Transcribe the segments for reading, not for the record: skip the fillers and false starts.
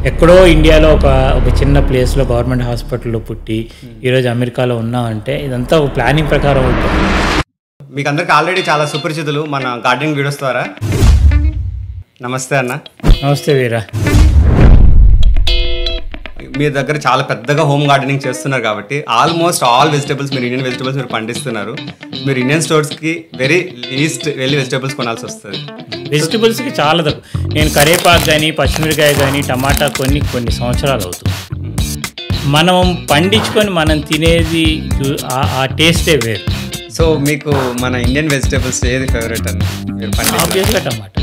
ఎక్కడో ఇండియాలో ఒక చిన్న ప్లేస్లో గవర్నమెంట్ హాస్పిటల్లో పుట్టి ఈరోజు అమెరికాలో ఉన్నామంటే ఇదంతా ఒక ప్లానింగ్ ప్రకారం ఉంటుంది. మీకు అందరికి ఆల్రెడీ చాలా సుపరిచితులు మన గార్డెనింగ్ వీడియోస్ ద్వారా. నమస్తే అన్న. నమస్తే వీరా. మీ దగ్గర చాలా పెద్దగా హోమ్ గార్డెనింగ్ చేస్తున్నారు కాబట్టి ఆల్మోస్ట్ ఆల్ వెజిటేబుల్స్ మీరు ఇండియన్ వెజిటేబుల్స్ మీరు పండిస్తున్నారు. మీరు ఇండియన్ స్టోర్స్కి వెరీ లీస్ట్ వెళ్ళి వెజిటేబుల్స్ కొనాల్సి వస్తుంది. వెజిటబుల్స్కి చాలా తక్కువ. నేను కరేపాకు కానీ పచ్చిమిరకాయ కానీ టమాటా కొన్ని సంవత్సరాలు అవుతుంది. మనం పండించుకొని మనం తినేది ఆ టేస్టే వేరు. సో మీకు మన ఇండియన్ వెజిటేబుల్స్ ఏది ఫేవరెట్ అన్న? మీరు ఆబ్వియస్గా టమాటా.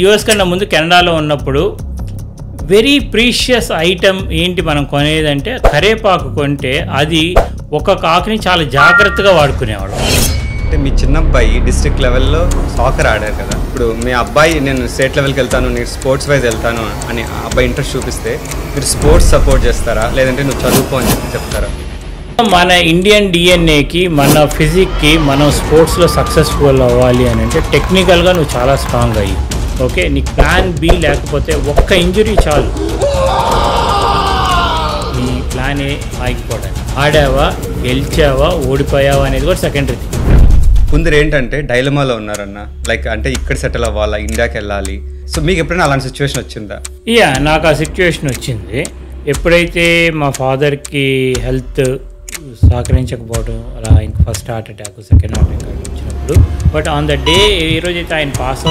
యుఎస్ కన్నా ముందు కెనడాలో ఉన్నప్పుడు వెరీ ప్రీషియస్ ఐటమ్ ఏంటి మనం కొనేదంటే కరేపాకు కొంటే అది ఒక కాకుని చాలా జాగ్రత్తగా వాడుకునేవాడు. అంటే మీ చిన్న అబ్బాయి డిస్ట్రిక్ట్ లెవెల్లో సాకర్ ఆడారు కదా, ఇప్పుడు మీ అబ్బాయి నేను స్టేట్ లెవెల్కి వెళ్తాను, నేను స్పోర్ట్స్ వైజ్ వెళ్తాను అని ఆ అబ్బాయి ఇంట్రెస్ట్ చూపిస్తే మీరు స్పోర్ట్స్ సపోర్ట్ చేస్తారా, లేదంటే నువ్వు చదువుకో అని చెప్తారా? మన ఇండియన్ డిఎన్ఏకి మన ఫిజిక్కి మనం స్పోర్ట్స్లో సక్సెస్ఫుల్ అవ్వాలి అని అంటే టెక్నికల్గా నువ్వు చాలా స్ట్రాంగ్ అయ్యి, ఓకే, నీకు ప్లాన్ బి లేకపోతే ఒక్క ఇంజురీ చాలు నీ ప్లాన్ ఏ ఆగిపోవడానికి. ఆడావా, గెలిచావా, ఓడిపోయావా అనేది కూడా సెకండరీ. కొందరు ఏంటంటే డైలమాలో ఉన్నారన్న, లైక్ అంటే ఇక్కడ సెటిల్ అవ్వాలా, ఇండియాకి వెళ్ళాలి. సో మీకు ఎప్పుడైనా అలాంటి సిచ్యువేషన్ వచ్చిందా? నాకు ఆ సిచ్యువేషన్ వచ్చింది. ఎప్పుడైతే మా ఫాదర్కి హెల్త్ సహకరించకపోవడం, అలా ఇంక first heart attack, second heart attack వచ్చినప్పుడు, బట్ ఆన్ ద డే ఏ రోజైతే ఆయన పాస్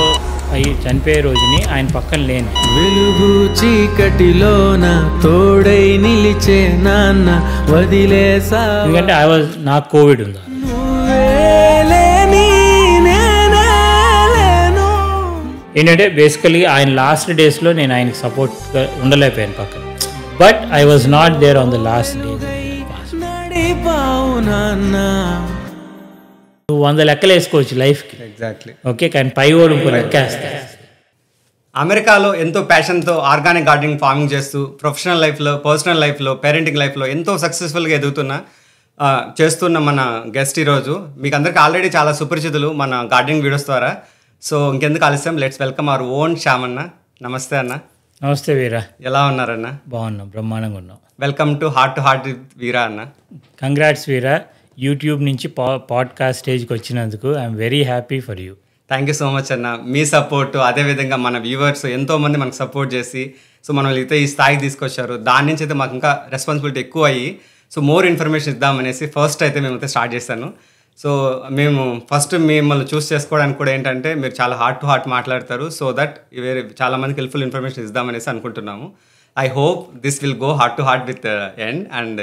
అయ్యి చనిపోయే రోజుని ఆయన పక్కన లేను. వెలుగు చీకటిలోన తోడై నిలిచే నాన్న వదిలేసా. ఎందుకంటే నాకు కోవిడ్ ఉందా. ఏంటంటే బేసికలీ ఆయన లాస్ట్ డేస్లో నేను ఆయనకి సపోర్ట్గా ఉండలేకపోయాను పక్కన. But I was not there on the last day. 100 లెక్కలు వేసుకోవచ్చు లైఫ్కి, ఎగ్జాక్ట్లీ, ఓకే, కానీ పై ఓడి ఇంకో లెక్కేస్తా. అమెరికాలో ఎంతో ప్యాషన్తో ఆర్గానిక్ గార్డెనింగ్ ఫార్మింగ్ చేస్తూ ప్రొఫెషనల్ లైఫ్లో, పర్సనల్ లైఫ్లో, పేరెంటింగ్ లైఫ్లో ఎంతో సక్సెస్ఫుల్గా చేస్తున్న మన గెస్ట్ ఈరోజు మీకు అందరికి ఆల్రెడీ చాలా సుపరిచితులు మన గార్డెనింగ్ వీడియోస్ ద్వారా. సో ఇంకెందుకు ఆలస్యం, let's welcome our own Shyam అన్న. నమస్తే అన్న. నమస్తే వీరా. ఎలా ఉన్నారన్న? బాగున్నాం, బ్రహ్మాండంగా ఉన్నాం. వెల్కమ్ టు హార్ట్ విత్ వీరా అన్న. కంగ్రాట్స్ వీరా, యూట్యూబ్ నుంచి పాడ్కాస్ట్ స్టేజ్కి వచ్చినందుకు I'm very happy for you. Thank you so much అన్న. మీ సపోర్టు, అదేవిధంగా మన వ్యూవర్స్ ఎంతోమంది మనకు సపోర్ట్ చేసి సో మనం అయితే ఈ స్థాయికి తీసుకొచ్చారు. దాని నుంచి అయితే మాకు ఇంకా రెస్పాన్సిబిలిటీ ఎక్కువ అయ్యి సో మోర్ ఇన్ఫర్మేషన్ ఇద్దామనేసి ఫస్ట్ అయితే మేమైతే స్టార్ట్ చేశాను. సో మేము ఫస్ట్ మిమ్మల్ని చూస్ చేసుకోవడానికి కూడా ఏంటంటే మీరు చాలా హార్ట్ టు హార్ట్ మాట్లాడతారు. సో దట్ వేరే చాలా మందికి హెల్ప్ఫుల్ ఇన్ఫర్మేషన్ ఇద్దామనేసి అనుకుంటున్నాము. I hope this will go heart to heart with end and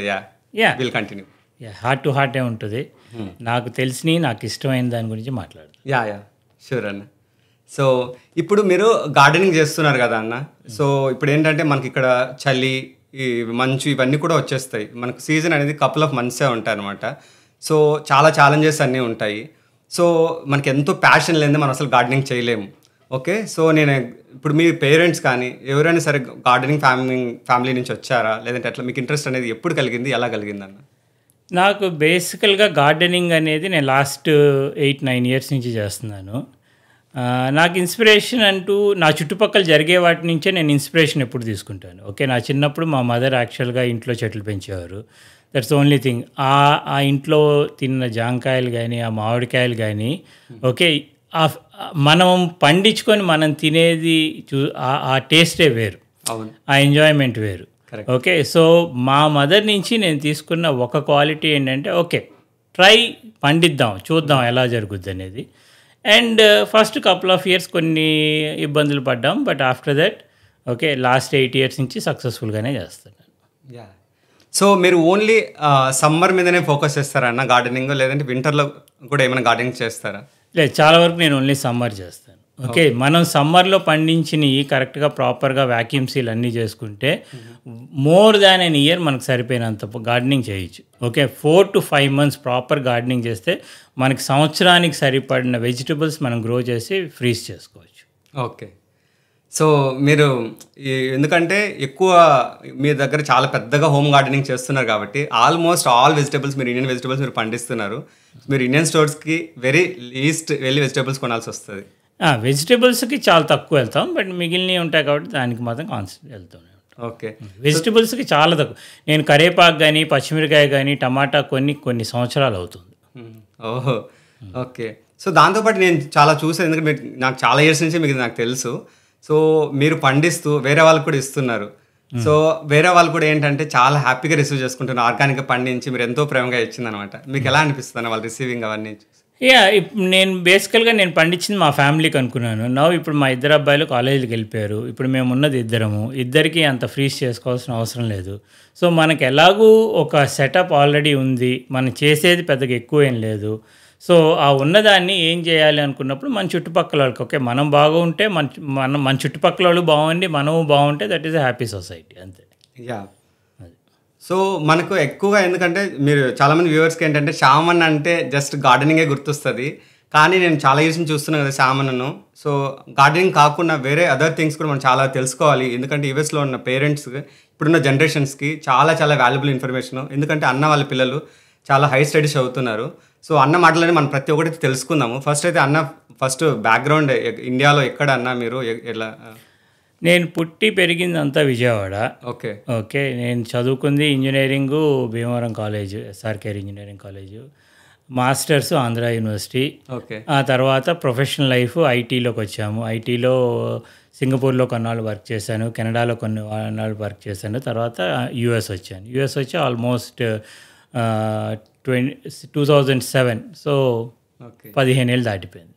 will continue. Heart to హార్టే ఉంటుంది. నాకు తెలిసి నాకు ఇష్టమైన దాని గురించి మాట్లాడు. యా షూర్ అన్న. సో ఇప్పుడు మీరు గార్డెనింగ్ చేస్తున్నారు కదా అన్న. సో ఇప్పుడు ఏంటంటే మనకి ఇక్కడ చలి, ఈ మంచు ఇవన్నీ కూడా వచ్చేస్తాయి. మనకు సీజన్ అనేది కపుల్ ఆఫ్ మంత్సే ఉంటాయి అనమాట. సో చాలా ఛాలెంజెస్ అన్నీ ఉంటాయి. సో మనకి ఎంతో ప్యాషన్ లేనిదే మనం అసలు గార్డెనింగ్ చేయలేము. ఓకే, సో నేను ఇప్పుడు మీ పేరెంట్స్ కానీ ఎవరైనా సరే గార్డెనింగ్ ఫ్యామిలీ నుంచి వచ్చారా, లేదంటే అట్లా మీకు ఇంట్రెస్ట్ అనేది ఎప్పుడు కలిగింది, ఎలా కలిగింది అన్న? నాకు బేసికల్గా గార్డెనింగ్ అనేది నేను లాస్ట్ 8-9 ఇయర్స్ నుంచి చేస్తున్నాను. నాకు ఇన్స్పిరేషన్ అంటూ నా చుట్టుపక్కల జరిగే వాటి నుంచే నేను ఇన్స్పిరేషన్ ఎప్పుడు తీసుకుంటాను. ఓకే, నా చిన్నప్పుడు మా మదర్ యాక్చువల్గా ఇంట్లో చెట్లు పెంచేవారు. That's only thing. ఆ ఇంట్లో తిన్న జాంకాయలు కానీ, ఆ మామిడికాయలు కానీ, ఓకే, మనం పండించుకొని మనం తినేది ఆ టేస్టే వేరు, ఆ ఎంజాయ్మెంట్ వేరు. ఓకే, సో మా మదర్ నుంచి నేను తీసుకున్న ఒక క్వాలిటీ ఏంటంటే ఓకే, ట్రై పండిద్దాం, చూద్దాం ఎలా జరుగుద్ది అనేది. And first couple of years కొన్ని ఇబ్బందులు పడ్డాం, but after that okay last 8 years నుంచి సక్సెస్ఫుల్గానే చేస్తున్నాను. సో మీరు ఓన్లీ సమ్మర్ మీదనే ఫోకస్ చేస్తారా అన్న గార్డెనింగ్, లేదంటే వింటర్లో కూడా ఏమైనా గార్డెనింగ్ చేస్తారా? లేదు, చాలా వరకు నేను ఓన్లీ సమ్మర్ చేస్తాను. ఓకే, మనం సమ్మర్లో పండించినవి కరెక్ట్గా ప్రాపర్గా వ్యాక్యూమ్ సీల్ అన్నీ చేసుకుంటే మోర్ దాన్ ఎన్ ఇయర్ మనకు సరిపోయినంత గార్డెనింగ్ చేయొచ్చు. Okay, 4 to 5 months proper gardening చేస్తే మనకి సంవత్సరానికి సరిపడిన వెజిటబుల్స్ మనం గ్రో చేసి ఫ్రీజ్ చేసుకోవచ్చు. ఓకే, సో మీరు ఎందుకంటే ఎక్కువ మీ దగ్గర చాలా పెద్దగా హోమ్ గార్డెనింగ్ చేస్తున్నారు కాబట్టి ఆల్మోస్ట్ ఆల్ వెజిటబుల్స్ మీరు ఇండియన్ వెజిటబుల్స్ మీరు పండిస్తున్నారు. మీరు ఇండియన్ స్టోర్స్కి వెరీ లీస్ట్ వెళ్ళి వెజిటబుల్స్ కొనాల్సి వస్తుంది. వెజిటేబుల్స్కి చాలా తక్కువ వెళ్తాం, బట్ మిగిలినవి ఉంటాయి కాబట్టి దానికి మాత్రం కాన్సెప్ట్ వెళ్తాం. ఓకే. వెజిటబుల్స్కి చాలా తక్కువ. నేను కరివేపాకు కానీ పచ్చిమిరకాయ కానీ టమాటా కొన్ని సంవత్సరాలు అవుతుంది. ఓహో, ఓకే. సో దాంతోపాటు నేను చాలా చూసాను, ఎందుకంటే మీరు నాకు చాలా ఇయర్స్ నుంచి మీకు నాకు తెలుసు. సో మీరు పండిస్తూ వేరే వాళ్ళకి కూడా ఇస్తున్నారు. సో వేరే వాళ్ళు కూడా ఏంటంటే చాలా హ్యాపీగా రిసీవ్ చేసుకుంటున్నారు. ఆర్గానిక్గా పండించి మీరు ఎంతో ప్రేమగా ఇచ్చిందనమాట. మీకు ఎలా అనిపిస్తుంది వాళ్ళు రిసీవింగ్ అవన్నీ? నేను బేసికల్గా నేను పండించింది మా ఫ్యామిలీకి అనుకున్నాను. ఇప్పుడు మా ఇద్దరు అబ్బాయిలు కాలేజీకి వెళ్ళిపోయారు. ఇప్పుడు మేము ఉన్నది ఇద్దరికి అంత ఫ్రీజ్ చేసుకోవాల్సిన అవసరం లేదు. సో మనకు ఎలాగూ ఒక సెటప్ ఆల్రెడీ ఉంది, మనం చేసేది పెద్దగా ఎక్కువ ఏం లేదు. సో ఆ ఉన్నదాన్ని ఏం చేయాలి అనుకున్నప్పుడు మన చుట్టుపక్కల వాళ్ళకి, ఓకే మనం బాగుంటే మన చుట్టుపక్కల వాళ్ళు బాగుండి మనము బాగుంటే that is a happy society, అంతే. యా. సో మనకు ఎక్కువగా ఎందుకంటే మీరు చాలామంది వ్యూవర్స్కి ఏంటంటే శ్యామన్ అంటే జస్ట్ గార్డెనింగే గుర్తొస్తుంది. కానీ నేను చాలా ఇయర్స్ నుంచి చూస్తున్నాను కదా శ్యామన్ను. సో గార్డెనింగ్ కాకుండా వేరే అదర్ థింగ్స్ కూడా మనం చాలా తెలుసుకోవాలి. ఎందుకంటే యూఎస్లో ఉన్న పేరెంట్స్ ఇప్పుడున్న జనరేషన్స్కి చాలా చాలా వాల్యుబుల్ ఇన్ఫర్మేషన్. ఎందుకంటే అన్న వాళ్ళ పిల్లలు చాలా హై స్టడీస్ చదువుతున్నారు. సో అన్న మాటలని మనం ప్రతి ఒక్కటి తెలుసుకుందాము. ఫస్ట్ బ్యాక్గ్రౌండ్ ఇండియాలో ఎక్కడ అన్న మీరు ఎలా? నేను పుట్టి పెరిగిందంతా విజయవాడ. ఓకే. నేను చదువుకుంది engineering Bhimavaram college, SRKR engineering college, masters Andhra university. ఆ తర్వాత ప్రొఫెషనల్ లైఫ్ ఐటీలోకి వచ్చాము. ఐటీలో సింగపూర్లో కొన్నాళ్ళు వర్క్ చేశాను, కెనడాలో కొన్ని నాళ్ళు వర్క్ చేశాను. తర్వాత యూఎస్ వచ్చి ఆల్మోస్ట్ 2007. సో 15 ఏళ్ళు దాటిపోయింది.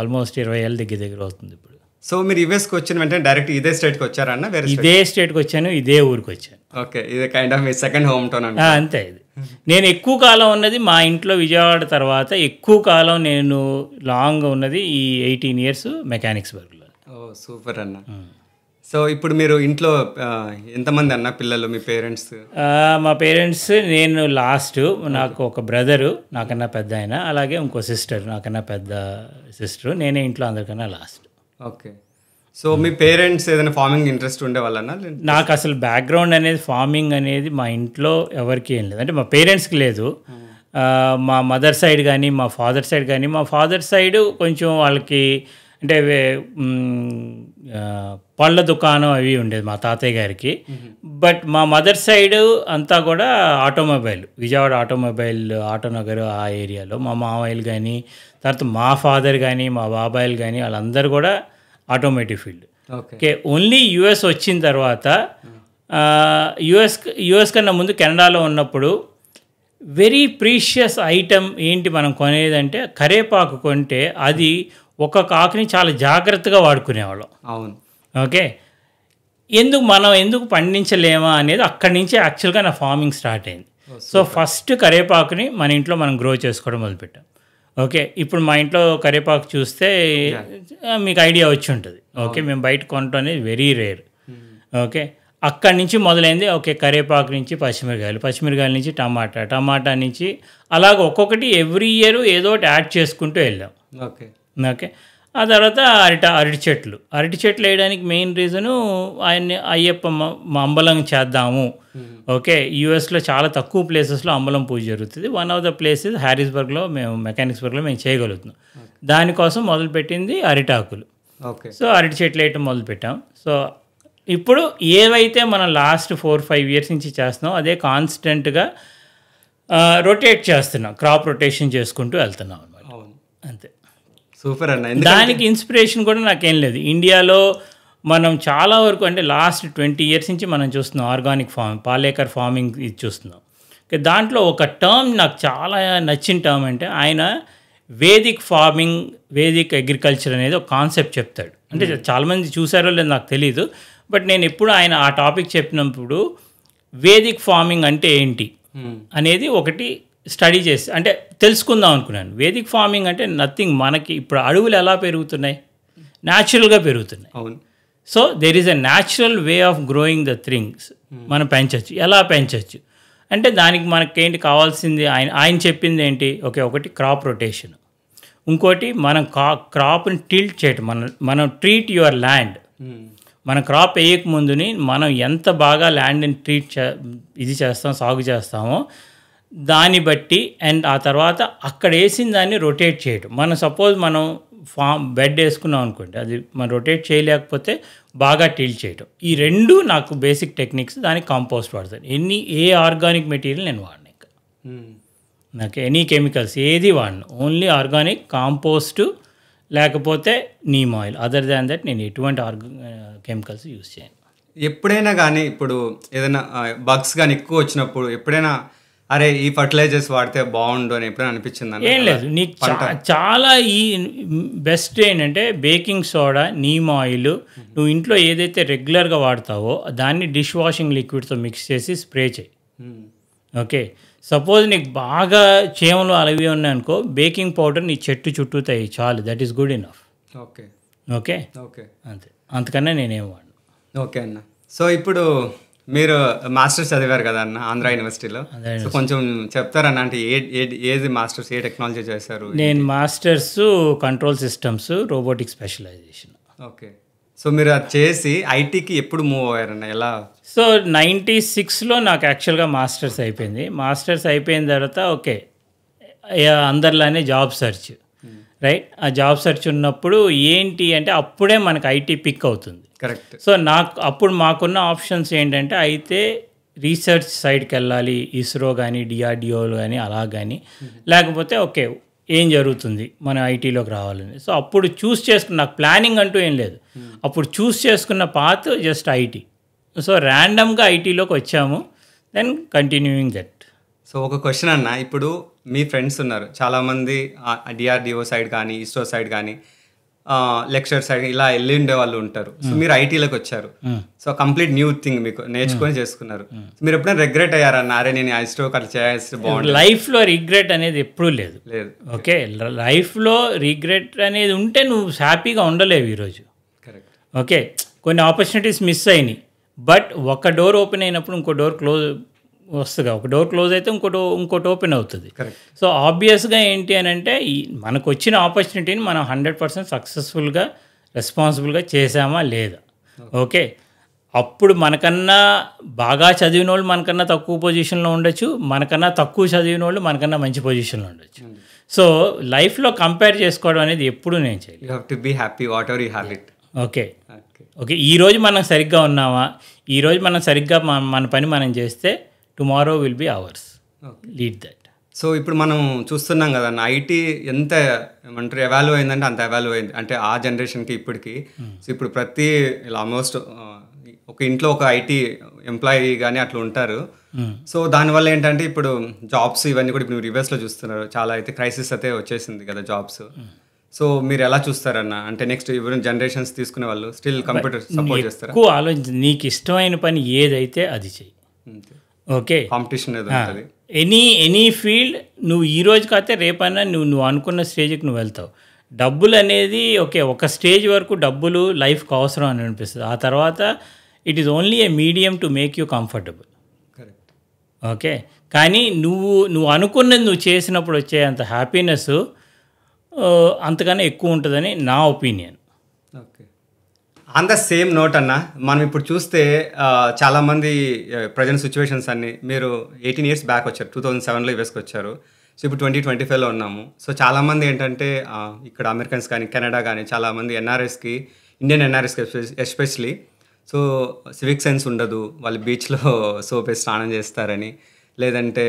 ఆల్మోస్ట్ 20 ఏళ్ళ దగ్గర అవుతుంది ఇప్పుడు. సో మీరు యూఎస్కి వచ్చిన వెంటనే డైరెక్ట్ ఇదే స్టేట్కి వచ్చారన్న? ఇదే స్టేట్కి వచ్చాను, ఇదే ఊరికి వచ్చాను. ఓకే. ఇది kind of me second home town అంతే. ఇది నేను ఎక్కువ కాలం ఉన్నది మా ఇంట్లో విజయవాడ. తర్వాత ఎక్కువ కాలం నేను లాంగ్ ఉన్నది ఈ 18 years మెకానిక్స్బర్గ్లో. ఓ సూపర్ అన్న. సో ఇప్పుడు మీరు ఇంట్లో ఎంతమంది అన్న పిల్లలు మీ పేరెంట్స్? మా పేరెంట్స్, నేను లాస్ట్, నాకు ఒక బ్రదరు నాకన్నా పెద్ద ఆయన, అలాగే ఇంకో సిస్టర్ నాకన్నా పెద్ద సిస్టరు, నేనే ఇంట్లో అందరికన్నా లాస్ట్. ఓకే. సో మీ పేరెంట్స్ ఏదైనా ఫార్మింగ్ ఇంట్రెస్ట్ ఉండేవాళ్ళన్నా? నాకు అసలు బ్యాక్గ్రౌండ్ అనేది ఫార్మింగ్ అనేది మా ఇంట్లో ఎవరికి ఏం లేదు. అంటే మా పేరెంట్స్కి లేదు. మా మదర్ సైడ్ కానీ మా ఫాదర్ సైడ్ కానీ, మా ఫాదర్ సైడ్ కొంచెం వాళ్ళకి అంటే పళ్ళ దుకాణం అవి ఉండేది మా తాతయ్య గారికి. బట్ మా మదర్ సైడ్ అంతా కూడా ఆటోమొబైల్, విజయవాడ ఆటోనగర్ ఆ ఏరియాలో మా మామయ్యలు కానీ, తర్వాత మా ఫాదర్ కానీ మా బాబాయిలు కానీ వాళ్ళందరూ కూడా automotive field. Okay. Only US వచ్చిన తర్వాత యుఎస్ కన్నా ముందు కెనడాలో ఉన్నప్పుడు వెరీ ప్రీషియస్ ఐటమ్ ఏంటి మనం కొనేదంటే కరివేపాకు కొంటే అది ఒక ఆకుని చాలా జాగ్రత్తగా వాడుకునేవాళ్ళం. అవును. ఓకే. ఎందుకు పండించలేమా అనేది అక్కడి నుంచి యాక్చువల్గా నా ఫార్మింగ్ స్టార్ట్ అయింది. సో ఫస్ట్ కరివేపాకుని మన ఇంట్లో మనం గ్రో చేసుకోవడం మొదలుపెట్టాం. ఓకే. ఇప్పుడు మా ఇంట్లో కరివేపాకు చూస్తే మీకు ఐడియా వచ్చి ఉంటుంది. ఓకే. మేము బయట కొనటం అనేది వెరీ రేర్. ఓకే. అక్కడి నుంచి మొదలైంది. ఓకే. కరివేపాకు నుంచి పచ్చిమిరకాయల నుంచి టమాటా నుంచి అలాగ ఒక్కొక్కటి ఎవ్రీ ఇయర్ ఏదో ఒకటి యాడ్ చేసుకుంటూ వెళ్ళాం. ఓకే. ఆ తర్వాత అరటి చెట్లు వేయడానికి మెయిన్ రీజను అయ్యప్ప అంబలం చేద్దాము. ఓకే. యూఎస్లో చాలా తక్కువ ప్లేసెస్లో అంబలం పూజ జరుగుతుంది. వన్ ఆఫ్ ద ప్లేసెస్ హ్యారిస్బర్గ్లో మెకానిక్స్బర్గ్లో మేము చేయగలుగుతున్నాం. దానికోసం మొదలుపెట్టింది అరిటాకులు. ఓకే. సో అరటి చెట్లు వేయటం మొదలుపెట్టాం. సో ఇప్పుడు ఏవైతే మనం లాస్ట్ 4-5 years నుంచి చేస్తున్నాం అదే కాన్స్టెంట్గా రొటేట్ చేస్తున్నాం, క్రాప్ రొటేషన్ చేసుకుంటూ వెళ్తున్నాం అన్నమాట. అంతే. సూపర్ అన్న. దానికి ఇన్స్పిరేషన్ కూడా నాకేం లేదు. ఇండియాలో మనం చాలా వరకు అంటే లాస్ట్ 20 years నుంచి మనం చూస్తున్నాం ఆర్గానిక్ పాలేకర్ ఫార్మింగ్ ఇది చూస్తున్నాం. దాంట్లో ఒక టర్మ్ నాకు చాలా నచ్చిన టర్మ్ అంటే ఆయన వేదిక్ అగ్రికల్చర్ అనేది ఒక కాన్సెప్ట్ చెప్తాడు. అంటే చాలామంది చూసారో లేదు నాకు తెలీదు, బట్ నేను ఎప్పుడు ఆయన ఆ టాపిక్ చెప్పినప్పుడు వేదిక్ ఫార్మింగ్ అంటే ఏంటి అనేది ఒకటి స్టడీ చేసి అంటే తెలుసుకుందాం అనుకున్నాను. వేదిక్ ఫార్మింగ్ అంటే నథింగ్, మనకి ఇప్పుడు అడవులు ఎలా పెరుగుతున్నాయి, న్యాచురల్గా పెరుగుతున్నాయి. అవును. So there is a natural way of growing the things. మనం పెంచవచ్చు. ఎలా పెంచవచ్చు అంటే దానికి మనకేంటి కావాల్సింది, ఆయన చెప్పింది ఏంటి, ఒకటి క్రాప్ రొటేషన్. ఇంకోటి మనం క్రాప్ని టిల్ట్ చేయటం, మనం ట్రీట్ యువర్ ల్యాండ్. మన క్రాప్ వేయక ముందుని మనం ఎంత బాగా ల్యాండ్ని ఇది చేస్తాం, సాగు చేస్తామో దాన్ని బట్టి, అండ్ ఆ తర్వాత అక్కడ వేసిన దాన్ని రొటేట్ చేయటం. సపోజ్ మనం బెడ్ వేసుకున్నాం అనుకోండి, అది మనం రొటేట్ చేయలేకపోతే బాగా టిల్ట్ చేయటం. ఈ రెండు నాకు బేసిక్ టెక్నిక్స్. దానికి కాంపోస్ట్ వాడతాను. ఏ ఆర్గానిక్ మెటీరియల్ నేను వాడినా, ఇంకా నాకు ఎనీ కెమికల్స్ ఏది వాడను. ఓన్లీ ఆర్గానిక్, కాంపోస్టు, లేకపోతే neem oil. Other than that నేను ఎటువంటి కెమికల్స్ యూజ్ చేయను. ఎప్పుడైనా కానీ ఇప్పుడు ఏదైనా బగ్స్ కానీ ఎక్కువ వచ్చినప్పుడు ఎప్పుడైనా అరే ఈ ఫర్టిలైజర్స్ వాడితే బాగుండు అని ఎప్పుడైనా అనిపించింది? ఏం లేదు, నీకు చాలా బెస్ట్ ఏంటంటే బేకింగ్ సోడా, నీమ్ ఆయిల్ నువ్వు ఇంట్లో ఏదైతే రెగ్యులర్గా వాడతావో దాన్ని డిష్ వాషింగ్ లిక్విడ్తో మిక్స్ చేసి స్ప్రే చేయి. ఓకే, సపోజ్ నీకు బాగా చీమలు అలవి ఉన్నాయనుకో, బేకింగ్ పౌడర్ నీ చెట్టు చుట్టూ తాయి చాలు, that is good enough. Okay okay okay, అంతే, అంతకన్నా నేనేం వాడను. ఓకే అన్న. సో ఇప్పుడు మీరు మాస్టర్స్ చదివారు కదా అన్న ఆంధ్ర యూనివర్సిటీలో, సో కొంచెం చెప్తారన్న, అంటే ఏది మాస్టర్స్, ఏ టెక్నాలజీ చేశారు? నేను masters control systems, robotic specialisation. Okay, so మీరు అది చేసి ఐటీకి ఎప్పుడు మూవ్ అయ్యారన్న, ఎలా? సో 96లో నాకు యాక్చువల్గా మాస్టర్స్ అయిపోయింది. మాస్టర్స్ అయిపోయిన తర్వాత ఓకే, అందరిలానే జాబ్ సెర్చ్, రైట్. ఆ జాబ్ సెర్చ్ ఉన్నప్పుడు ఏంటి అంటే అప్పుడే మనకు ఐటీ పిక్ అవుతుంది. కరెక్ట్. సో అప్పుడు మాకున్న ఆప్షన్స్ ఏంటంటే అయితే రీసెర్చ్ సైడ్కి వెళ్ళాలి, ఇస్రో కానీ డిఆర్డిఓలు కానీ అలా కానీ, లేకపోతే ఓకే ఏం జరుగుతుంది మన ఐటీలోకి రావాలని. సో అప్పుడు చూస్ చేసుకున్న, నాకు ప్లానింగ్ అంటూ ఏం లేదు, అప్పుడు చూస్ చేసుకున్న పాత్ జస్ట్ ఐటీ. సో ర్యాండమ్గా ఐటీలోకి వచ్చాము, దెన్ కంటిన్యూయింగ్ దట్. సో ఒక క్వశ్చన్ అన్న, ఇప్పుడు మీ ఫ్రెండ్స్ ఉన్నారు చాలామంది డిఆర్డిఓ సైడ్ కానీ ఇస్రో సైడ్ కానీ లెక్చర్ సైడ్ ఇలా వెళ్ళి ఉండే వాళ్ళు ఉంటారు. సో మీరు ఐటీలోకి వచ్చారు, సో కంప్లీట్ న్యూ థింగ్ మీకు నేర్చుకొని చేసుకున్నారు. మీరు ఎప్పుడైనా రిగ్రెట్ అయ్యారన్న, అరే నేను ఇస్రోకి అట్లా చేయాల్సి బాగుంది? లైఫ్లో రిగ్రెట్ అనేది ఎప్పుడూ లేదు. ఓకే, లైఫ్లో రిగ్రెట్ అనేది ఉంటే నువ్వు హ్యాపీగా ఉండలేవు ఈరోజు. కరెక్ట్. ఓకే, కొన్ని ఆపర్చునిటీస్ మిస్ అయినాయి, బట్ ఒక డోర్ ఓపెన్ అయినప్పుడు ఇంకో డోర్ క్లోజ్ వస్తుంది. ఒక డోర్ క్లోజ్ అయితే ఇంకోటి ఓపెన్ అవుతుంది. సో ఆబ్వియస్గా ఏంటి అని అంటే మనకు వచ్చిన ఆపర్చునిటీని మనం 100% సక్సెస్ఫుల్గా, రెస్పాన్సిబుల్గా చేసామా లేదా. ఓకే, అప్పుడు మనకన్నా బాగా చదివిన వాళ్ళు మనకన్నా తక్కువ పొజిషన్లో ఉండొచ్చు, మనకన్నా తక్కువ చదివిన వాళ్ళు మనకన్నా మంచి పొజిషన్లో ఉండొచ్చు. సో లైఫ్లో కంపేర్ చేసుకోవడం అనేది ఎప్పుడు నేను చేయలేదు. You have to be happy whatever you have it. Okay okay, ఈరోజు మనం సరిగ్గా ఉన్నామా, ఈరోజు మనం సరిగ్గా మన పని మనం చేస్తే tomorrow will be hours. Lead that. So ఇప్పుడు మనం చూస్తున్నాం కదన్న, ఐటీ ఎంత ఏమంటారు ఎవాల్యూ అయిందంటే అంత ఎవాల్యూ అయింది, అంటే ఆ జనరేషన్కి ఇప్పటికి. సో ఇప్పుడు ప్రతి ఇలా ఆల్మోస్ట్ ఒక ఇంట్లో ఒక ఐటీ ఎంప్లాయీ కానీ అట్లా ఉంటారు. సో దానివల్ల ఏంటంటే ఇప్పుడు జాబ్స్ ఇవన్నీ కూడా ఇప్పుడు రివర్స్లో చూస్తున్నారు, చాలా అయితే క్రైసిస్ అయితే వచ్చేసింది కదా జాబ్స్. సో మీరు ఎలా చూస్తారన్న, అంటే నెక్స్ట్ ఎవరైనా జనరేషన్స్ తీసుకునే వాళ్ళు స్టిల్ కంప్యూటర్ సపోర్ట్ చేస్తారా? ఎక్కువ ఆలోచించి నీకు ఇష్టమైన పని ఏదైతే అది చెయ్యి. ఓకే, కాంపిటీషన్ ఎనీ ఫీల్డ్ నువ్వు ఈ రోజు కాస్తే రేపైనా నువ్వు అనుకున్న స్టేజ్కి నువ్వు వెళ్తావు. డబ్బులు అనేది ఓకే, ఒక స్టేజ్ వరకు డబ్బులు లైఫ్కి అవసరం అని అనిపిస్తుంది. ఆ తర్వాత it is only A medium to make you comfortable. Correct. Okay, కానీ నువ్వు అనుకున్నది నువ్వు చేసినప్పుడు వచ్చే అంత హ్యాపీనెస్ అంతకన్నా ఎక్కువ ఉంటుందని నా opinion. Okay, on the same note అన్న, మనం ఇప్పుడు చూస్తే చాలామంది ప్రజెంట్ సిచ్యువేషన్స్ అన్ని, మీరు 18 years బ్యాక్ వచ్చారు, 2007లో యూఎస్కి వచ్చారు. సో ఇప్పుడు 2025లో ఉన్నాము. సో చాలామంది ఏంటంటే ఇక్కడ అమెరికన్స్ కానీ కెనడా కానీ చాలామంది ఎన్ఆర్ఎస్కి, ఇండియన్ ఎన్ఆర్ఎస్కి ఎస్పెషలీ సో సివిక్ సెన్స్ ఉండదు, వాళ్ళు బీచ్లో సోప్ వేసి స్నానం చేస్తారని, లేదంటే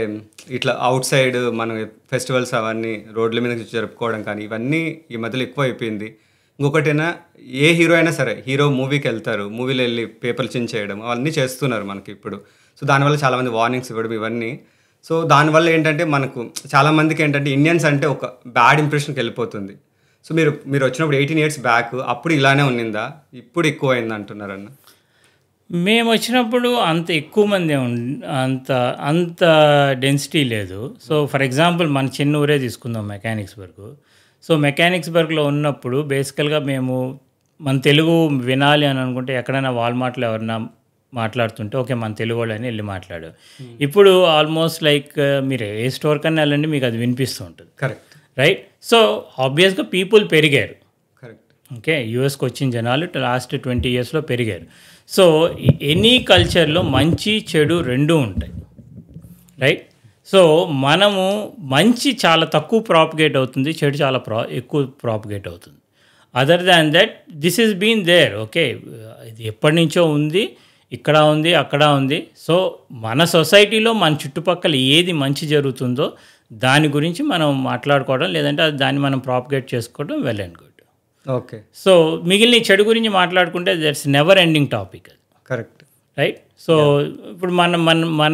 ఇట్లా అవుట్ సైడ్ మన ఫెస్టివల్స్ అవన్నీ రోడ్ల మీద జరుపుకోవడం కానీ, ఇవన్నీ ఈ మధ్యలో ఎక్కువ అయిపోయింది. ఇంకొకటైనా ఏ హీరో అయినా సరే, హీరో మూవీకి వెళ్తారు, మూవీలో వెళ్ళి పేపర్లు చేయడం అవన్నీ చేస్తున్నారు మనకి ఇప్పుడు. సో దానివల్ల చాలామంది వార్నింగ్స్ ఇవ్వడం ఇవన్నీ. సో దానివల్ల ఏంటంటే మనకు చాలామందికి ఏంటంటే ఇండియన్స్ అంటే ఒక బ్యాడ్ ఇంప్రెషన్కి వెళ్ళిపోతుంది. సో మీరు వచ్చినప్పుడు 18 years బ్యాక్ అప్పుడు ఇలానే ఉన్నిందా, ఇప్పుడు ఎక్కువ అయింది అంటున్నారన్న? మేము వచ్చినప్పుడు అంత ఎక్కువ మంది అంత డెన్సిటీ లేదు. సో ఫర్ ఎగ్జాంపుల్ మన చిన్న ఊరే తీసుకుందాం, మెకానిక్స్బర్గ్. సో మెకానిక్స్బర్గ్లో ఉన్నప్పుడు బేసికల్గా మన తెలుగు వినాలి అని అనుకుంటే ఎక్కడైనా వాల్మార్ట్లో ఎవరైనా మాట్లాడుతుంటే ఓకే మన తెలుగు వాళ్ళు అని వెళ్ళి మాట్లాడు. ఇప్పుడు ఆల్మోస్ట్ లైక్ మీరు ఏ స్టోర్ కన్నా వెళ్ళండి మీకు అది వినిపిస్తూ ఉంటుంది. కరెక్ట్. రైట్. సో ఆబ్వియస్గా పీపుల్ పెరిగారు. కరెక్ట్. ఓకే, యూఎస్కి వచ్చిన జనాలు లాస్ట్ 20 yearsలో పెరిగారు. సో ఎనీ కల్చర్లో మంచి చెడు రెండూ ఉంటాయి, రైట్. సో మనము మంచి చాలా తక్కువ ప్రాపగేట్ అవుతుంది, చెడు చాలా ఎక్కువ ప్రాపగేట్ అవుతుంది. Other than that this is been there. Okay, ఇది ఎప్పటి నుంచో ఉంది, ఇక్కడ ఉంది, అక్కడ ఉంది. సో మన సొసైటీలో మన చుట్టుపక్కల ఏది మంచి జరుగుతుందో దాని గురించి మనం మాట్లాడుకోవడం, లేదంటే దాన్ని మనం ప్రాపగేట్ చేసుకోవడం well and good. Okay. So మిగిలిన చెడు గురించి మాట్లాడుకుంటే దట్స్ నెవర్ ఎండింగ్ టాపిక్ అది. కరెక్ట్. రైట్. సో ఇప్పుడు మన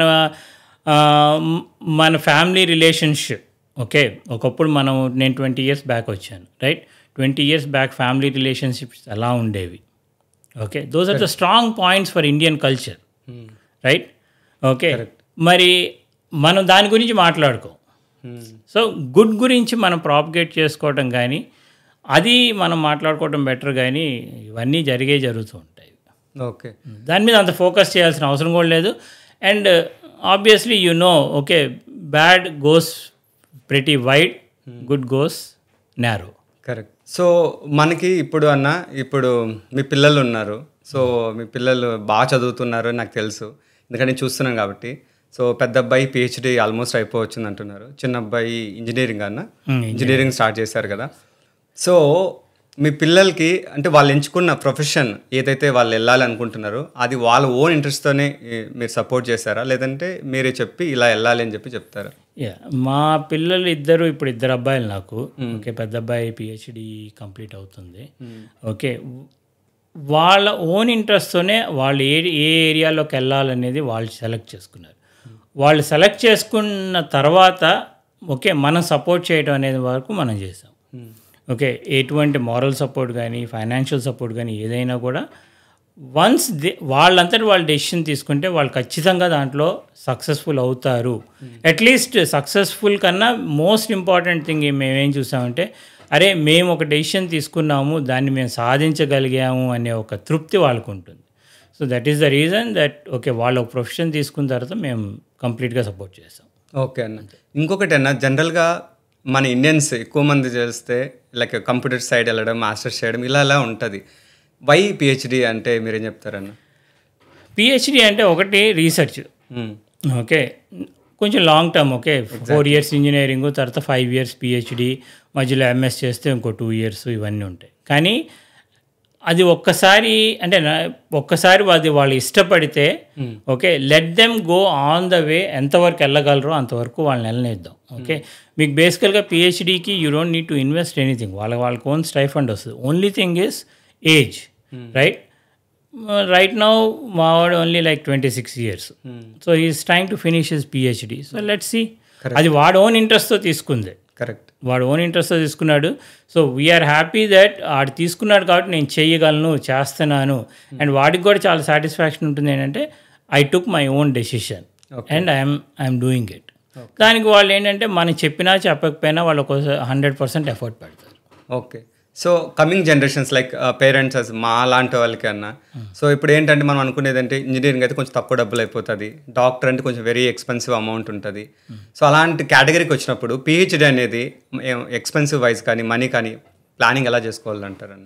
మన ఫ్యామిలీ రిలేషన్షిప్, ఓకే, ఒకప్పుడు నేను 20 years బ్యాక్ వచ్చాను, right. 20 years back family relationships ఎలా ఉండేవి? Okay, those are the strong points for Indian culture, right. Okay, మరి మనం దాని గురించి మాట్లాడుకో. సో గుడ్ గురించి మనం ప్రాపగేట్ చేసుకోవడం కానీ, అది మనం మాట్లాడుకోవడం బెటర్, కానీ ఇవన్నీ జరుగుతూ ఉంటాయి. ఓకే, దాని మీద అంత ఫోకస్ చేయాల్సిన అవసరం కూడా లేదు. And obviously okay, bad goes pretty wide, good goes narrow. Correct. So మనకి ఇప్పుడు మీ పిల్లలు ఉన్నారు. సో మీ పిల్లలు బాగా చదువుతున్నారు నాకు తెలుసు, ఎందుకంటే నేను చూస్తున్నాను కాబట్టి. సో పెద్ద అబ్బాయి పిహెచ్డి ఆల్మోస్ట్ అయిపోవచ్చింది అంటున్నారు, చిన్న అబ్బాయి ఇంజనీరింగ్ స్టార్ట్ చేశారు కదా. సో మీ పిల్లలకి అంటే వాళ్ళు ఎంచుకున్న ప్రొఫెషన్ ఏదైతే వాళ్ళు వెళ్ళాలి అనుకుంటున్నారో అది వాళ్ళ ఓన్ ఇంట్రెస్ట్తోనే మీరు సపోర్ట్ చేస్తారా, లేదంటే మీరే చెప్పి ఇలా వెళ్ళాలి అని చెప్తారా? మా పిల్లలు ఇప్పుడు ఇద్దరు అబ్బాయిలు నాకు. ఓకే, పెద్ద అబ్బాయి పిహెచ్డి కంప్లీట్ అవుతుంది. ఓకే, వాళ్ళ ఓన్ ఇంట్రెస్ట్తోనే వాళ్ళు ఏ ఏరియాలోకి వెళ్ళాలనేది వాళ్ళు సెలెక్ట్ చేసుకున్నారు. వాళ్ళు సెలెక్ట్ చేసుకున్న తర్వాత ఓకే, మనం సపోర్ట్ చేయడం అనేది వరకు మనం చేసాం. ఓకే, ఎటువంటి మారల్ సపోర్ట్ కానీ ఫైనాన్షియల్ సపోర్ట్ కానీ ఏదైనా కూడా వన్స్ వాళ్ళంతటి వాళ్ళు డెసిషన్ తీసుకుంటే వాళ్ళు ఖచ్చితంగా దాంట్లో సక్సెస్ఫుల్ అవుతారు. అట్లీస్ట్ సక్సెస్ఫుల్ కన్నా మోస్ట్ ఇంపార్టెంట్ థింగ్ మేమేం చూసామంటే, అరే మేము ఒక డెసిషన్ తీసుకున్నాము, దాన్ని మేము సాధించగలిగాము అనే ఒక తృప్తి వాళ్ళకు ఉంటుంది. So that is the reason that okay, వాళ్ళు ఒక ప్రొఫెషన్ తీసుకున్న తర్వాత మేము కంప్లీట్గా సపోర్ట్ చేస్తాం. ఓకే అన్న. ఇంకొకటి అన్న, జనరల్గా మన ఇండియన్స్ ఎక్కువ మంది చేస్తే లైక్ కంప్యూటర్ సైడ్ వెళ్ళడం, మాస్టర్స్ చేయడం ఇలా ఉంటుంది. వై పిహెచ్డి అంటే మీరేం చెప్తారన్న? పిహెచ్డి అంటే ఒకటి రీసెర్చ్, ఓకే, కొంచెం long term. Okay, 4 years engineering, తర్వాత 5 years పిహెచ్డి, మధ్యలో ఎంఎస్ చేస్తే ఇంకో 2 years ఇవన్నీ ఉంటాయి. కానీ అది ఒక్కసారి అది వాళ్ళు ఇష్టపడితే okay, let them go on the way. ఎంతవరకు వెళ్ళగలరో అంతవరకు వాళ్ళని వెళ్ళనిద్దాం. ఓకే, మీకు బేసికల్గా పిహెచ్డికి you don't need to invest anything, వాళ్ళకి ఓన్ స్టైఫండ్ వస్తుంది. Only thing is age, right. Right now మావాడు only like 26 years. So is trying to finish his PhD. So let's see. అది వాడు ఓన్ ఇంట్రెస్ట్తో తీసుకుంది. కరెక్ట్, వాడు ఓన్ ఇంట్రెస్ట్తో తీసుకున్నాడు. సో వీఆర్ హ్యాపీ దట్ ఆడు తీసుకున్నాడు కాబట్టి నేను చేయగలను, చేస్తున్నాను. అండ్ వాడికి కూడా చాలా సాటిస్ఫాక్షన్ ఉంటుంది ఏంటంటే I took my own decision and I'm doing it. దానికి వాళ్ళు ఏంటంటే మనం చెప్పినా చెప్పకపోయినా వాళ్ళు 100% ఎఫర్ట్ పెడతారు. Okay. So coming generations like parents మా లాంటి వాళ్ళకి అన్న, సో ఇప్పుడు ఏంటంటే మనం అనుకునేది అంటే ఇంజనీరింగ్ అయితే కొంచెం తక్కువ డబ్బులు అయిపోతుంది, డాక్టర్ అంటే కొంచెం వెరీ ఎక్స్పెన్సివ్ అమౌంట్ ఉంటుంది. సో అలాంటి కేటగిరీకి వచ్చినప్పుడు పిహెచ్డి అనేది ఎక్స్పెన్సివ్ వైజ్ కానీ మనీ కానీ ప్లానింగ్ ఎలా చేసుకోవాలంటారన్న?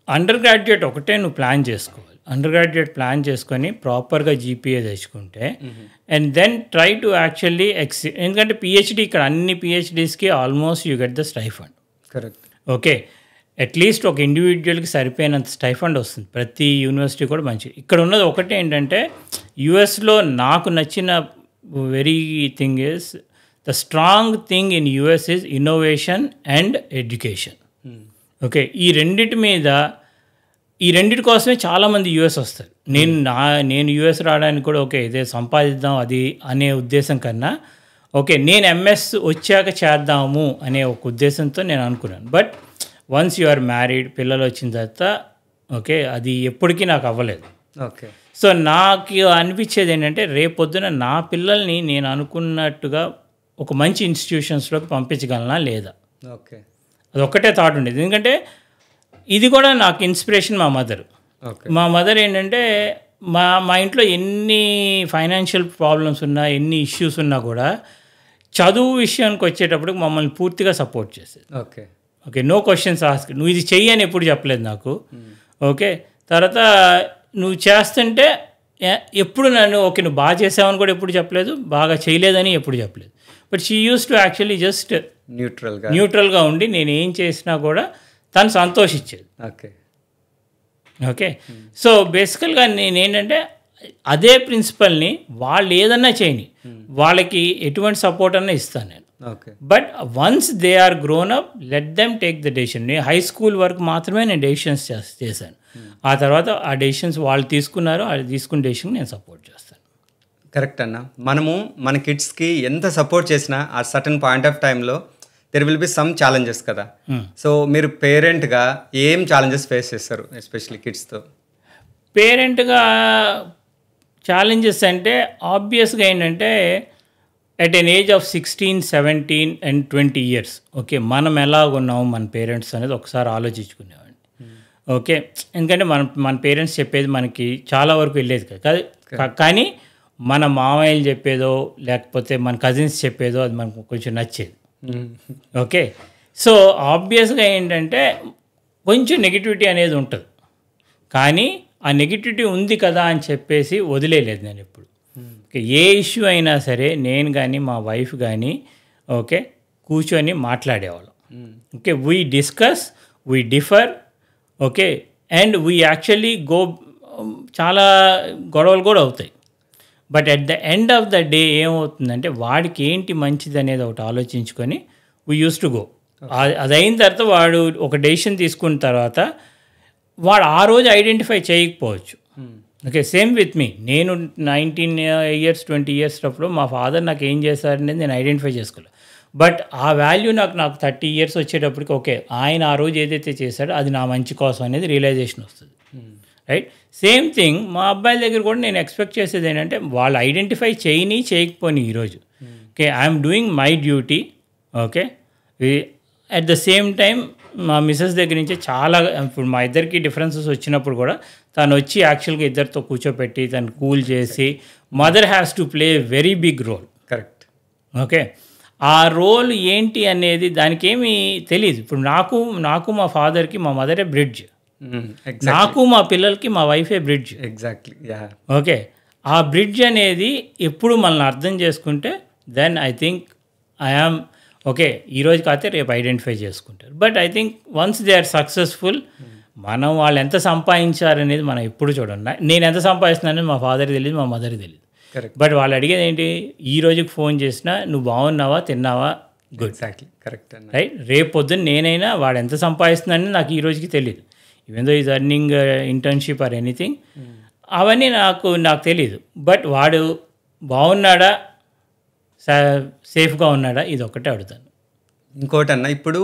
అండర్ గ్రాడ్యుయేట్ ఒకటే నువ్వు ప్లాన్ చేసుకోవాలి. అండర్ గ్రాడ్యుయేట్ ప్లాన్ చేసుకొని ప్రాపర్గా జీపీఏ తెచ్చుకుంటే and then try to actually ఎందుకంటే పిహెచ్డి ఇక్కడ అన్ని పిహెచ్డీస్కి almost you get the stipend. Correct. Okay, at least ఒక ఇండివిజువల్కి సరిపోయినంత స్టైఫండ్ వస్తుంది. ప్రతి యూనివర్సిటీ కూడా మంచిది. ఇక్కడ ఉన్నది ఒకటే ఏంటంటే యుఎస్లో నాకు నచ్చిన very thing is the strong thing in US is innovation and education. Okay, ఈ రెండిటి కోసమే చాలామంది యుఎస్ వస్తారు. నేను యుఎస్ రావడానికి కూడా ఓకే ఇదే సంపాదిద్దాం అది అనే ఉద్దేశం కన్నా ఓకే నేను ఎంఎస్ వచ్చాక చేద్దాము అనే ఒక ఉద్దేశంతో నేను అనుకున్నాను. But once you are married, పిల్లలు వచ్చిన తర్వాత ఓకే అది ఎప్పటికీ నాకు అవ్వలేదు. ఓకే. సో నాకు అనిపించేది ఏంటంటే రేపొద్దున నా పిల్లల్ని నేను అనుకున్నట్టుగా ఒక మంచి ఇన్స్టిట్యూషన్స్లోకి పంపించగలనా లేదా, ఓకే, అదొక్కటే థాట్ ఉండేది. ఎందుకంటే ఇది కూడా నాకు ఇన్స్పిరేషన్ మా మదర్ ఏంటంటే మా ఇంట్లో ఎన్ని ఫైనాన్షియల్ ప్రాబ్లమ్స్ ఉన్నా, ఎన్ని ఇష్యూస్ ఉన్నా కూడా చదువు విషయానికి వచ్చేటప్పుడు మమ్మల్ని పూర్తిగా సపోర్ట్ చేసేది. Okay. Okay, no questions ask. నువ్వు ఇది చెయ్యి అని ఎప్పుడు చెప్పలేదు నాకు. ఓకే, తర్వాత నువ్వు చేస్తుంటే ఎప్పుడు నన్ను ఓకే నువ్వు బాగా చేసావని కూడా ఎప్పుడు చెప్పలేదు, బాగా చేయలేదని ఎప్పుడు చెప్పలేదు. But she use to actually just న్యూట్రల్గా ఉండి నేను ఏం చేసినా కూడా తను సంతోషించేది. ఓకే. ఓకే, సో బేసికల్గా నేనేంటంటే అదే ప్రిన్సిపల్ని వాళ్ళు ఏదన్నా చేయని వాళ్ళకి ఎటువంటి సపోర్ట్ అన్నా ఇస్తాను నేను. Okay. But once they are grown up let them take the decision. నేను హై స్కూల్ వరకు మాత్రమే నేను డెసిషన్స్ చేశాను. ఆ తర్వాత ఆ డెసిషన్స్ వాళ్ళు తీసుకున్నారు, వాళ్ళు తీసుకున్న డెసిషన్ నేను సపోర్ట్ చేస్తాను. కరెక్ట్ అన్న. మనము మన కిడ్స్కి ఎంత సపోర్ట్ చేసినా ఆ సర్టన్ పాయింట్ ఆఫ్ టైంలో there will be some challenges కదా. సో మీరు పేరెంట్గా ఏం ఛాలెంజెస్ ఫేస్ చేస్తారు ఎస్పెషల్లీ కిడ్స్తో? పేరెంట్గా ఛాలెంజెస్ అంటే ఆబ్వియస్గా ఏంటంటే at an age of 16, 17 and 20 years okay మనం ఎలా ఉన్నాము మన పేరెంట్స్ అనేది ఒకసారి ఆలోచించుకునేవాడిని. ఓకే, ఎందుకంటే మన పేరెంట్స్ చెప్పేది మనకి చాలా వరకు వెళ్ళేది కదా. కానీ మన మామయ్యలు చెప్పేదో లేకపోతే మన కజిన్స్ చెప్పేదో అది మనకు కొంచెం నచ్చేది. ఓకే, సో ఆబ్వియస్గా ఏంటంటే కొంచెం నెగిటివిటీ అనేది ఉంటుంది. కానీ ఆ నెగిటివిటీ ఉంది కదా అని చెప్పేసి వదిలేయలేదు నేను ఎప్పుడు. ఏ ఇష్యూ అయినా సరే నేను కానీ మా వైఫ్ కానీ ఓకే కూర్చొని మాట్లాడేవాళ్ళం. Okay, we discuss, we differ, okay, and we actually చాలా గొడవలు కూడా అవుతాయి. But at the end of the day ఏమవుతుందంటే వాడికి ఏంటి మంచిది అనేది ఒకటి ఆలోచించుకొని వీ యూస్ టు గో. అది అయిన తర్వాత వాడు ఒక డెసిషన్ తీసుకున్న తర్వాత వాడు ఆ రోజు ఐడెంటిఫై చేయకపోవచ్చు. Okay, same with me. నేను 19 years 20 years అప్పుడు మా ఫాదర్ నాకు ఏం చేశారనేది నేను ఐడెంటిఫై చేసుకోలేదు. బట్ ఆ వాల్యూ నాకు 30 years వచ్చేటప్పటికి ఓకే ఆయన ఆ రోజు ఏదైతే చేశాడో అది నా మంచి కోసం అనేది రియలైజేషన్ వస్తుంది. రైట్, సేమ్ థింగ్ మా అబ్బాయిల దగ్గర కూడా నేను ఎక్స్పెక్ట్ చేసేది ఏంటంటే వాళ్ళు ఐడెంటిఫై చేయకపోని ఈరోజు okay I'm doing my duty. Okay, at the same time మా మిస్సెస్ దగ్గర నుంచి చాలా ఇప్పుడు మా ఇద్దరికి డిఫరెన్సెస్ వచ్చినప్పుడు కూడా తను వచ్చి యాక్చువల్గా ఇద్దరితో కూర్చోపెట్టి తను కూల్ చేసి mother has to play very big role. Correct. Okay, ఆ రోల్ ఏంటి అనేది దానికి ఏమీ తెలియదు. ఇప్పుడు నాకు మా ఫాదర్కి మా మదరే బ్రిడ్జ్, నాకు మా పిల్లలకి మా వైఫే బ్రిడ్జ్. ఎగ్జాక్ట్లీ. ఓకే, ఆ బ్రిడ్జ్ అనేది ఎప్పుడు మనల్ని అర్థం చేసుకుంటే then I think I am okay ఈరోజు కాకపోతే రేపు ఐడెంటిఫై చేసుకుంటారు. But I think once they are successful మనం వాళ్ళు ఎంత సంపాదించారనేది మనం ఎప్పుడు చూడండి. నేను ఎంత సంపాదిస్తున్నానని మా ఫాదర్కి తెలియదు, మా మదర్కి తెలియదు. బట్ వాళ్ళు అడిగేది ఏంటి, ఈ రోజుకి ఫోన్ చేసినా నువ్వు బాగున్నావా, తిన్నావా, గుడ్. Exactly correct. రైట్, రేపు పొద్దున్న నేనైనా వాడు ఎంత సంపాదిస్తున్నానని నాకు ఈ రోజుకి తెలియదు. Even though is earning internship or anything అవన్నీ నాకు తెలియదు. బట్ వాడు బాగున్నాడా, సేఫ్గా ఉన్నాడా, ఇది ఒక్కటే అడుగుతాను. ఇంకోటి అన్న, ఇప్పుడు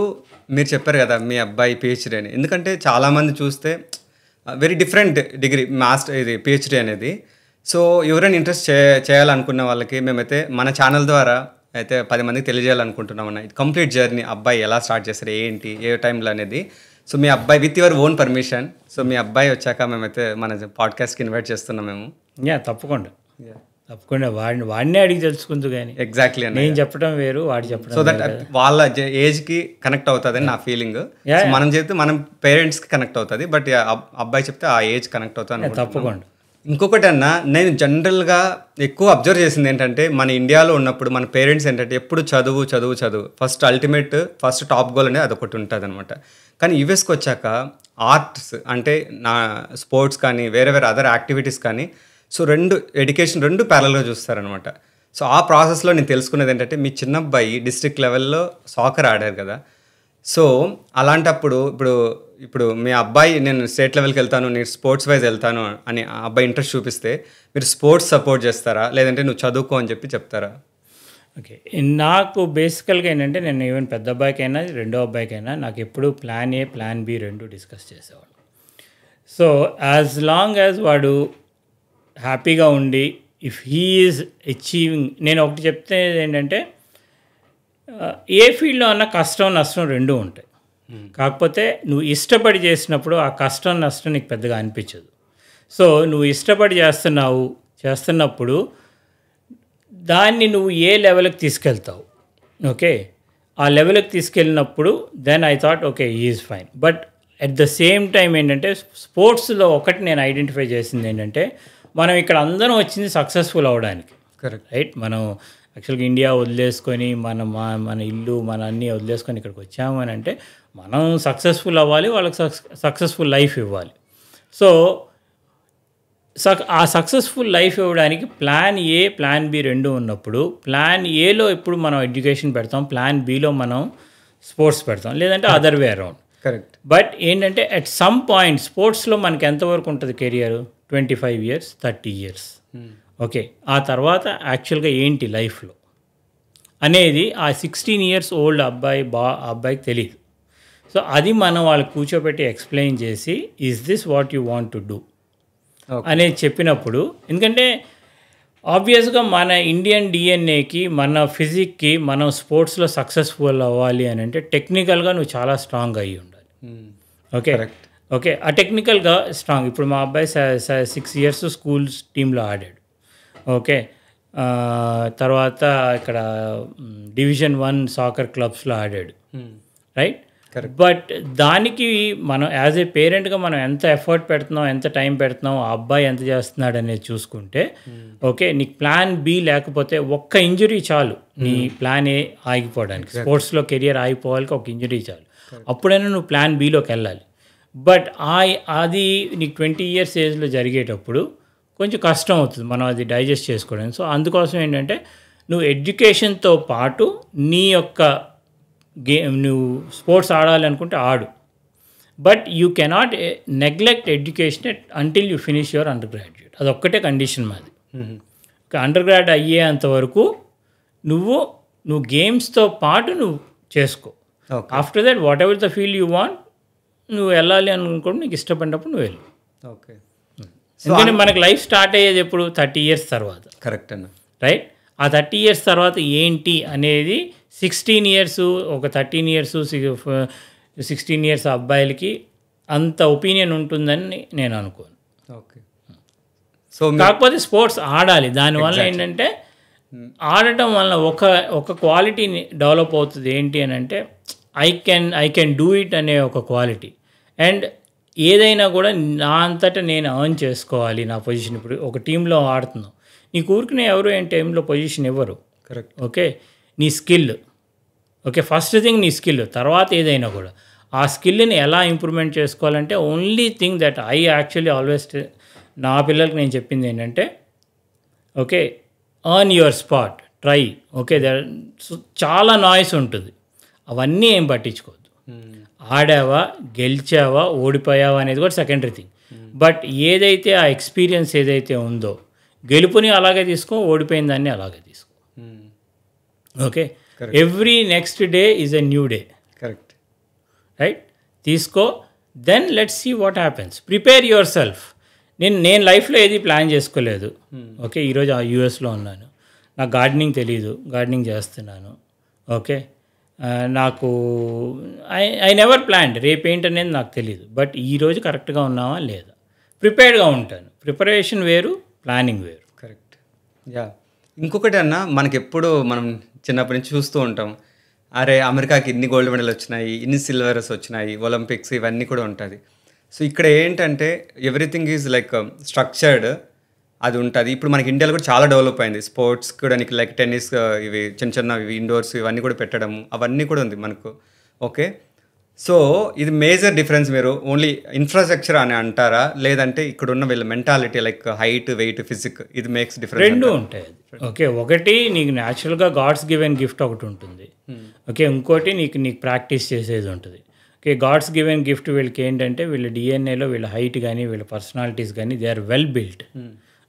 మీరు చెప్పారు కదా మీ అబ్బాయి పిహెచ్డీ అని. ఎందుకంటే చాలామంది చూస్తే వెరీ డిఫరెంట్ డిగ్రీ ఇది పిహెచ్డీ అనేది. సో ఎవరైనా ఇంట్రెస్ట్ చేయాలనుకున్న వాళ్ళకి మేమైతే మన ఛానల్ ద్వారా అయితే 10 మందికి తెలియజేయాలనుకుంటున్నామన్న. ఇది కంప్లీట్ జర్నీ అబ్బాయి ఎలా స్టార్ట్ చేస్తారు, ఏంటి, ఏ టైంలో అనేది. సో మీ అబ్బాయి with your own permission, so మీ అబ్బాయి వచ్చాక మేమైతే మన పాడ్కాస్ట్కి ఇన్వైట్ చేస్తున్నాం మేము. తప్పకుండా వాడినే అడిగి తెలుసుకుందు కానీ. ఎగ్జాక్ట్లీ, నేను చెప్పడం వేరు, వాడు చెప్పడం. సో దట్ వాళ్ళ ఏజ్కి కనెక్ట్ అవుతుంది అని నా ఫీలింగ్. మనం చెప్తే మనం పేరెంట్స్కి కనెక్ట్ అవుతుంది, బట్ అబ్బాయి చెప్తే ఆ ఏజ్ కనెక్ట్ అవుతుంది. తప్పకుండా. ఇంకొకటి అన్న, నేను జనరల్గా ఎక్కువ అబ్జర్వ్ చేసింది ఏంటంటే మన ఇండియాలో ఉన్నప్పుడు మన పేరెంట్స్ ఏంటంటే ఎప్పుడు చదువు చదువు చదువు ఫస్ట్ ఫస్ట్ టాప్ గోల్ అనేది అదొకటి ఉంటుంది అనమాట. కానీ యుఎస్కి వచ్చాక ఆర్ట్స్ అంటే నా స్పోర్ట్స్ కానీ వేరే అదర్ యాక్టివిటీస్ కానీ సో ఎడ్యుకేషన్ రెండు ప్యారల్గా చూస్తారనమాట. సో ఆ ప్రాసెస్లో నేను తెలుసుకునేది ఏంటంటే మీ చిన్నబ్బాయి డిస్ట్రిక్ట్ లెవెల్లో సాకర్ ఆడారు కదా. సో అలాంటప్పుడు ఇప్పుడు మీ అబ్బాయి నేను స్టేట్ లెవెల్కి వెళ్తాను, నేను స్పోర్ట్స్ వైజ్ వెళ్తాను అని ఆ అబ్బాయి ఇంట్రెస్ట్ చూపిస్తే మీరు స్పోర్ట్స్ సపోర్ట్ చేస్తారా, లేదంటే నువ్వు చదువుకో అని చెప్తారా? ఓకే, నాకు బేసికల్గా ఏంటంటే నేను ఈవెన్ పెద్ద అబ్బాయికైనా రెండో అబ్బాయికైనా నాకు ఎప్పుడు ప్లాన్ ఏ ప్లాన్ బి రెండు డిస్కస్ చేసేవాడు. సో యాజ్ లాంగ్ యాజ్ వాడు హ్యాపీగా ఉండి ఇఫ్ హీ ఈజ్ అచీవింగ్, నేను ఒకటి చెప్తే ఏంటంటే ఏ ఫీల్డ్లో అన్నా కష్టం నష్టం రెండూ ఉంటాయి. కాకపోతే నువ్వు ఇష్టపడి చేసినప్పుడు ఆ కష్టం నష్టం నీకు పెద్దగా అనిపించదు. సో నువ్వు ఇష్టపడి చేస్తున్నప్పుడు దాన్ని నువ్వు ఏ లెవెల్కి తీసుకెళ్తావు ఓకే, ఆ లెవెల్కి తీసుకెళ్ళినప్పుడు then I thought okay is fine. But at the same time ఏంటంటే స్పోర్ట్స్లో ఒకటి నేను ఐడెంటిఫై చేసింది ఏంటంటే మనం ఇక్కడ అందరం వచ్చింది సక్సెస్ఫుల్ అవ్వడానికి. కరెక్ట్. రైట్, మనం యాక్చువల్గా ఇండియా వదిలేసుకొని మన ఇల్లు మన అన్నీ వదిలేసుకొని ఇక్కడికి వచ్చాము అని అంటే మనం సక్సెస్ఫుల్ అవ్వాలి, వాళ్ళకి సక్సెస్ఫుల్ లైఫ్ ఇవ్వాలి. సో ఆ సక్సెస్ఫుల్ లైఫ్ ఇవ్వడానికి ప్లాన్ ఏ ప్లాన్ బి రెండు ఉన్నప్పుడు ప్లాన్ ఏలో ఎప్పుడు మనం ఎడ్యుకేషన్ పెడతాం, ప్లాన్ బిలో మనం స్పోర్ట్స్ పెడతాం, లేదంటే other way around. Correct. But ఏంటంటే అట్ సమ్ పాయింట్ స్పోర్ట్స్లో మనకి ఎంతవరకు ఉంటుంది కెరియర్? 25 years 30 years. ఓకే, ఆ తర్వాత యాక్చువల్గా ఏంటి లైఫ్లో అనేది ఆ 16 years ఓల్డ్ అబ్బాయికి తెలియదు. సో అది మనం వాళ్ళకి కూర్చోబెట్టి ఎక్స్ప్లెయిన్ చేసి is this what you want to do అనేది చెప్పినప్పుడు, ఎందుకంటే ఆబ్వియస్గా మన ఇండియన్ డిఎన్ఏకి మన ఫిజిక్కి మనం స్పోర్ట్స్లో సక్సెస్ఫుల్ అవ్వాలి అని అంటే టెక్నికల్గా నువ్వు చాలా స్ట్రాంగ్ అయ్యి ఉండాలి. ఓకే ఓకే, ఆ టెక్నికల్గా స్ట్రాంగ్. ఇప్పుడు మా అబ్బాయి 6 years స్కూల్స్ టీంలో ఆడాడు. ఓకే, తర్వాత ఇక్కడ Division 1 సాకర్ క్లబ్స్లో ఆడాడు. రైట్, బట్ దానికి మనం యాజ్ ఏ పేరెంట్గా మనం ఎంత ఎఫర్ట్ పెడుతున్నాం, ఎంత టైం పెడుతున్నాం, ఆ అబ్బాయి ఎంత చేస్తున్నాడు అనేది చూసుకుంటే ఓకే, నీకు ప్లాన్ బి లేకపోతే ఒక్క ఇంజురీ చాలు నీ ప్లాన్ ఏ ఆగిపోవడానికి. స్పోర్ట్స్లో కెరియర్ ఆగిపోవాలి, ఒక ఇంజురీ చాలు, అప్పుడైనా నువ్వు ప్లాన్ బిలోకి వెళ్ళాలి. బట్ అది నీకు 20 years ఏజ్లో జరిగేటప్పుడు కొంచెం కష్టం అవుతుంది మనం అది డైజెస్ట్ చేసుకోవడానికి. సో అందుకోసం ఏంటంటే నువ్వు ఎడ్యుకేషన్తో పాటు నీ యొక్క నువ్వు స్పోర్ట్స్ ఆడాలి అనుకుంటే ఆడు, but you cannot neglect education until you finish your under graduate. అదొక్కటే కండిషన్ మాది. అండర్ గ్రాడ్ అయ్యేంతవరకు నువ్వు గేమ్స్తో పాటు నువ్వు చేసుకో. After that what ever the field you want, నువ్వు వెళ్ళాలి అనుకుంటే నీకు ఇష్టపడినప్పుడు నువ్వు వెళ్ళు. ఓకే, ఎందుకంటే మనకి లైఫ్ స్టార్ట్ అయ్యేది ఎప్పుడు 30 years తర్వాత. కరెక్ట్ అన్న. రైట్, ఆ 30 years తర్వాత ఏంటి అనేది 16 years ఒక 13 years 16 years అబ్బాయిలకి అంత ఒపీనియన్ ఉంటుందని నేను అనుకోను. ఓకే, సో కాకపోతే స్పోర్ట్స్ ఆడాలి. దానివల్ల ఏంటంటే ఆడటం వల్ల ఒక క్వాలిటీని డెవలప్ అవుతుంది. ఏంటి అని అంటే ఐ కెన్ డూ ఇట్ అనే ఒక క్వాలిటీ. అండ్ ఏదైనా కూడా నా అంతటా నేను ఎర్న్ చేసుకోవాలి నా పొజిషన్. ఇప్పుడు ఒక టీంలో ఆడుతున్నావు, నీ ఊరికి ఎవరు ఏం టైంలో పొజిషన్ ఇవ్వరు. కరెక్ట్. ఓకే, నీ స్కిల్. ఓకే, ఫస్ట్ థింగ్ నీ స్కిల్, తర్వాత ఏదైనా కూడా ఆ స్కిల్ని ఎలా ఇంప్రూవ్మెంట్ చేసుకోవాలంటే only thing that I actually always నా పిల్లలకి నేను చెప్పింది ఏంటంటే okay, earn your spot, try. Okay, చాలా నాయిస్ ఉంటుంది, అవన్నీ ఏం పట్టించుకోవద్దు. ఆడావా, గెలిచావా, ఓడిపోయావా అనేది కూడా సెకండరీ థింగ్. బట్ ఏదైతే ఆ ఎక్స్పీరియన్స్ ఏదైతే ఉందో, గెలుపుని అలాగే తీసుకో, ఓడిపోయిన దాన్ని అలాగే తీసుకో. Okay, every next day is a new day. Correct. Right, తీసుకో. Then let's see what happens. Prepare yourself. నేను లైఫ్లో ఏది ప్లాన్ చేసుకోలేదు. ఓకే, ఈరోజు యూఎస్లో ఉన్నాను, నాకు గార్డెనింగ్ తెలియదు, గార్డెనింగ్ చేస్తున్నాను. ఓకే, నాకు ఐ నెవర్ ప్లాన్డ్ రేపేంటనేది నాకు తెలియదు. బట్ ఈరోజు కరెక్ట్గా ఉన్నావా లేదా, ప్రిపేర్డ్గా ఉంటాను. ప్రిపరేషన్ వేరు, ప్లానింగ్ వేరు. కరెక్ట్. యా, ఇంకొకటి అన్న, మనకెప్పుడు మనం చిన్నప్పటి నుంచి చూస్తూ ఉంటాం, అరే అమెరికాకి ఇన్ని గోల్డ్ మెడల్ వచ్చినాయి, ఇన్ని సిల్వర్స్ వచ్చినాయి, ఒలింపిక్స్ ఇవన్నీ కూడా ఉంటుంది. సో ఇక్కడ ఏంటంటే ఎవ్రీథింగ్ ఈజ్ లైక్ స్ట్రక్చర్డ్, అది ఉంటుంది. ఇప్పుడు మనకి ఇండియాలో కూడా చాలా డెవలప్ అయింది స్పోర్ట్స్ కూడా. నీకు లైక్ టెన్నిస్, ఇవి చిన్న ఇవి ఇండోర్స్ ఇవన్నీ కూడా పెట్టడం, అవన్నీ కూడా ఉంది మనకు. ఓకే, సో ఇది మేజర్ డిఫరెన్స్. మీరు ఓన్లీ ఇన్ఫ్రాస్ట్రక్చర్ అని అంటారా, లేదంటే ఇక్కడ ఉన్న వీళ్ళ mentality like height, weight, physique, ఇది మేక్స్ డిఫరెన్స్? రెండు ఉంటాయి. ఓకే, ఒకటి నీకు న్యాచురల్గా గాడ్స్ గివెన్ గిఫ్ట్ ఒకటి ఉంటుంది. ఓకే, ఇంకోటి నీకు ప్రాక్టీస్ చేసేది ఉంటుంది. ఓకే, గాడ్స్ గివెన్ గిఫ్ట్ వీళ్ళకి ఏంటంటే వీళ్ళ డిఎన్ఏలో వీళ్ళ హైట్ కానీ వీళ్ళ పర్సనాలిటీస్ కానీ they are well built.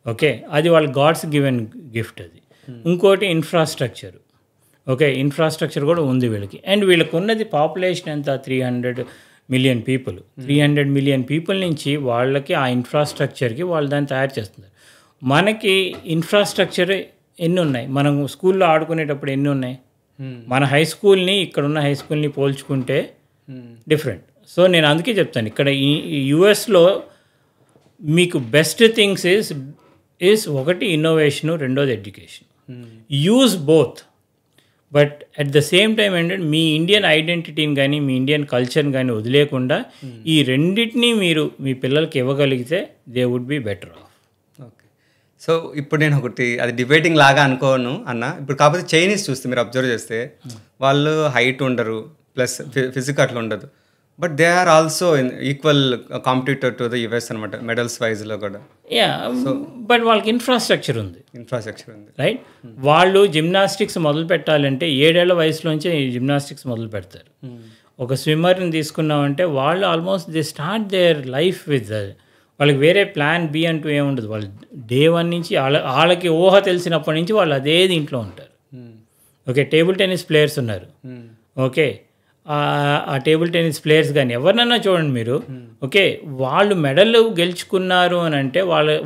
Okay, అది వాళ్ళ గాడ్స్ గివెన్ గిఫ్ట్ అది. ఇంకోటి ఇన్ఫ్రాస్ట్రక్చర్. ఓకే, ఇన్ఫ్రాస్ట్రక్చర్ కూడా ఉంది వీళ్ళకి. అండ్ వీళ్ళకి ఉన్నది పాపులేషన్ ఎంత, 300 million people. 300 million people నుంచి వాళ్ళకి ఆ ఇన్ఫ్రాస్ట్రక్చర్కి వాళ్ళు దాన్ని తయారు చేస్తున్నారు. మనకి ఇన్ఫ్రాస్ట్రక్చర్ ఎన్ని ఉన్నాయి, మనం స్కూల్లో ఆడుకునేటప్పుడు ఎన్ని ఉన్నాయి. మన హై స్కూల్ని ఇక్కడున్న హై స్కూల్ని పోల్చుకుంటే డిఫరెంట్. సో నేను అందుకే చెప్తాను, ఇక్కడ ఈ యుఎస్లో మీకు బెస్ట్ థింగ్స్ ఈజ్ ఒకటి ఇన్నోవేషను, రెండోది education. Use both. But at the same time ఏంటంటే మీ ఇండియన్ ఐడెంటిటీని కానీ మీ ఇండియన్ కల్చర్ని కానీ వదిలేకుండా ఈ రెండింటినీ మీరు మీ పిల్లలకి ఇవ్వగలిగితే they would be better off. Okay. So ఇప్పుడు నేను ఒకటి అది డిబేటింగ్ లాగా అనుకోను అన్న. ఇప్పుడు కాకపోతే చైనీస్ చూస్తే మీరు అబ్జర్వ్ చేస్తే వాళ్ళు హైట్ ఉండరు, ప్లస్ ఫిజిక్ అట్లా ఉండదు. But they are also equal competitor to the US అనమాట మెడల్స్ వైజ్లో కూడా. బట్ వాళ్ళకి ఇన్ఫ్రాస్ట్రక్చర్ ఉంది, రైట్? ఉంది. వాళ్ళు జిమ్నాస్టిక్స్ మొదలు పెట్టాలంటే 7 ఏళ్ల వయసులోంచే జిమ్నాస్టిక్స్ మొదలు పెడతారు. ఒక స్విమ్మర్ని తీసుకున్నామంటే వాళ్ళు almost they start their life with, వాళ్ళకి వేరే ప్లాన్ బి అంటూ ఏముండదు. వాళ్ళు డే 1 నుంచి వాళ్ళకి ఊహ తెలిసినప్పటి నుంచి వాళ్ళు అదే దీంట్లో ఉంటారు. ఓకే, టేబుల్ టెన్నిస్ ప్లేయర్స్ ఉన్నారు. ఓకే, ఆ టేబుల్ టెన్నిస్ ప్లేయర్స్ కానీ ఎవరినన్నా చూడండి మీరు. ఓకే, వాళ్ళు మెడల్ గెలుచుకున్నారు అని అంటే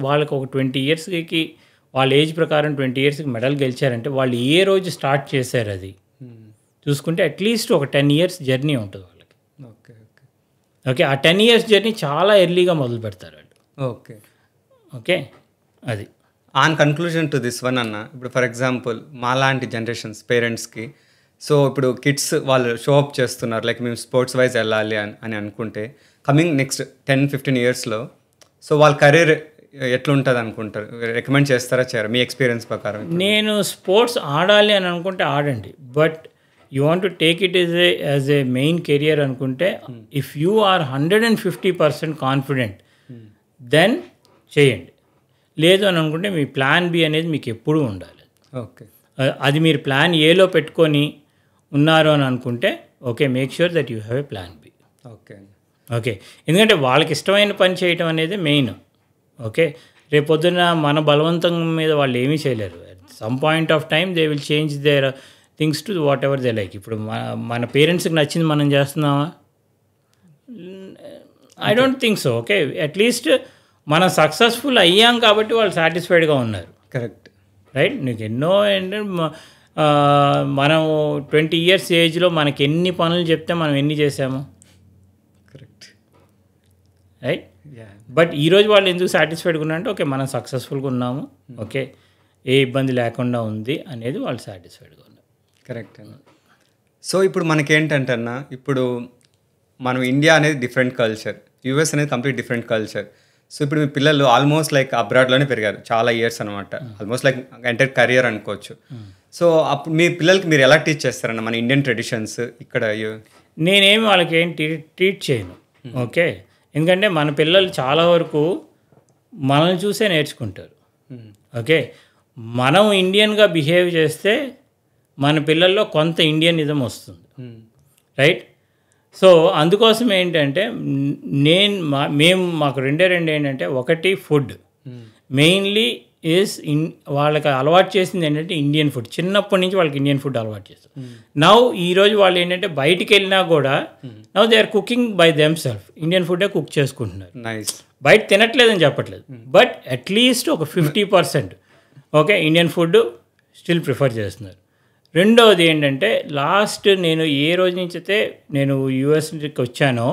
వాళ్ళకి ఒక 20 ఇయర్స్కి వాళ్ళ ఏజ్ ప్రకారం 20 ఇయర్స్కి మెడల్ గెలిచారంటే వాళ్ళు ఏ రోజు స్టార్ట్ చేశారు అది చూసుకుంటే అట్లీస్ట్ ఒక 10 ఇయర్స్ జర్నీ ఉంటుంది వాళ్ళకి. ఓకే ఓకే ఓకే, ఆ 10 ఇయర్స్ జర్నీ చాలా ఎర్లీగా మొదలు పెడతారు వాళ్ళు. ఓకే ఓకే, అది on conclusion to this one అన్న. ఇప్పుడు ఫర్ ఎగ్జాంపుల్ మా లాంటి జనరేషన్స్ పేరెంట్స్కి, సో ఇప్పుడు కిడ్స్ వాళ్ళు షో అప్ చేస్తున్నారు, లైక్ మేము స్పోర్ట్స్ వైజ్ వెళ్ళాలి అని అనుకుంటే కమింగ్ నెక్స్ట్ 10-15 ఇయర్స్లో సో వాళ్ళ కెరీర్ ఎట్లుంటుంది అనుకుంటారు? రికమెండ్ చేస్తారా చేయరా మీ ఎక్స్పీరియన్స్ ప్రకారం? నేను స్పోర్ట్స్ ఆడాలి అని అనుకుంటే ఆడండి, but you want to take it as a main career అనుకుంటే if you are 150% confident then చేయండి. లేదు అని అనుకుంటే మీ ప్లాన్ బి అనేది మీకు ఎప్పుడూ ఉండాలి. ఓకే, అది మీరు ప్లాన్ ఏలో పెట్టుకొని ఉన్నారు అని అనుకుంటే okay, make sure that you have a plan B. Okay okay, ఎందుకంటే వాళ్ళకి ఇష్టమైన పని చేయటం అనేది మెయిన్. ఓకే, రేపొద్దున మన బలవంతం మీద వాళ్ళు ఏమీ చేయలేరు. Some point of time they will change their things to what ever they like. ఇప్పుడు మన పేరెంట్స్కి నచ్చింది మనం చేస్తున్నామా? I don't think so. Okay, at least మనం సక్సెస్ఫుల్ అయ్యాం కాబట్టి వాళ్ళు సాటిస్ఫైడ్గా ఉన్నారు. Correct, right? నీకు ఎన్నో ఏంటంటే మనం 20 ఇయర్స్ ఏజ్లో మనకి ఎన్ని పనులు చెప్తే మనం ఎన్ని చేసాము, కరెక్ట్, రైట్? బట్ ఈరోజు వాళ్ళు ఎందుకు సాటిస్ఫైడ్గా ఉన్నారంటే ఓకే మనం సక్సెస్ఫుల్గా ఉన్నాము, ఓకే ఏ ఇబ్బంది లేకుండా ఉంది అనేది వాళ్ళు సాటిస్ఫైడ్గా ఉన్నారు. కరెక్ట్ అన్న. సో ఇప్పుడు మనకేంటంటే అన్న, ఇప్పుడు మనం ఇండియా అనేది డిఫరెంట్ కల్చర్, యూఎస్ అనేది కంప్లీట్ డిఫరెంట్ కల్చర్. సో ఇప్పుడు మీ పిల్లలు ఆల్మోస్ట్ లైక్ అబ్రాడ్లోనే పెరిగారు చాలా ఇయర్స్ అనమాట, ఆల్మోస్ట్ లైక్ ఎంటైర్ కెరియర్ అనుకోవచ్చు. సో అప్పుడు మీ పిల్లలకి మీరు ఎలా టీచ్ చేస్తారన్న మన ఇండియన్ ట్రెడిషన్స్ ఇక్కడ? నేనేమి వాళ్ళకి ఏం ట్రీట్ చేయను. ఓకే, ఎందుకంటే మన పిల్లలు చాలా వరకు మనల్ని చూసే నేర్చుకుంటారు. ఓకే, మనం ఇండియన్గా బిహేవ్ చేస్తే మన పిల్లల్లో కొంత ఇండియనిజం వస్తుంది, రైట్? సో అందుకోసం ఏంటంటే మాకు రెండే ఏంటంటే, ఒకటి ఫుడ్ మెయిన్లీ ఈజ్ వాళ్ళకి అలవాటు చేసింది ఏంటంటే ఇండియన్ ఫుడ్. చిన్నప్పటి నుంచి వాళ్ళకి ఇండియన్ ఫుడ్ అలవాటు చేస్తారు. నౌ ఈరోజు వాళ్ళు ఏంటంటే బయటికి వెళ్ళినా కూడా now they are cooking by them self, Indian ఫుడ్డే కుక్ చేసుకుంటున్నారు. బయట తినట్లేదని చెప్పట్లేదు, బట్ అట్లీస్ట్ ఒక 50% okay Indian food still prefer చేస్తున్నారు. రెండవది ఏంటంటే నేను ఏ రోజు నుంచి అయితే నేను యూఎస్కి వచ్చానో,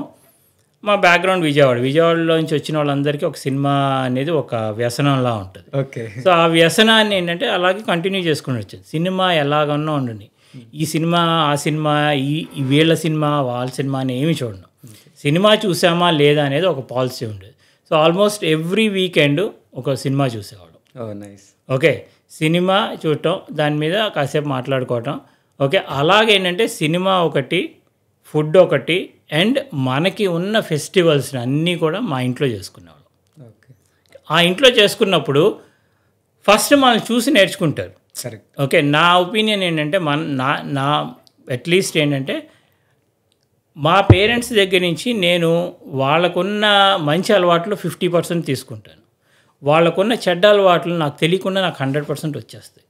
మా బ్యాక్గ్రౌండ్ విజయవాడలో నుంచి వచ్చిన వాళ్ళందరికీ ఒక సినిమా అనేది ఒక వ్యసనంలా ఉంటుంది. ఓకే, సో ఆ వ్యసనాన్ని ఏంటంటే అలాగే కంటిన్యూ చేసుకుని వచ్చేది. సినిమా ఎలాగన్నా ఉండని, ఈ సినిమా ఆ సినిమా ఈ వీళ్ళ సినిమా వాళ్ళ సినిమా అని ఏమి చూడను. సినిమా చూసామా లేదా అనేది ఒక పాలసీ ఉండేది. సో ఆల్మోస్ట్ ఎవ్రీ వీకెండ్ ఒక సినిమా చూసేవాడు. ఓకే, సినిమా చూడటం, దాని మీద కాసేపు మాట్లాడుకోవటం. ఓకే, అలాగేంటంటే సినిమా ఒకటి, ఫుడ్ ఒకటి, అండ్ మనకి ఉన్న ఫెస్టివల్స్ని అన్నీ కూడా మా ఇంట్లో చేసుకునేవాళ్ళం. ఓకే, ఆ ఇంట్లో చేసుకున్నప్పుడు ఫస్ట్ మనం చూసి నేర్చుకుంటారు. కరెక్ట్. ఓకే, నా ఒపీనియన్ ఏంటంటే నా అట్లీస్ట్ ఏంటంటే మా పేరెంట్స్ దగ్గర నుంచి నేను వాళ్ళకున్న మంచి అలవాట్లు 50% తీసుకుంటాను, వాళ్ళకున్న చెడ్డ అలవాట్లు నాకు తెలియకుండా నాకు 100% వచ్చేస్తాయి.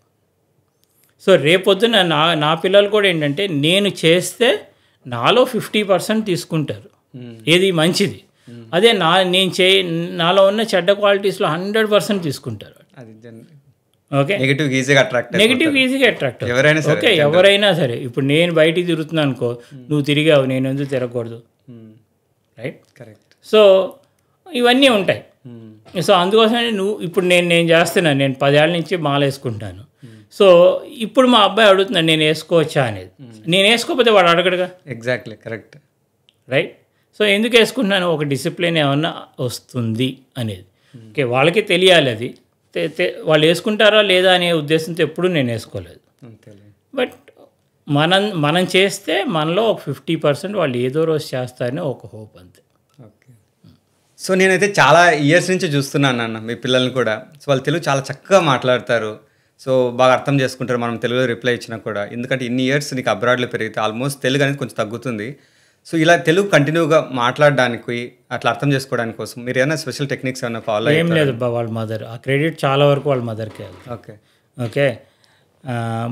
సో రేపొద్దున నా పిల్లలు కూడా ఏంటంటే నేను చేస్తే నాలో 50% తీసుకుంటారు, ఏది మంచిది. అదే నాలో ఉన్న చెడ్డ క్వాలిటీస్లో 100% తీసుకుంటారు. ఓకే, నెగిటివ్ ఈజీగా అట్రాక్ట్ ఎవరైనా సరే. ఓకే, ఎవరైనా సరే. ఇప్పుడు నేను బయటికి తిరుగుతున్నాను అనుకో, నువ్వు తిరిగావు, నేను ఎందుకు తిరగకూడదు, రైట్? కరెక్ట్. సో ఇవన్నీ ఉంటాయి. సో అందుకోసమే ఇప్పుడు నేను చేస్తున్నాను, నేను 10 ఏళ్ళ నుంచి మాల వేసుకుంటాను. సో ఇప్పుడు మా అబ్బాయి అడుగుతున్నాడు నేను వేసుకోవచ్చా అనేది. నేను వేసుకోకపోతే వాడు అడగడుగా. Exactly correct. రైట్. సో ఎందుకు వేసుకుంటున్నాను, ఒక డిసిప్లిన్ ఏమన్నా వస్తుంది అనేది. ఓకే, వాళ్ళకి తెలియాలి అది. వాళ్ళు వేసుకుంటారా లేదా అనే ఉద్దేశంతో ఎప్పుడూ నేను వేసుకోలేదు. బట్ మనం చేస్తే మనలో ఒక 50% వాళ్ళు ఏదో రోజు చేస్తారని ఒక హోప్ అంతే. ఓకే. సో నేనైతే చాలా ఇయర్స్ నుంచి చూస్తున్నాను అన్న మీ పిల్లల్ని కూడా. సో వాళ్ళు తెలుగు చాలా చక్కగా మాట్లాడతారు. సో బాగా అర్థం చేసుకుంటారు మనం తెలుగులో రిప్లై ఇచ్చినా కూడా. ఎందుకంటే ఇన్ని ఇయర్స్ నీకు అబ్రాడ్లో పెరిగితే ఆల్మోస్ట్ తెలుగు అనేది కొంచెం తగ్గుతుంది. సో ఇలా తెలుగు కంటిన్యూగా మాట్లాడడానికి అట్లా అర్థం చేసుకోవడానికి కోసం మీరు ఏమైనా స్పెషల్ టెక్నిక్స్ ఏమైనా ఫాలో ఏం లేదు వాళ్ళ మదర్, ఆ క్రెడిట్ చాలా వరకు వాళ్ళ మదర్కే. Okay okay.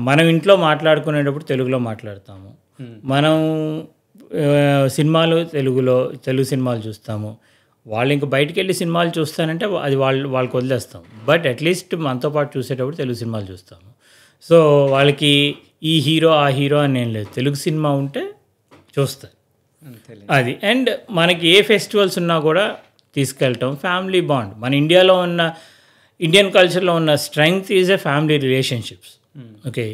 మనం ఇంట్లో మాట్లాడుకునేటప్పుడు తెలుగులో మాట్లాడతాము. మనం సినిమాలు తెలుగు సినిమాలు చూస్తాము. వాళ్ళు ఇంక బయటికి వెళ్ళి సినిమాలు చూస్తానంటే అది వాళ్ళకి వదిలేస్తాం. బట్ అట్లీస్ట్ మనతో పాటు చూసేటప్పుడు తెలుగు సినిమాలు చూస్తాము. సో వాళ్ళకి ఈ హీరో ఆ హీరో అని ఏం లేదు, తెలుగు సినిమా ఉంటే చూస్తారు అది. అండ్ మనకి ఏ ఫెస్టివల్స్ ఉన్నా కూడా తీసుకెళ్ళటం, ఫ్యామిలీ బాండ్. మన ఇండియాలో ఉన్న ఇండియన్ కల్చర్లో ఉన్న strength is a family relationships. Okay,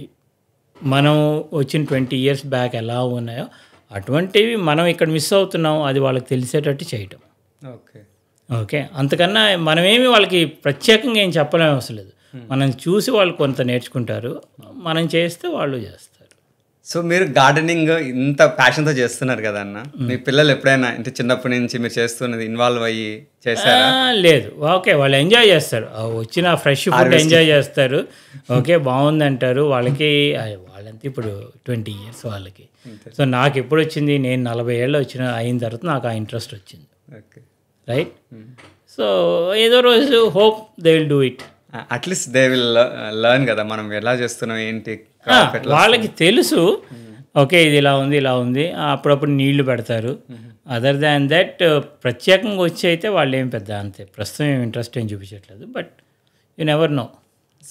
మనం వచ్చిన 20 years బ్యాక్ ఎలా ఉన్నాయో అటువంటివి మనం ఇక్కడ మిస్ అవుతున్నాం, అది వాళ్ళకి తెలిసేటట్టు చేయటం. ఓకే ఓకే, అంతకన్నా మనమేమి వాళ్ళకి ప్రత్యేకంగా ఏం చెప్పలేము అవసరం లేదు. మనం చూసి వాళ్ళు కొంత నేర్చుకుంటారు, మనం చేస్తే వాళ్ళు చేస్తారు. సో మీరు గార్డెనింగ్ ఇంత ప్యాషన్తో చేస్తున్నారు కదా అన్న, మీ పిల్లలు ఎప్పుడైనా అంటే చిన్నప్పటి నుంచి మీరు చేస్తున్నది ఇన్వాల్వ్ అయ్యి చేస్తారా? లేదు. ఓకే, వాళ్ళు ఎంజాయ్ చేస్తారు, వచ్చిన ఫ్రెష్ ఫుడ్ ఎంజాయ్ చేస్తారు. ఓకే, బాగుంది అంటారు. వాళ్ళంతా ఇప్పుడు 20 years వాళ్ళకి. సో నాకు ఎప్పుడు వచ్చింది, నేను 40 ఏళ్ళు అయిన తర్వాత నాకు ఆ ఇంట్రెస్ట్ వచ్చింది. Okay right. సో ఏదో రోజు hope they will do it. At least they will learn కదా మనం ఎలా చేస్తున్నాం ఏంటి. వాళ్ళకి తెలుసు, ఓకే ఇది ఇలా ఉంది. అప్పుడప్పుడు నీళ్లు పెడతారు. అదర్ దాన్ దట్ ప్రత్యేకంగా వచ్చి అయితే వాళ్ళు ఏం పెద్ద అంతే ప్రస్తుతం ఏం ఇంట్రెస్ట్ ఏం చూపించట్లేదు. But you never know.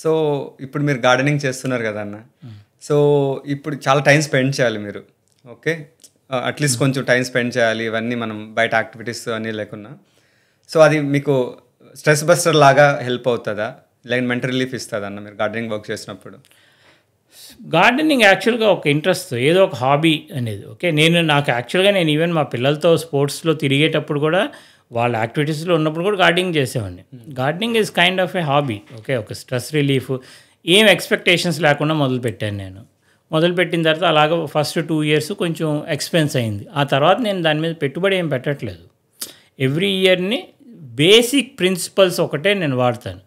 So ఇప్పుడు మీరు గార్డెనింగ్ చేస్తున్నారు కదా అన్న, సో ఇప్పుడు చాలా టైం స్పెండ్ చేయాలి మీరు. ఓకే, అట్లీస్ట్ కొంచెం టైం స్పెండ్ చేయాలి, ఇవన్నీ మనం బయట యాక్టివిటీస్ అన్నీ లేకున్నా. సో అది మీకు స్ట్రెస్ బస్టర్ లాగా హెల్ప్ అవుతుందా, లేకపోతే మెంటల్ రిలీఫ్ ఇస్తుందా అన్న మీరు గార్డెనింగ్ వర్క్ చేసినప్పుడు? గార్డెనింగ్ యాక్చువల్గా ఒక ఇంట్రెస్ట్, ఏదో ఒక హాబీ అనేది. ఓకే, నాకు యాక్చువల్గా నేను ఈవెన్ మా పిల్లలతో స్పోర్ట్స్లో తిరిగేటప్పుడు కూడా, వాళ్ళ యాక్టివిటీస్లో ఉన్నప్పుడు కూడా గార్డెనింగ్ చేసేవాడిని. Gardening is kind of A hobby. Okay, ఒక స్ట్రెస్ రిలీఫ్, ఏం ఎక్స్పెక్టేషన్స్ లేకుండా మొదలుపెట్టాను నేను. మొదలుపెట్టిన తర్వాత అలాగ ఫస్ట్ 2 years కొంచెం ఎక్స్పెన్స్ అయింది. ఆ తర్వాత నేను దాని మీద పెట్టుబడి ఏం పెట్టట్లేదు. ఎవ్రీ ఇయర్ని బేసిక్ ప్రిన్సిపల్స్ ఒకటే నేను వాడతాను.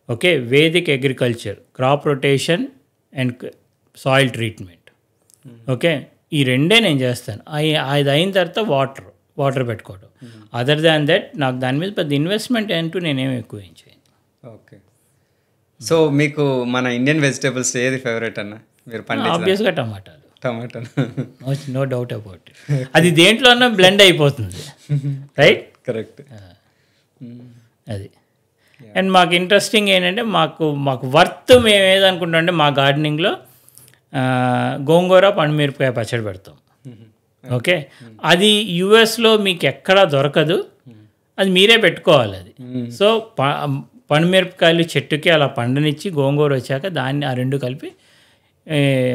Okay, Vedic agriculture, crop rotation and soil treatment. Okay, ఈ రెండే నేను చేస్తాను. అది అయిన తర్వాత వాటర్ పెట్టుకోవడం. అదర్ దాన్ దట్ నాకు దాని మీద పెద్ద ఇన్వెస్ట్మెంట్ అంటూ నేనేం ఎక్కువ ఏం చేయను. ఓకే, సో మీకు మన ఇండియన్ వెజిటేబుల్స్ ఏది ఫేవరెట్ అన్న మీరు పండించిన? ఆబ్వియస్గా టమాటాలు. టమాటా, నో డౌట్ అబౌట్ ఇట్. అది దేంట్లో అన్నా బ్లెండ్ అయిపోతుంది. Right, correct. అది. అండ్ మాకు ఇంట్రెస్టింగ్ ఏంటంటే మాకు వర్త్ మేము ఏదనుకుంటాం అంటే మా గార్డెనింగ్లో గోంగూర పండుమిరపకాయ పచ్చడి పెడతాం. ఓకే, అది యుఎస్లో మీకు ఎక్కడా దొరకదు, అది మీరే పెట్టుకోవాలి అది. సో పండుమిరపకాయలు చెట్టుకి అలా పండనిచ్చి గోంగూర వచ్చాక దాన్ని ఆ రెండు కలిపి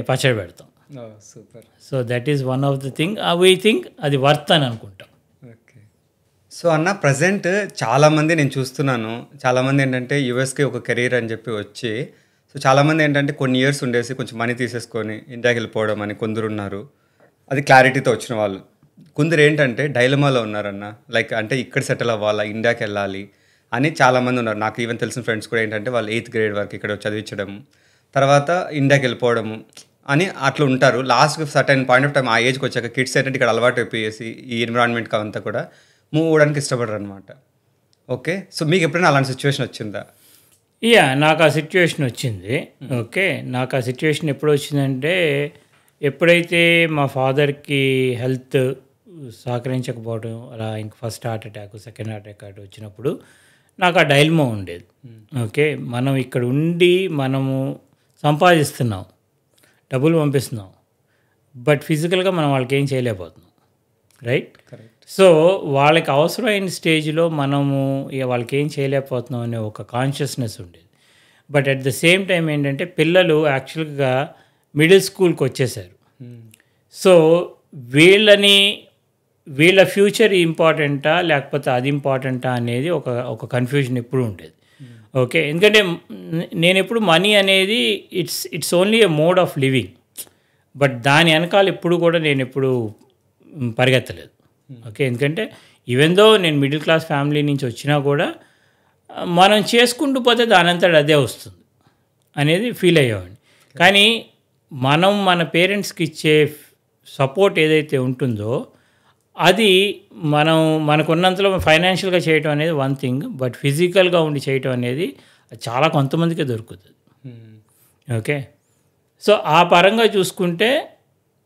పచ్చడి పెడతాం. Super. So that is one of the thing we think అది వర్త్ అని అనుకుంటాం. ఓకే, సో అన్న ప్రజెంట్ చాలామంది నేను చూస్తున్నాను, చాలామంది ఏంటంటే యూఎస్కి ఒక కెరీర్ అని చెప్పి వచ్చి, సో చాలామంది ఏంటంటే కొన్ని ఇయర్స్ ఉండేసి కొంచెం మనీ తీసేసుకొని ఇండియాకి వెళ్ళిపోవడం అని కొందరు ఉన్నారు. అది క్లారిటీతో వచ్చిన వాళ్ళు. కొందరు ఏంటంటే డైలమాలో ఉన్నారన్న, లైక్ అంటే ఇక్కడ సెటిల్ అవ్వాలా, ఇండియాకి వెళ్ళాలి అని చాలామంది ఉన్నారు. నాకు ఈవెన్ తెలిసిన ఫ్రెండ్స్ కూడా ఏంటంటే వాళ్ళు 8th grade వరకు ఇక్కడ చదివించడం, తర్వాత ఇండియాకి వెళ్ళిపోవడము అని అట్లా ఉంటారు. Last certain point of time ఆ ఏజ్కి వచ్చాక కిడ్స్ ఏంటంటే ఇక్కడ అలవాటు అయిపోయేసి ఈ ఎన్విరాన్మెంట్కి అంతా కూడా మూవ్ అవ్వడానికి ఇష్టపడరు అనమాట. ఓకే, సో మీకు ఎప్పుడైనా అలాంటి సిచ్యువేషన్ వచ్చిందా? నాకు ఆ సిచ్యువేషన్ వచ్చింది. ఓకే, నాకు ఆ సిచ్యువేషన్ ఎప్పుడు వచ్చిందంటే, ఎప్పుడైతే మా ఫాదర్కి హెల్త్ సహకరించకపోవడం, అలా ఇంక first heart attack, second heart attack వచ్చినప్పుడు నాకు ఆ డైల్మో ఉండేది. ఓకే, మనం ఇక్కడ ఉండి మనము సంపాదిస్తున్నాం, డబ్బులు పంపిస్తున్నాం, బట్ ఫిజికల్గా మనం వాళ్ళకి ఏం చేయలేకపోతున్నాం. రైట్. సో వాళ్ళకి అవసరమైన స్టేజ్లో మనము వాళ్ళకి ఏం చేయలేకపోతున్నాం అనే ఒక కాన్షియస్నెస్ ఉండేది. But at the same time ఏంటంటే పిల్లలు యాక్చువల్గా మిడిల్ స్కూల్కి వచ్చేసారు. సో వీళ్ళ ఫ్యూచర్ ఇంపార్టెంటా లేకపోతే అది ఇంపార్టెంటా అనేది ఒక కన్ఫ్యూజన్ ఎప్పుడు ఉండేది. ఓకే, ఎందుకంటే నేను ఎప్పుడు మనీ అనేది it's only a mode of living, but దాని వెనకాల ఎప్పుడు కూడా నేను ఎప్పుడు పరిగెత్తలేదు. ఓకే, ఎందుకంటే ఈవెన్ దో నేను మిడిల్ క్లాస్ ఫ్యామిలీ నుంచి వచ్చినా కూడా మనం చేసుకుంటూ పోతే దానంతట అదే వస్తుంది అనేది ఫీల్ అయ్యేవాడిని. కానీ మనం మన పేరెంట్స్కి ఇచ్చే సపోర్ట్ ఏదైతే ఉంటుందో అది మనకున్నంతలో ఫైనాన్షియల్గా చేయటం అనేది వన్ థింగ్, బట్ ఫిజికల్గా ఉండి చేయటం అనేది చాలా కొంతమందికే దొరుకుతుంది. ఓకే, సో ఆ పరంగా చూసుకుంటే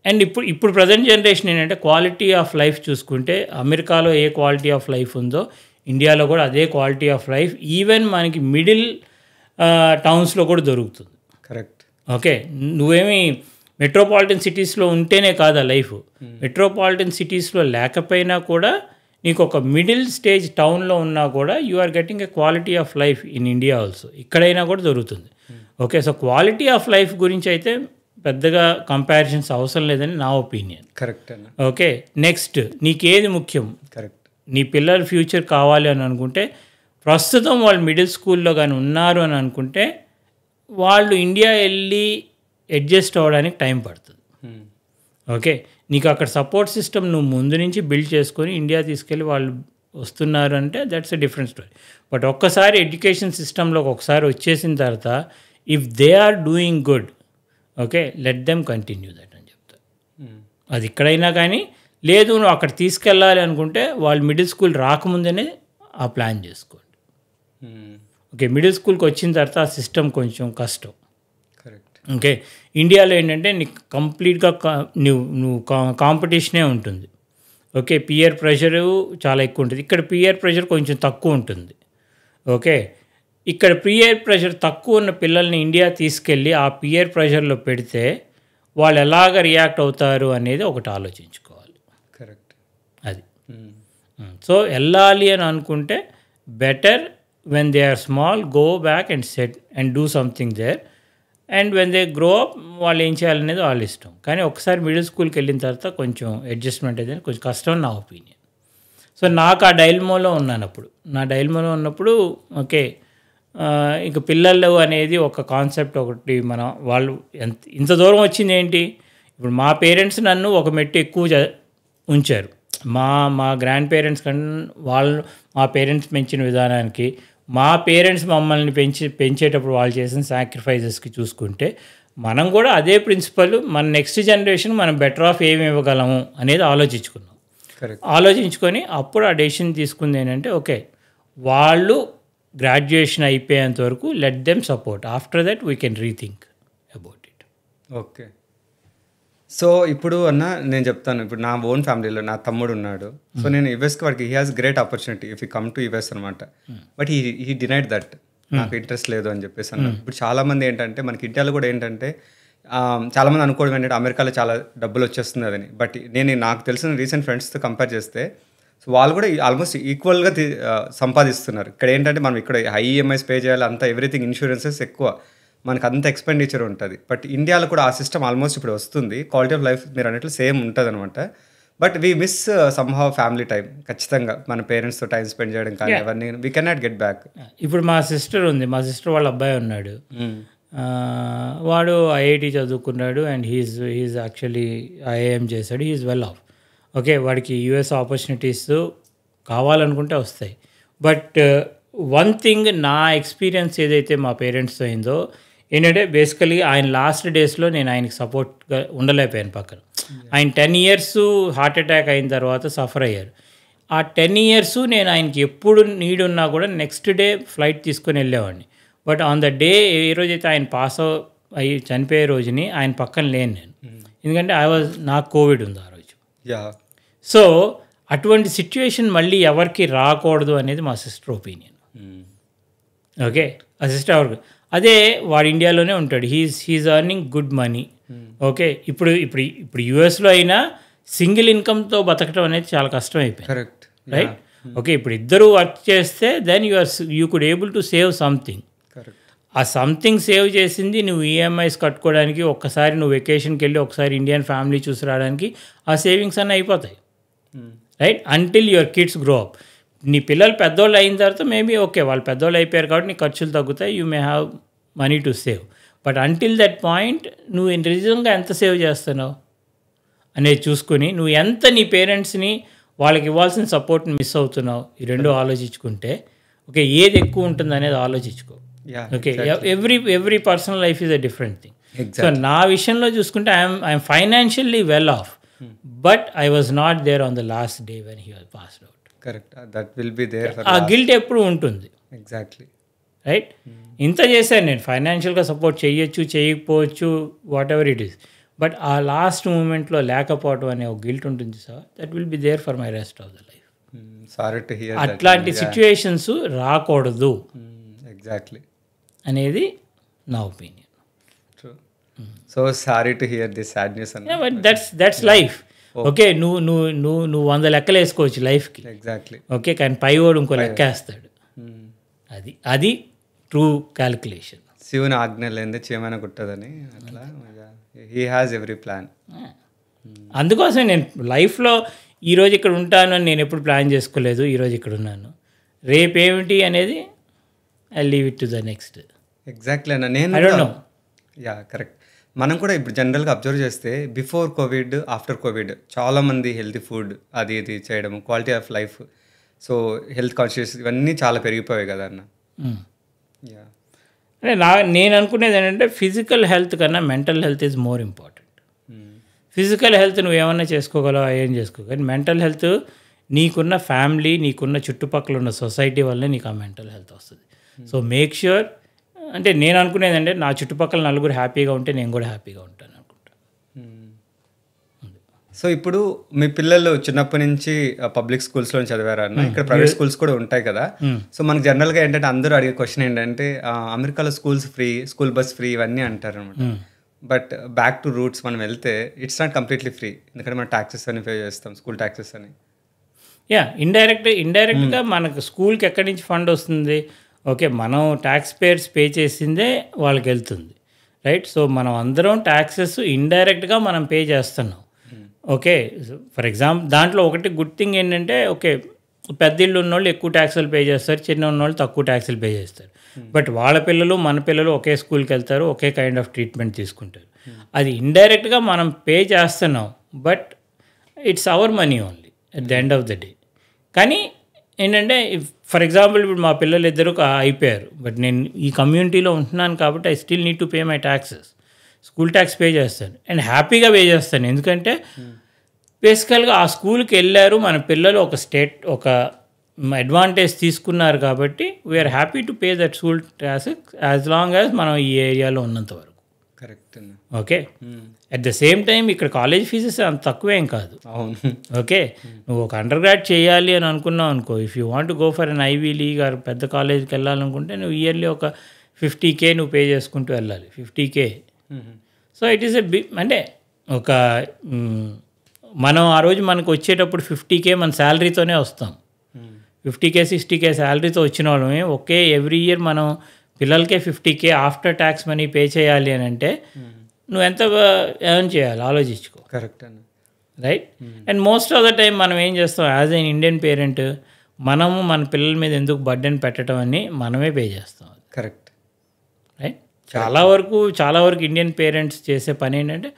అండ్ ఇప్పుడు ప్రజెంట్ జనరేషన్ ఏంటంటే క్వాలిటీ ఆఫ్ లైఫ్ చూసుకుంటే అమెరికాలో ఏ క్వాలిటీ ఆఫ్ లైఫ్ ఉందో ఇండియాలో కూడా అదే క్వాలిటీ ఆఫ్ లైఫ్ ఈవెన్ మనకి మిడిల్ టౌన్స్లో కూడా దొరుకుతుంది. కరెక్ట్. ఓకే, నువ్వేమి మెట్రోపాలిటన్ సిటీస్లో ఉంటేనే కాదా లైఫ్, మెట్రోపాలిటన్ సిటీస్లో లేకపోయినా కూడా నీకు ఒక మిడిల్ స్టేజ్ టౌన్లో ఉన్నా కూడా you are getting a quality of life in India also, ఇక్కడైనా కూడా దొరుకుతుంది. Okay, so quality of life గురించి అయితే పెద్దగా కంపారిజన్స్ అవసరం లేదని నా ఒపీనియన్. కరెక్ట్. ఓకే, నెక్స్ట్ నీకేది ముఖ్యం? కరెక్ట్. నీ పిల్లల ఫ్యూచర్ కావాలి అని అనుకుంటే ప్రస్తుతం వాళ్ళు మిడిల్ స్కూల్లో కానీ ఉన్నారు అని అనుకుంటే వాళ్ళు ఇండియా వెళ్ళి అడ్జస్ట్ అవ్వడానికి టైం పడుతుంది. ఓకే, నీకు అక్కడ సపోర్ట్ సిస్టమ్ నువ్వు ముందు నుంచి బిల్డ్ చేసుకొని ఇండియా తీసుకెళ్ళి వాళ్ళు వస్తున్నారు అంటే that's a different story. But ఒక్కసారి ఎడ్యుకేషన్ సిస్టంలోకి ఒకసారి వచ్చేసిన తర్వాత if they are doing good, okay, let them continue that అని చెప్తారు. అది ఇక్కడైనా కానీ లేదు నువ్వు అక్కడ తీసుకెళ్ళాలి అనుకుంటే వాళ్ళు మిడిల్ స్కూల్ రాకముందనే ఆ ప్లాన్ చేసుకోండి. ఓకే, మిడిల్ స్కూల్కి వచ్చిన తర్వాత ఆ సిస్టమ్ కొంచెం కష్టం. కరెక్ట్. ఓకే, ఇండియాలో ఏంటంటే నీకు కంప్లీట్గా నువ్వు కాంపిటీషనే ఉంటుంది. ఓకే, పియర్ ప్రెషరు చాలా ఎక్కువ ఉంటుంది. ఇక్కడ పియర్ ప్రెషర్ కొంచెం తక్కువ ఉంటుంది. ఓకే, ఇక్కడ పియర్ ప్రెషర్ తక్కువ ఉన్న పిల్లల్ని ఇండియా తీసుకెళ్ళి ఆ పియర్ ప్రెషర్లో పెడితే వాళ్ళు ఎలాగ రియాక్ట్ అవుతారు అనేది ఒకటి ఆలోచించుకోవాలి. కరెక్ట్. అది సో వెళ్ళాలి అని అనుకుంటే better when they are small go back and set and do something there, and when they grow up వాళ్ళు ఏం చేయాలనేది వాళ్ళ ఇష్టం. కానీ ఒకసారి మిడిల్ స్కూల్కి వెళ్ళిన తర్వాత కొంచెం అడ్జస్ట్మెంట్ అయితే కొంచెం కష్టం నా ఒపీనియన్. సో నాకు ఆ డైల్మోలో ఉన్నప్పుడు ఓకే, ఇంక పిల్లలు అనేది ఒక కాన్సెప్ట్ ఒకటి వాళ్ళు ఇంత దూరం వచ్చింది ఏంటి, ఇప్పుడు మా పేరెంట్స్ నన్ను ఒక మెట్టు ఎక్కువ ఉంచారు. మా గ్రాండ్ పేరెంట్స్ కన్నా మా పేరెంట్స్ పెంచిన విధానానికి మా పేరెంట్స్ మమ్మల్ని పెంచేటప్పుడు వాళ్ళు చేసిన సాక్రిఫైజెస్కి చూసుకుంటే మనం కూడా అదే ప్రిన్సిపల్ మన నెక్స్ట్ జనరేషన్ మనం బెటర్ ఆఫ్ ఏమి ఇవ్వగలము అనేది ఆలోచించుకున్నాం. ఆలోచించుకొని అప్పుడు ఆ డెసిషన్ తీసుకుంది ఏంటంటే ఓకే వాళ్ళు గ్రాడ్యుయేషన్ అయిపోయేంత వరకు let them support, after that we can rethink about it. Okay, so ఇప్పుడు అన్న నేను చెప్తాను, ఇప్పుడు నా ఓన్ ఫ్యామిలీలో నా తమ్ముడు ఉన్నాడు. సో నేను యుఎస్కి వాడికి he has great opportunity if you come to US అనమాట. బట్ హీ డినైడ్ దట్, నాకు ఇంట్రెస్ట్ లేదు అని చెప్పేసి అన్న. ఇప్పుడు చాలామంది ఏంటంటే మనకి ఇండియాలో కూడా ఏంటంటే చాలామంది అనుకోవడం ఏంటంటే అమెరికాలో చాలా డబ్బులు వచ్చేస్తుంది అదని. బట్ నాకు తెలిసిన రీసెంట్ ఫ్రెండ్స్తో కంపేర్ చేస్తే సో వాళ్ళు కూడా ఆల్మోస్ట్ ఈక్వల్గా సంపాదిస్తున్నారు. ఇక్కడ ఏంటంటే మనం ఇక్కడ హై ఈఎంఐస్ పే చేయాలి, అంతా ఎవ్రీథింగ్ ఇన్సూరెన్సెస్ ఎక్కువ, మనకు అంత ఎక్స్పెండిచర్ ఉంటుంది. బట్ ఇండియాలో కూడా ఆ సిస్టమ్ ఆల్మోస్ట్ ఇప్పుడు వస్తుంది. క్వాలిటీ ఆఫ్ లైఫ్ మీరు అన్నట్లు సేమ్ ఉంటుంది అనమాట. But we miss somehow family time. ఖచ్చితంగా మన పేరెంట్స్తో టైం స్పెండ్ చేయడం కానీ అవన్నీ we can not get back. ఇప్పుడు మా సిస్టర్ ఉంది, మా సిస్టర్ వాళ్ళ అబ్బాయి ఉన్నాడు, వాడు ఐఐటి చదువుకున్నాడు అండ్ హీఈస్ యాక్చువల్లీ ఐఐఎం చేశాడు, హీఈస్ వెల్ ఆఫ్. ఓకే, వాడికి యూఎస్ ఆపర్చునిటీస్ కావాలనుకుంటే వస్తాయి. బట్ వన్ థింగ్ నా ఎక్స్పీరియన్స్ ఏదైతే మా పేరెంట్స్తో అయిందో ఏంటంటే బేసికలీ ఆయన లాస్ట్ డేస్లో నేను ఆయనకి సపోర్ట్గా ఉండలేకపోయాను పక్కన. ఆయన 10 years హార్ట్ అటాక్ అయిన తర్వాత సఫర్ అయ్యారు. ఆ 10 years నేను ఆయనకి ఎప్పుడు నీడ్ ఉన్నా కూడా నెక్స్ట్ డే ఫ్లైట్ తీసుకొని వెళ్ళేవాడిని. బట్ ఆన్ ద డే ఏ రోజైతే ఆయన పాస్ అయ్యి చనిపోయే రోజుని ఆయన పక్కన లేను నేను, ఎందుకంటే నాకు కోవిడ్ ఉంది ఆ రోజు. సో అటువంటి సిచ్యువేషన్ మళ్ళీ ఎవరికి రాకూడదు అనేది మా సిస్టర్ ఒపీనియన్. ఓకే, ఆ సిస్టర్ ఎవరికి అదే వాడు ఇండియాలోనే ఉంటాడు, he is earning good money. Okay, ఇప్పుడు యూఎస్లో అయినా సింగిల్ ఇన్కమ్తో బతకడం అనేది చాలా కష్టం అయిపోయింది. Correct, right. ఓకే, ఇప్పుడు ఇద్దరు వర్క్ చేస్తే then you could able to save something. ఆ సంథింగ్ సేవ్ చేసింది నువ్వు ఈఎంఐస్ కట్టుకోవడానికి, ఒక్కసారి నువ్వు వెకేషన్కి వెళ్ళి ఒకసారి ఇండియన్ ఫ్యామిలీ చూసి రావడానికి ఆ సేవింగ్స్ అన్నీ అయిపోతాయి, right, until your kids grow up. నీ పిల్లలు పెద్దోళ్ళు అయిన తర్వాత మేబీ ఓకే, వాళ్ళు పెద్దోళ్ళు అయిపోయారు కాబట్టి నీ ఖర్చులు తగ్గుతాయి, you may have money to save. But until that point నువ్వు నిజంగా ఎంత సేవ్ చేస్తున్నావు అనేది చూసుకుని, నువ్వు ఎంత నీ పేరెంట్స్ని వాళ్ళకి ఇవ్వాల్సిన సపోర్ట్ని మిస్ అవుతున్నావు, ఈ రెండు ఆలోచించుకుంటే ఓకే ఏది ఎక్కువ ఉంటుంది అనేది ఆలోచించుకో. Okay, every personal life is a different thing. So నా విషయంలో చూసుకుంటే I'm financially well off, but I was not there on the last day when he was passed out. Correct, that will be there. ఆ guilt ఎప్పుడు ఉంటుంది. Exactly, right. ఇంత చేశాను నేను, ఫైనాన్షియల్గా సపోర్ట్ చేయొచ్చు చేయకపోవచ్చు, whatever it is, but ఆ లాస్ట్ మూమెంట్లో లేకపోవడం అనే ఒక గిల్ట్ ఉంటుంది sir, that will be there for my rest of the life. Sorry to hear. అట్లాంటి సిచ్యువేషన్స్ రాకూడదు ఎగ్జాక్ట్లీ అనేది నా opinion. So sorry to hear this sad news. But that's life. Okay, నువ్వు 100 లెక్కలు వేసుకోవచ్చు లైఫ్కి, ఎగ్జాక్ట్లీ, ఓకే, కానీ పైవాడు ఇంకో లెక్క వేస్తాడు. అది ట్రూ క్యాలిక్యులేషన్. శివుని ఆజ్ఞ లేనిదే చేయమని కుట్టదని, అట్లా హీ హ్యాస్ ఎవ్రీ ప్లాన్. అందుకోసం నేను లైఫ్లో ఈరోజు ఇక్కడ ఉంటాను అని నేను ఎప్పుడు ప్లాన్ చేసుకోలేదు. ఈరోజు ఇక్కడ ఉన్నాను, రేపేమిటి అనేది I leave it to the next. Exactly అన్న, నేను యా కరెక్ట్. మనం కూడా ఇప్పుడు జనరల్గా అబ్జర్వ్ చేస్తే బిఫోర్ కోవిడ్, ఆఫ్టర్ కోవిడ్ చాలామంది హెల్తీ ఫుడ్ అది ఇది చేయడం, quality of life, so health conscious ఇవన్నీ చాలా పెరిగిపోయాయి కదా అన్న. యా, అంటే నేను అనుకునేది ఏంటంటే ఫిజికల్ హెల్త్ కన్నా mental health is more important. Physical health నువ్వు ఏమన్నా చేసుకోగలవా, ఏం చేసుకో, కానీ మెంటల్ హెల్త్ నీకున్న ఫ్యామిలీ, నీకున్న చుట్టుపక్కల ఉన్న సొసైటీ వల్లే నీకు ఆ మెంటల్ హెల్త్ వస్తుంది. సో మేక్ ష్యూర్, అంటే నేను అనుకునేది అంటే నా చుట్టుపక్కల నలుగురు హ్యాపీగా ఉంటే నేను కూడా హ్యాపీగా ఉంటాను అనుకుంటా. సో ఇప్పుడు మీ పిల్లలు చిన్నప్పటి నుంచి పబ్లిక్ స్కూల్స్లో చదివారన్న, ఇక్కడ ప్రైవేట్ స్కూల్స్ కూడా ఉంటాయి కదా. సో మనకు జనరల్గా ఏంటంటే అందరూ అడిగే క్వశ్చన్ ఏంటంటే అమెరికాలో schools free, school bus free ఇవన్నీ అంటారు అనమాట. బట్ బ్యాక్ టు రూట్స్ మనం వెళ్తే ఇట్స్ నాట్ కంప్లీట్లీ ఫ్రీ, ఎందుకంటే మనం ట్యాక్సెస్ అని పే చేస్తాం, స్కూల్ ట్యాక్సెస్ అని. యా, ఇండైరెక్ట్గా మనకు స్కూల్కి ఎక్కడి నుంచి ఫండ్ వస్తుంది, ఓకే, మనం ట్యాక్స్ పేయర్స్ పే చేసిందే వాళ్ళకి వెళ్తుంది, రైట్. సో మనం అందరం ట్యాక్సెస్ ఇండైరెక్ట్గా మనం పే చేస్తున్నాం. ఓకే, ఫర్ ఎగ్జాంపుల్ దాంట్లో ఒకటి గుడ్ థింగ్ ఏంటంటే, ఓకే, పెద్ద ఇళ్ళు ఉన్నోళ్ళు ఎక్కువ ట్యాక్సులు పే చేస్తారు, చిన్న ఉన్నోళ్ళు తక్కువ ట్యాక్సులు పే చేస్తారు. బట్ వాళ్ళ పిల్లలు మన పిల్లలు ఒకే స్కూల్కి వెళ్తారు, ఒకే కైండ్ ఆఫ్ ట్రీట్మెంట్ తీసుకుంటారు. అది ఇండైరెక్ట్గా మనం పే చేస్తున్నాం, but it's our money only at the end of the day. కానీ ఏంటంటే ఫర్ ఎగ్జాంపుల్ ఇప్పుడు మా పిల్లలు ఇద్దరు అయిపోయారు, బట్ నేను ఈ కమ్యూనిటీలో ఉంటున్నాను కాబట్టి I still need to pay my taxes. School tax pay చేస్తాను అండ్ హ్యాపీగా పే చేస్తాను, ఎందుకంటే బేసికల్గా ఆ స్కూల్కి వెళ్ళారు మన పిల్లలు, ఒక అడ్వాంటేజ్ తీసుకున్నారు కాబట్టి we're happy to pay that school tax as long as మనం ఈ ఏరియాలో ఉన్నంత వరకు. Correct. Okay, at the same time ఇక్కడ కాలేజ్ ఫీజెస్ అంత తక్కువేం కాదు. అవును. ఓకే, నువ్వు ఒక అండర్ గ్రాడ్ చేయాలి అని అనుకున్నావు అనుకో, if you want go for an Ivy League or పెద్ద కాలేజ్కి వెళ్ళాలనుకుంటే నువ్వు ఇయర్లీ ఒక 50K నువ్వు పే చేసుకుంటూ వెళ్ళాలి, 50K. సో ఇట్ ఈస్ అంటే ఒక మనం ఆ రోజు మనకు వచ్చేటప్పుడు 50K మన శాలరీతోనే వస్తాం. 50K 60K శాలరీతో వచ్చిన వాళ్ళమే ఓకే, ఎవ్రీ ఇయర్ మనం పిల్లలకే 50K after tax money pay చేయాలి అని అంటే నువ్వు ఎంత ఎర్న్ చేయాలి ఆలోచించుకో. కరెక్ట్ అండి, right. And most of the time మనం ఏం చేస్తాం యాజ్ ఎన్ ఇండియన్ పేరెంట్, మనము మన పిల్లల మీద ఎందుకు బర్డెన్ పెట్టడం అని మనమే పే చేస్తాం. Correct, right. చాలా వరకు ఇండియన్ పేరెంట్స్ చేసే పని ఏంటంటే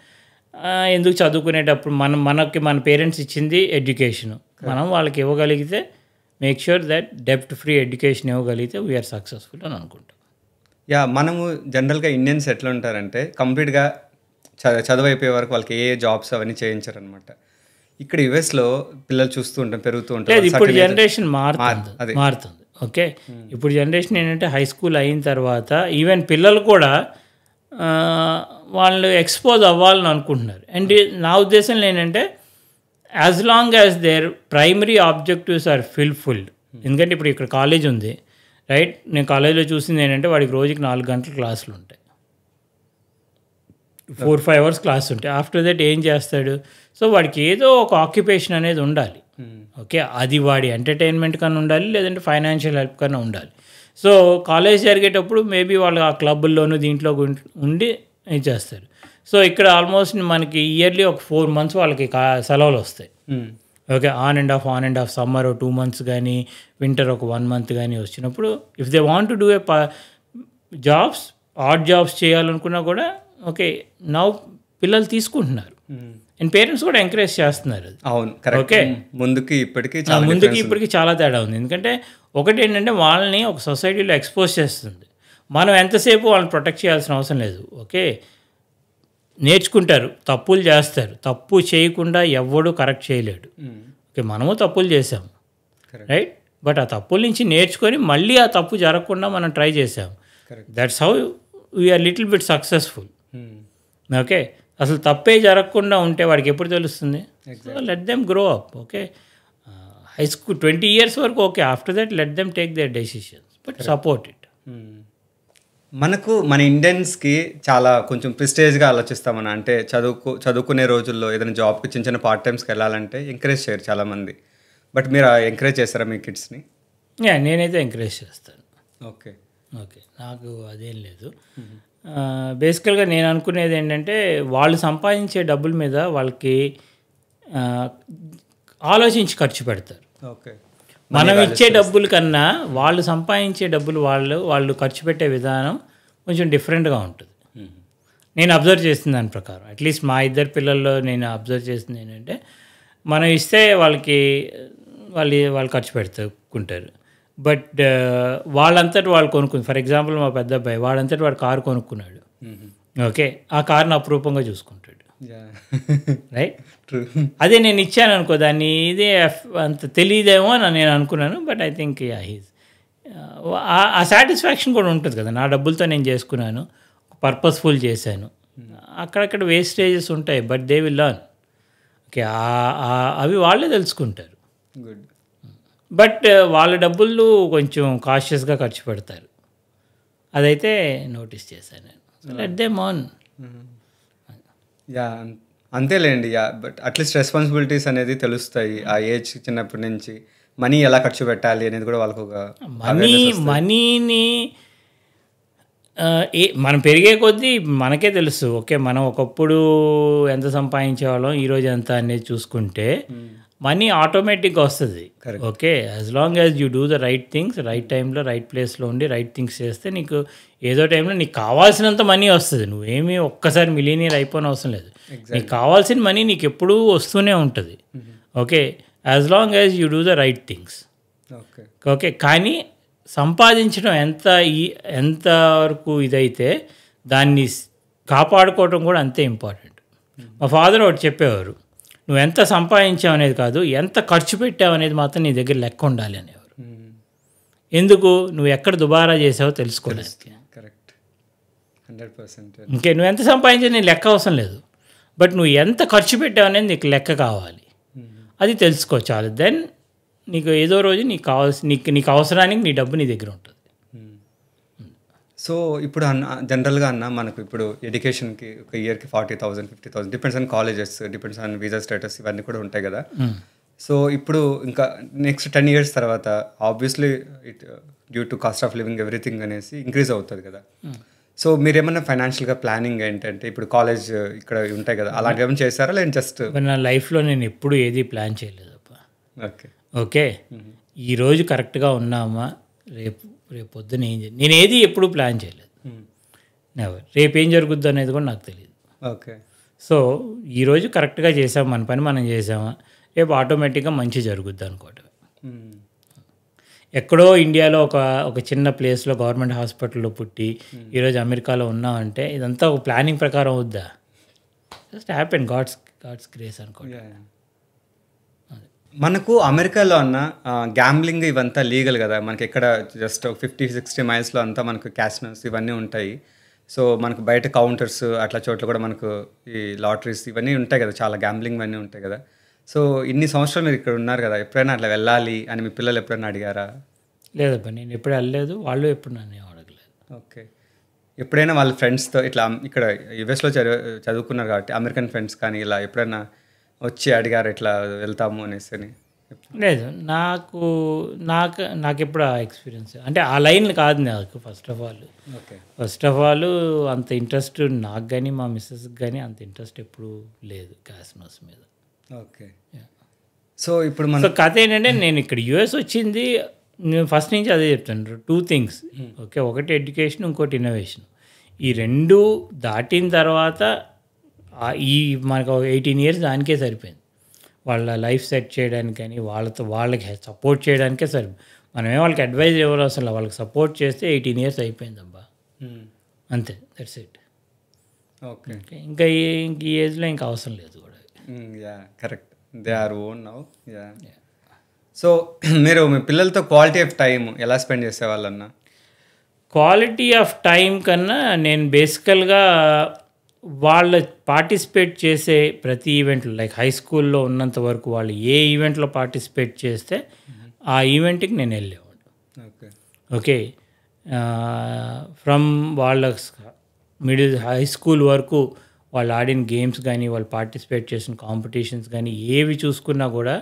ఎందుకు చదువుకునేటప్పుడు మనకి మన పేరెంట్స్ ఇచ్చింది ఎడ్యుకేషను, మనం వాళ్ళకి ఇవ్వగలిగితే మేక్ ష్యూర్ దట్ డెప్ట్ ఫ్రీ ఎడ్యుకేషన్ ఇవ్వగలిగితే వీఆర్ సక్సెస్ఫుల్ అని అనుకుంటాం. యా, మనము జనరల్గా ఇండియన్స్ ఎట్లా ఉంటారంటే కంప్లీట్గా చదువు అయిపోయే వరకు వాళ్ళకి ఏ జాబ్స్ అవన్నీ చేయించారనమాట. ఇక్కడ యుఎస్లో పిల్లలు చూస్తూ ఉంటాం, పెరుగుతూ ఉంటారు. ఇప్పుడు జనరేషన్ మారుతుంది. ఓకే, ఇప్పుడు జనరేషన్ ఏంటంటే హై స్కూల్ అయిన తర్వాత ఈవెన్ పిల్లలు కూడా వాళ్ళు ఎక్స్పోజ్ అవ్వాలని అనుకుంటున్నారు. అండ్ నా ఉద్దేశంలో ఏంటంటే as long as their primary objectives are fulfilled. ఎందుకంటే ఇప్పుడు ఇక్కడ కాలేజ్ ఉంది, రైట్. నేను కాలేజ్లో చూసింది ఏంటంటే వాడికి రోజుకి 4 గంటల క్లాసులు ఉంటాయి, 4-5 అవర్స్ క్లాస్ ఉంటాయి. ఆఫ్టర్ దట్ ఏం చేస్తాడు? సో వాడికి ఏదో ఒక ఆక్యుపేషన్ అనేది ఉండాలి. ఓకే, అది వాడి ఎంటర్టైన్మెంట్ కన్నా ఉండాలి, లేదంటే ఫైనాన్షియల్ హెల్ప్ కన్నా ఉండాలి. సో కాలేజ్ జరిగేటప్పుడు మేబీ వాళ్ళు ఆ క్లబ్బుల్లోనూ దీంట్లో ఉండి ఇది చేస్తారు. సో ఇక్కడ ఆల్మోస్ట్ మనకి ఇయర్లీ ఒక 4 months వాళ్ళకి సెలవులు వస్తాయి. Okay, on and of summer 2 months కానీ, వింటర్ ఒక 1 month కానీ వచ్చినప్పుడు if they want to do a jobs, add jobs చేయాలనుకున్నా కూడా ఓకే నౌ పిల్లలు తీసుకుంటున్నారు. అండ్ పేరెంట్స్ కూడా ఎంకరేజ్ చేస్తున్నారు అది. అవును, కరెక్ట్. ఓకే, ముందుకి ఇప్పటికి చాలా తేడా ఉంది. ఎందుకంటే ఒకటి ఏంటంటే వాళ్ళని ఒక సొసైటీలో ఎక్స్పోజ్ చేస్తుంది. మనం ఎంతసేపు వాళ్ళని ప్రొటెక్ట్ చేయాల్సిన అవసరం లేదు. ఓకే, నేర్చుకుంటారు, తప్పులు చేస్తారు, తప్పు చేయకుండా ఎవడు కరెక్ట్ చేయలేడు. ఓకే, మనము తప్పులు చేసాము, రైట్, బట్ ఆ తప్పుల నుంచి నేర్చుకొని మళ్ళీ ఆ తప్పు జరగకుండా మనం ట్రై చేసాము. That's how we're little bit successful. Okay, అసలు తప్పే జరగకుండా ఉంటే వాడికి ఎప్పుడు తెలుస్తుంది? Let them grow up. Okay, high school 20 years వరకు okay, after that let them take their decisions, but support it. మనకు మన ఇండియన్స్కి చాలా కొంచెం ప్రిస్టేజ్గా ఆలోచిస్తామని, అంటే చదువుకునే రోజుల్లో ఏదైనా జాబ్కి చిన్న పార్ట్ టైమ్స్కి వెళ్ళాలంటే ఎంకరేజ్ చేయరు చాలామంది. బట్ మీరు ఎంకరేజ్ చేస్తారా మీ కిడ్స్ని? నేనైతే ఎంకరేజ్ చేస్తాను. ఓకే, నాకు అదేం లేదు. బేసికల్గా నేను అనుకునేది ఏంటంటే వాళ్ళు సంపాదించే డబ్బుల మీద వాళ్ళకి ఆలోచించి ఖర్చు పెడతారు. ఓకే, మనం ఇచ్చే డబ్బుల కన్నా వాళ్ళు సంపాదించే డబ్బులు వాళ్ళు ఖర్చు పెట్టే విధానం కొంచెం డిఫరెంట్గా ఉంటుంది. నేను అబ్జర్వ్ చేసిన దాని ప్రకారం, అట్లీస్ట్ మా ఇద్దరు పిల్లల్లో నేను అబ్జర్వ్ చేసింది ఏంటంటే మనం ఇస్తే వాళ్ళు ఖర్చు పెట్టుకుంటారు. బట్ వాళ్ళంతటి వాళ్ళు కొనుక్కుంది. ఫర్ ఎగ్జాంపుల్ మా పెద్ద అబ్బాయి వాడంతటి వాడు కారు కొనుక్కున్నాడు. ఓకే, ఆ కార్ని అపురూపంగా చూసుకుంటాడు, రైట్. అదే నేను ఇచ్చాను అనుకో, దాన్ని ఇదే అంత తెలియదేమో అని నేను అనుకున్నాను. బట్ ఐ థింక్ ఆ సాటిస్ఫాక్షన్ కూడా ఉంటుంది కదా, నా డబ్బులతో నేను చేసుకున్నాను, పర్పస్ఫుల్ చేశాను. అక్కడక్కడ వేస్టేజెస్ ఉంటాయి, but they will learn. Okay, అవి వాళ్ళే తెలుసుకుంటారు. గుడ్. బట్ వాళ్ళ డబ్బులు కొంచెం కాషియస్గా ఖర్చు పెడతారు, అదైతే నోటీస్ చేశాను నేను. Let them on. అంతేలేండి. బట్ అట్లీస్ట్ రెస్పాన్సిబిలిటీస్ అనేది తెలుస్తాయి ఆ ఏజ్, చిన్నప్పటి నుంచి మనీ ఎలా ఖర్చు పెట్టాలి అనేది కూడా వాళ్ళకు ఒక మనీని మనం పెరిగే కొద్దీ మనకే తెలుసు. ఓకే, మనం ఒకప్పుడు ఎంత సంపాదించేవాళ్ళం, ఈరోజు ఎంత అనేది చూసుకుంటే మనీ ఆటోమేటిక్గా వస్తుంది. Okay, as long as you do the right things, right టైంలో రైట్ ప్లేస్లో ఉండి రైట్ థింగ్స్ చేస్తే నీకు ఏదో టైంలో నీకు కావాల్సినంత మనీ వస్తుంది. నువ్వేమీ ఒక్కసారి మిలీనియర్ అయిపోయిన అవసరం లేదు. నీకు కావాల్సిన మనీ నీకు ఎప్పుడూ వస్తూనే ఉంటుంది. Okay, as long as you do the right things. Okay, కానీ సంపాదించడం ఎంతవరకు ఇదైతే దాన్ని కాపాడుకోవడం కూడా అంతే ఇంపార్టెంట్. మా ఫాదర్ ఒకటి చెప్పేవారు, నువ్వు ఎంత సంపాదించావు అనేది కాదు, ఎంత ఖర్చు పెట్టావు అనేది మాత్రం నీ దగ్గర లెక్క ఉండాలి అనేవారు. ఎందుకు? నువ్వు ఎక్కడ దుబారా చేసావో తెలుసుకోవడానికి. కరెక్ట్, 100%. ఇంకే నువ్వు ఎంత సంపాదించావు నీ లెక్క అవసరం లేదు, బట్ నువ్వు ఎంత ఖర్చు పెట్టావు అనేది నీకు లెక్క కావాలి. అది తెలుసుకో చాలు. దెన్ నీకు ఏదో రోజు నీకు అవసరానికి నీ డబ్బు నీ దగ్గర ఉంటుంది. సో ఇప్పుడు జనరల్గా మనకు ఇప్పుడు ఎడ్యుకేషన్కి ఒక ఇయర్కి 40,000 50,000 depends on colleges, depends on visa status, ఇవన్నీ కూడా ఉంటాయి కదా. సో ఇప్పుడు ఇంకా నెక్స్ట్ 10 years తర్వాత obviously it due to cost of living everything అనేసి ఇంక్రీజ్ అవుతుంది కదా. సో మీరు ఏమన్నా ఫైనాన్షియల్గా ప్లానింగ్ ఏంటంటే ఇప్పుడు కాలేజ్ ఇక్కడ ఉంటాయి కదా, అలాంటివి ఏమైనా చేస్తారా లేదా జస్ట్? నా లైఫ్లో నేను ఎప్పుడు ఏది ప్లాన్ చేయలేదప్ప. ఓకే, ఈరోజు కరెక్ట్గా ఉన్నామా, రేపు పొద్దున నేను ఏది ఎప్పుడు ప్లాన్ చేయలేదు. రేపు ఏం జరుగుద్దు అనేది కూడా నాకు తెలియదు. ఓకే, సో ఈరోజు కరెక్ట్గా చేసాం, మన పని మనం చేసామా, రేపు ఆటోమేటిక్గా మంచి జరుగుద్ది అనుకోవటం. ఎక్కడో ఇండియాలో ఒక చిన్న ప్లేస్లో గవర్నమెంట్ హాస్పిటల్లో పుట్టి ఈరోజు అమెరికాలో ఉన్నామంటే ఇదంతా ఒక ప్లానింగ్ ప్రకారం అవుద్దా? జస్ట్ హ్యాపెన్, గాడ్స్ గ్రేస్ అనుకోండి. మనకు అమెరికాలో గ్యాంబ్లింగ్ ఇవంతా లీగల్ కదా, మనకి ఇక్కడ జస్ట్ 50-60 miles అంతా మనకు క్యాసినోస్ ఇవన్నీ ఉంటాయి. సో మనకు బయట కౌంటర్స్ అట్లా చోట్ల కూడా మనకు ఈ లాటరీస్ ఇవన్నీ ఉంటాయి కదా, చాలా గ్యాంబ్లింగ్ ఇవన్నీ ఉంటాయి కదా. సో ఇన్ని సంవత్సరాలు మీరు ఇక్కడ ఉన్నారు కదా, ఎప్పుడైనా అట్లా వెళ్ళాలి అని మీ పిల్లలు ఎప్పుడైనా అడిగారా? లేదబ్బా, నేను ఎప్పుడు వెళ్ళలేదు, వాళ్ళు ఎప్పుడు నన్ను అడగలేదు. ఓకే, ఎప్పుడైనా వాళ్ళ ఫ్రెండ్స్తో ఇట్లా ఇక్కడ యుఎస్లో చదువుకున్నారు కాబట్టి అమెరికన్ ఫ్రెండ్స్ కానీ ఇలా ఎప్పుడైనా వచ్చి అడిగారు ఇట్లా వెళ్తాము అనేసి? లేదు నాకు నాకు ఎప్పుడు ఆ ఎక్స్పీరియన్స్ అంటే ఆ లైన్ కాదు నాకు. ఫస్ట్ ఆఫ్ ఆల్ అంత ఇంట్రెస్ట్ నాకు కానీ మా మిస్సెస్కి కానీ అంత ఇంట్రెస్ట్ ఎప్పుడు లేదు క్యాసినోస్ మీద. ఓకే. సో ఇప్పుడు సో కథ ఏంటంటే నేను ఇక్కడ యూఎస్ వచ్చింది, నేను ఫస్ట్ నుంచి అదే చెప్తాను, 2 things. ఓకే, ఒకటి ఎడ్యుకేషన్, ఇంకోటి ఇన్నోవేషన్. ఈ 2 దాటిన తర్వాత ఈ మనకు 18 years దానికే సరిపోయింది. వాళ్ళ లైఫ్ సెట్ చేయడానికి కానీ వాళ్ళకి సపోర్ట్ చేయడానికే సరిపోయింది. మనమే వాళ్ళకి అడ్వైజ్ ఇవ్వాలి అసలు, వాళ్ళకి సపోర్ట్ చేస్తే 18 years అయిపోయింది అబ్బా, అంతే, దట్స్ ఇట్. ఓకే. ఇంకా ఈ ఏజ్లో ఇంకా అవసరం లేదు కూడా. Correct, they are own now. So మీరు మీ పిల్లలతో క్వాలిటీ ఆఫ్ టైం ఎలా స్పెండ్ చేసేవాళ్ళన్నా? క్వాలిటీ ఆఫ్ టైం కన్నా నేను బేసికల్గా వాళ్ళ పార్టిసిపేట్ చేసే ప్రతి ఈవెంట్లో, లైక్ హై స్కూల్లో ఉన్నంత వరకు వాళ్ళు ఏ ఈవెంట్లో పార్టిసిపేట్ చేస్తే ఆ ఈవెంట్కి నేను వెళ్ళేవాడు. ఓకే, ఫ్రమ్ వాళ్ళ హై స్కూల్ వరకు వాళ్ళు ఆడిన గేమ్స్ కానీ వాళ్ళు పార్టిసిపేట్ చేసిన కాంపిటీషన్స్ కానీ ఏవి చూసుకున్నా కూడా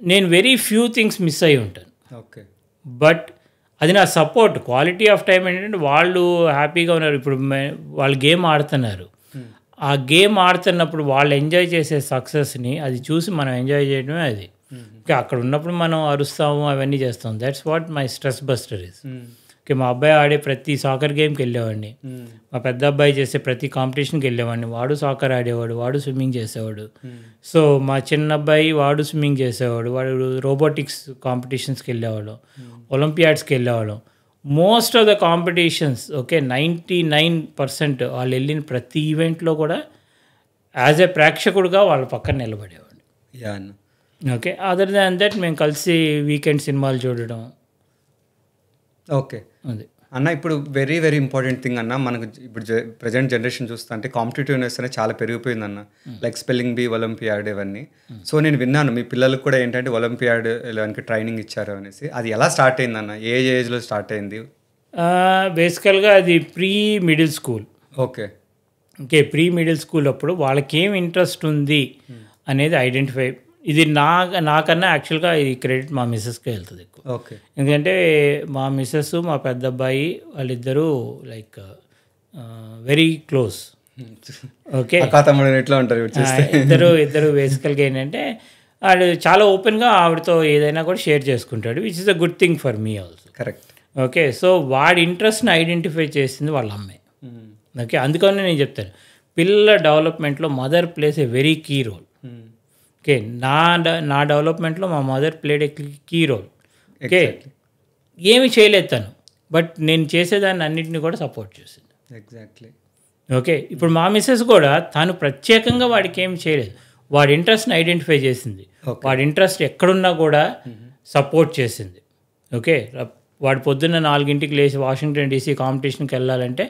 నేను వెరీ ఫ్యూ థింగ్స్ మిస్ అయి ఉంటాను. ఓకే, బట్ అది నా సపోర్ట్. క్వాలిటీ ఆఫ్ టైం ఏంటంటే వాళ్ళు హ్యాపీగా ఉన్నారు. ఇప్పుడు వాళ్ళు గేమ్ ఆడుతున్నారు, ఆ గేమ్ ఆడుతున్నప్పుడు వాళ్ళు ఎంజాయ్ చేసే సక్సెస్ని అది చూసి మనం ఎంజాయ్ చేయడమే అది. ఓకే, అక్కడ ఉన్నప్పుడు మనం అరుస్తాము, అవన్నీ చేస్తాం. That's what my stress buster is. Okay, మా అబ్బాయి ఆడే ప్రతి సాకర్ గేమ్కి వెళ్ళేవాడిని, మా పెద్ద అబ్బాయి చేసే ప్రతి కాంపిటీషన్కి వెళ్ళేవాడిని. వాడు సాకర్ ఆడేవాడు, వాడు స్విమ్మింగ్ చేసేవాడు. సో మా చిన్న అబ్బాయి వాడు స్విమ్మింగ్ చేసేవాడు, వాడు రోబోటిక్స్ కాంపిటీషన్స్కి వెళ్ళేవాడు, ఒలింపియాడ్స్కి వెళ్ళేవాళ్ళం. Most of the competitions, okay, 99% వాళ్ళు వెళ్ళిన ప్రతి ఈవెంట్లో కూడా యాజ్ ఏ ప్రేక్షకుడుగా వాళ్ళ పక్కన నిలబడేవాడు. ఓకే, అదర్ దాన్ దట్ మేము కలిసి వీకెండ్ సినిమాలు చూడడం. ఓకే అది అన్న, ఇప్పుడు వెరీ వెరీ ఇంపార్టెంట్ థింగ్ అన్న, మనకు ఇప్పుడు ప్రజెంట్ జనరేషన్ చూస్తా అంటే కాంపిటేటివ్నెస్ అనేది చాలా పెరిగిపోయింది అన్న. లైక్ స్పెల్లింగ్ బీ, ఒలింపియాడ్ ఇవన్నీ. సో నేను విన్నాను మీ పిల్లలకు కూడా ఏంటంటే ఒలింపియాడ్ ఇలాంటి ట్రైనింగ్ ఇచ్చారు అనేసి. అది ఎలా స్టార్ట్ అయింది అన్న? ఏ ఏజ్లో స్టార్ట్ అయింది? బేసికల్గా అది pre middle school. Okay, pre middle school అప్పుడు వాళ్ళకి ఏం ఇంట్రెస్ట్ ఉంది అనేది ఐడెంటిఫై. ఇది నాకన్నా యాక్చువల్గా ఈ క్రెడిట్ మా మిస్సెస్కే వెళ్తుంది ఎక్కువ. ఓకే, ఎందుకంటే మా మిస్సెస్ మా పెద్ద అబ్బాయి వాళ్ళిద్దరూ లైక్ వెరీ క్లోజ్. ఓకే, ఎట్లా ఉంటారు ఇద్దరు బేసికల్గా ఏంటంటే వాడు చాలా ఓపెన్గా ఆవిడతో ఏదైనా కూడా షేర్ చేసుకుంటాడు, which is a good thing for me also. Correct. Okay, so వాడి ఇంట్రెస్ట్ని ఐడెంటిఫై చేసింది వాళ్ళ అమ్మాయి. ఓకే, అందుకని నేను చెప్తాను, పిల్లల డెవలప్మెంట్లో mother plays a very key role. Okay, నా డెవలప్మెంట్లో మా mother played a key role. Okay, ఏమి చేయలేదు తను, బట్ నేను చేసేదాన్ని అన్నింటినీ కూడా సపోర్ట్ చేసింది. ఎగ్జాక్ట్లీ. ఓకే, ఇప్పుడు మా మిస్సెస్ కూడా తను ప్రత్యేకంగా వాడికి ఏమి చేయలేదు, వాడి ఇంట్రెస్ట్ని ఐడెంటిఫై చేసింది, వాడి ఇంట్రెస్ట్ ఎక్కడున్నా కూడా సపోర్ట్ చేసింది. ఓకే, వాడు పొద్దున్న 4 లేచి వాషింగ్టన్ DC కాంపిటీషన్కి వెళ్ళాలంటే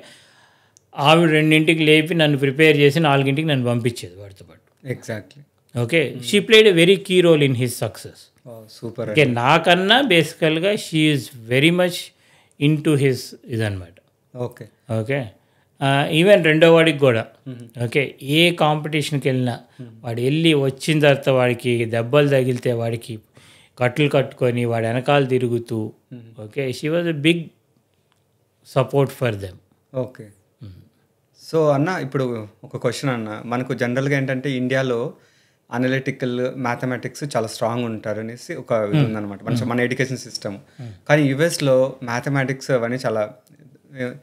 ఆవిడ 2 లేపి నన్ను ప్రిపేర్ చేసి 4 నన్ను పంపించేది వాడితో పాటు. Exactly. Okay, she played a very key role in his success. Super. Okay, నాకన్నా బేసికల్గా she is very much into his ఇదనమాట. ఓకే. ఓకే, ఈవెన్ రెండో వాడికి కూడా. ఓకే, ఏ కాంపిటీషన్కి వెళ్ళినా వాడు వెళ్ళి వచ్చిన తర్వాత వాడికి దెబ్బలు తగిలితే వాడికి కట్లు కట్టుకొని వాడు వెనకాల తిరుగుతూ. Okay, she was a big support for them. Okay. So అన్న, ఇప్పుడు ఒక క్వశ్చన్ అన్న, మనకు జనరల్గా ఏంటంటే ఇండియాలో అనలిటికల్ మ్యాథమెటిక్స్ చాలా స్ట్రాంగ్ ఉంటారు అనేసి ఒక ఇది ఉందన్నమాట మన ఎడ్యుకేషన్ సిస్టమ్. కానీ యుఎస్లో మ్యాథమెటిక్స్ అవన్నీ చాలా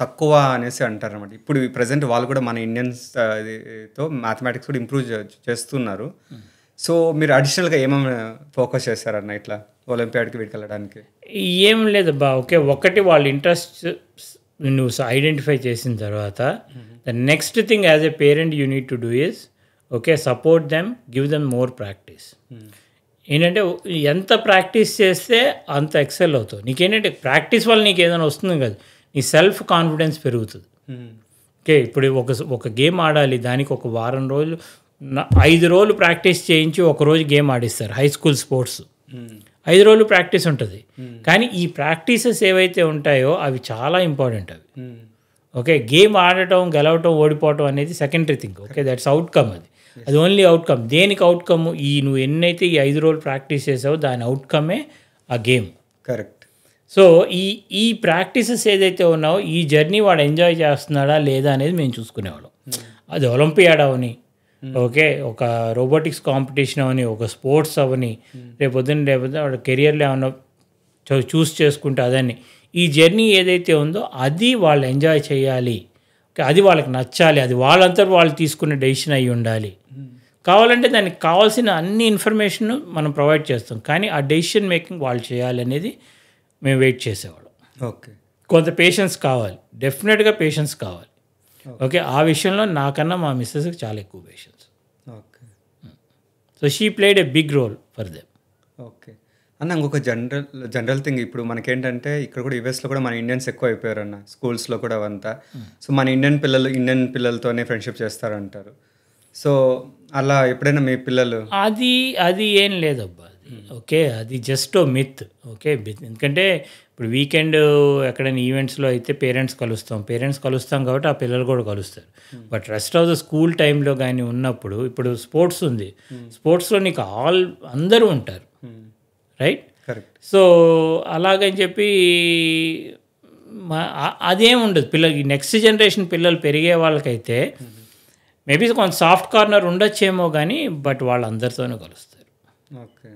తక్కువ అనేసి అంటారు అనమాట. ఇప్పుడు ప్రజెంట్ వాళ్ళు కూడా మన ఇండియన్స్ తో మ్యాథమెటిక్స్ కూడా ఇంప్రూవ్ చేస్తున్నారు. సో మీరు అడిషనల్గా ఏమేమి ఫోకస్ చేస్తారన్న ఇట్లా ఒలింపియాడ్కి వీటికి వెళ్ళడానికి? ఏం లేదు బా. ఓకే, ఒకటి వాళ్ళ ఇంట్రెస్ట్ నువ్వు ఐడెంటిఫై చేసిన తర్వాత the next thing as a parent you need to do is okay, support them, give them more practice. ఏంటంటే ఎంత ప్రాక్టీస్ చేస్తే అంత ఎక్సెల్ అవుతావు. నీకేంటంటే ప్రాక్టీస్ వల్ల నీకు ఏదైనా వస్తుంది కదా, నీ సెల్ఫ్ కాన్ఫిడెన్స్ పెరుగుతుంది. ఓకే, ఇప్పుడు ఒక గేమ్ ఆడాలి, దానికి ఒక వారం రోజులు 5 రోజులు ప్రాక్టీస్ చేయించి ఒకరోజు గేమ్ ఆడిస్తారు. హై స్కూల్ స్పోర్ట్స్ 5 రోజులు ప్రాక్టీస్ ఉంటుంది. కానీ ఈ ప్రాక్టీసెస్ ఏవైతే ఉంటాయో అవి చాలా ఇంపార్టెంట్. అవి ఓకే, గేమ్ ఆడటం, గెలవటం, ఓడిపోవటం అనేది secondary thing. Okay, that's outcome. అది అది ఓన్లీ అవుట్కమ్. దేనికి అవుట్కమ్? నువ్వు ఎన్నైతే ఈ 5 రోజులు ప్రాక్టీస్ చేసావో దాని అవుట్కమే ఆ గేమ్. కరెక్ట్. సో ఈ ప్రాక్టీసెస్ ఏదైతే ఉన్నావో ఈ జర్నీ వాడు ఎంజాయ్ చేస్తున్నాడా లేదా అనేది మేము చూసుకునేవాళ్ళం. అది ఒలింపియాడ్ అవని, ఓకే, ఒక రోబోటిక్స్ కాంపిటీషన్ అవని, ఒక స్పోర్ట్స్ అవని, రేపొద్దున వాడు కెరియర్లో ఏమన్నా చూస్ చేసుకుంటే అదని, ఈ జర్నీ ఏదైతే ఉందో అది వాళ్ళు ఎంజాయ్ చేయాలి, అది వాళ్ళకి నచ్చాలి, అది వాళ్ళంతా వాళ్ళు తీసుకునే డెసిషన్ అయి ఉండాలి. కావాలంటే దానికి కావాల్సిన అన్ని ఇన్ఫర్మేషన్ మనం ప్రొవైడ్ చేస్తాం, కానీ ఆ డెసిషన్ మేకింగ్ వాళ్ళు చేయాలి అనేది మేము వెయిట్ చేసేవాళ్ళం. ఓకే. కొంత పేషెన్స్ కావాలి, డెఫినెట్గా పేషెన్స్ కావాలి. ఓకే, ఆ విషయంలో నాకన్నా మా మిస్సెస్కి చాలా ఎక్కువ patience. Okay. So she played a big role for them. Okay అన్న, ఇంకొక జనరల్ థింగ్, ఇప్పుడు మనకేంటంటే ఇక్కడ కూడా యూఎస్లో కూడా మన ఇండియన్స్ ఎక్కువ అయిపోయారు అన్న, స్కూల్స్లో కూడా అవంతా. సో మన ఇండియన్ పిల్లలతోనే ఫ్రెండ్షిప్ చేస్తారంటారు. సో అలా ఎప్పుడైనా మీ పిల్లలు అది ఏం లేదబ్బా, అది ఓకే, అది జస్ట్ ఓ మిత్. ఓకే, ఎందుకంటే ఇప్పుడు వీకెండ్ ఎక్కడైనా ఈవెంట్స్లో అయితే పేరెంట్స్ కలుస్తాం కాబట్టి ఆ పిల్లలు కూడా కలుస్తారు. But rest of the school టైంలో కానీ ఉన్నప్పుడు, ఇప్పుడు స్పోర్ట్స్ ఉంది, స్పోర్ట్స్లో నీకు అందరూ ఉంటారు, రైట్? కరెక్ట్. సో అలాగని చెప్పి అదేం ఉండదు. పిల్లలకి నెక్స్ట్ జనరేషన్ పిల్లలు పెరిగే వాళ్ళకైతే మేబీ కొంత సాఫ్ట్ కార్నర్ ఉండొచ్చేమో కానీ, బట్ వాళ్ళందరితోనూ కలుస్తారు. ఓకే.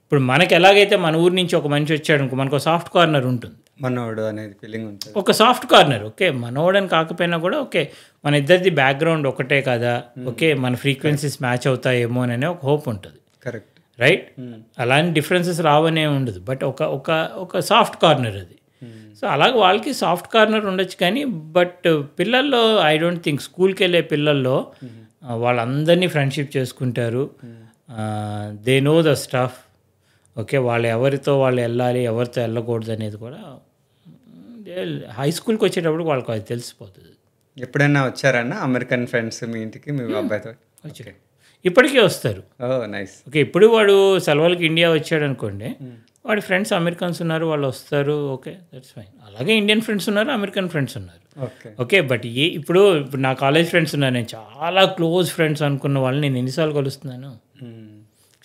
ఇప్పుడు మనకి ఎలాగైతే మన ఊరి నుంచి ఒక మనిషి వచ్చాడు అనుకో, మనకు సాఫ్ట్ కార్నర్ ఉంటుంది, మనోడు అనేది ఫీలింగ్ ఉంటుంది, ఒక సాఫ్ట్ కార్నర్. ఓకే, మనోడని కాకపోయినా కూడా ఓకే, మన ఇద్దరిది బ్యాక్గ్రౌండ్ ఒకటే కదా, ఓకే, మన ఫ్రీక్వెన్సీస్ మ్యాచ్ అవుతాయేమో అనే ఒక హోప్ ఉంటుంది. కరెక్ట్. రైట్? అలాంటి డిఫరెన్సెస్ రావనే ఉండదు, బట్ ఒక సాఫ్ట్ కార్నర్ అది. సో అలాగే వాళ్ళకి సాఫ్ట్ కార్నర్ ఉండొచ్చు, కానీ బట్ పిల్లల్లో ఐ డోంట్ థింక్, స్కూల్కి వెళ్ళే పిల్లల్లో వాళ్ళందరినీ ఫ్రెండ్షిప్ చేసుకుంటారు, they know the stuff. Okay, వాళ్ళు ఎవరితో వాళ్ళు వెళ్ళాలి, ఎవరితో వెళ్ళకూడదు అనేది కూడా హై స్కూల్కి వచ్చేటప్పుడు వాళ్ళకి అది తెలిసిపోతుంది. ఎప్పుడైనా వచ్చారన్నా అమెరికన్ ఫ్రెండ్స్ మీ ఇంటికి మీ అబ్బాయితో? వచ్చారు, ఇప్పటికే వస్తారు. నైస్. ఓకే, ఇప్పుడు వాడు సెలవులకి ఇండియా వచ్చాడు అనుకోండి, వాడి ఫ్రెండ్స్ అమెరికన్స్ ఉన్నారు, వాళ్ళు వస్తారు, ఓకే, దట్స్ ఫైన్. అలాగే ఇండియన్ ఫ్రెండ్స్ ఉన్నారు, అమెరికన్ ఫ్రెండ్స్ ఉన్నారు. ఓకే, బట్ ఇప్పుడు నా కాలేజ్ ఫ్రెండ్స్ ఉన్నారు, నేను చాలా క్లోజ్ ఫ్రెండ్స్ అనుకున్న వాళ్ళని నేను ఎన్నిసార్లు కలుస్తున్నాను.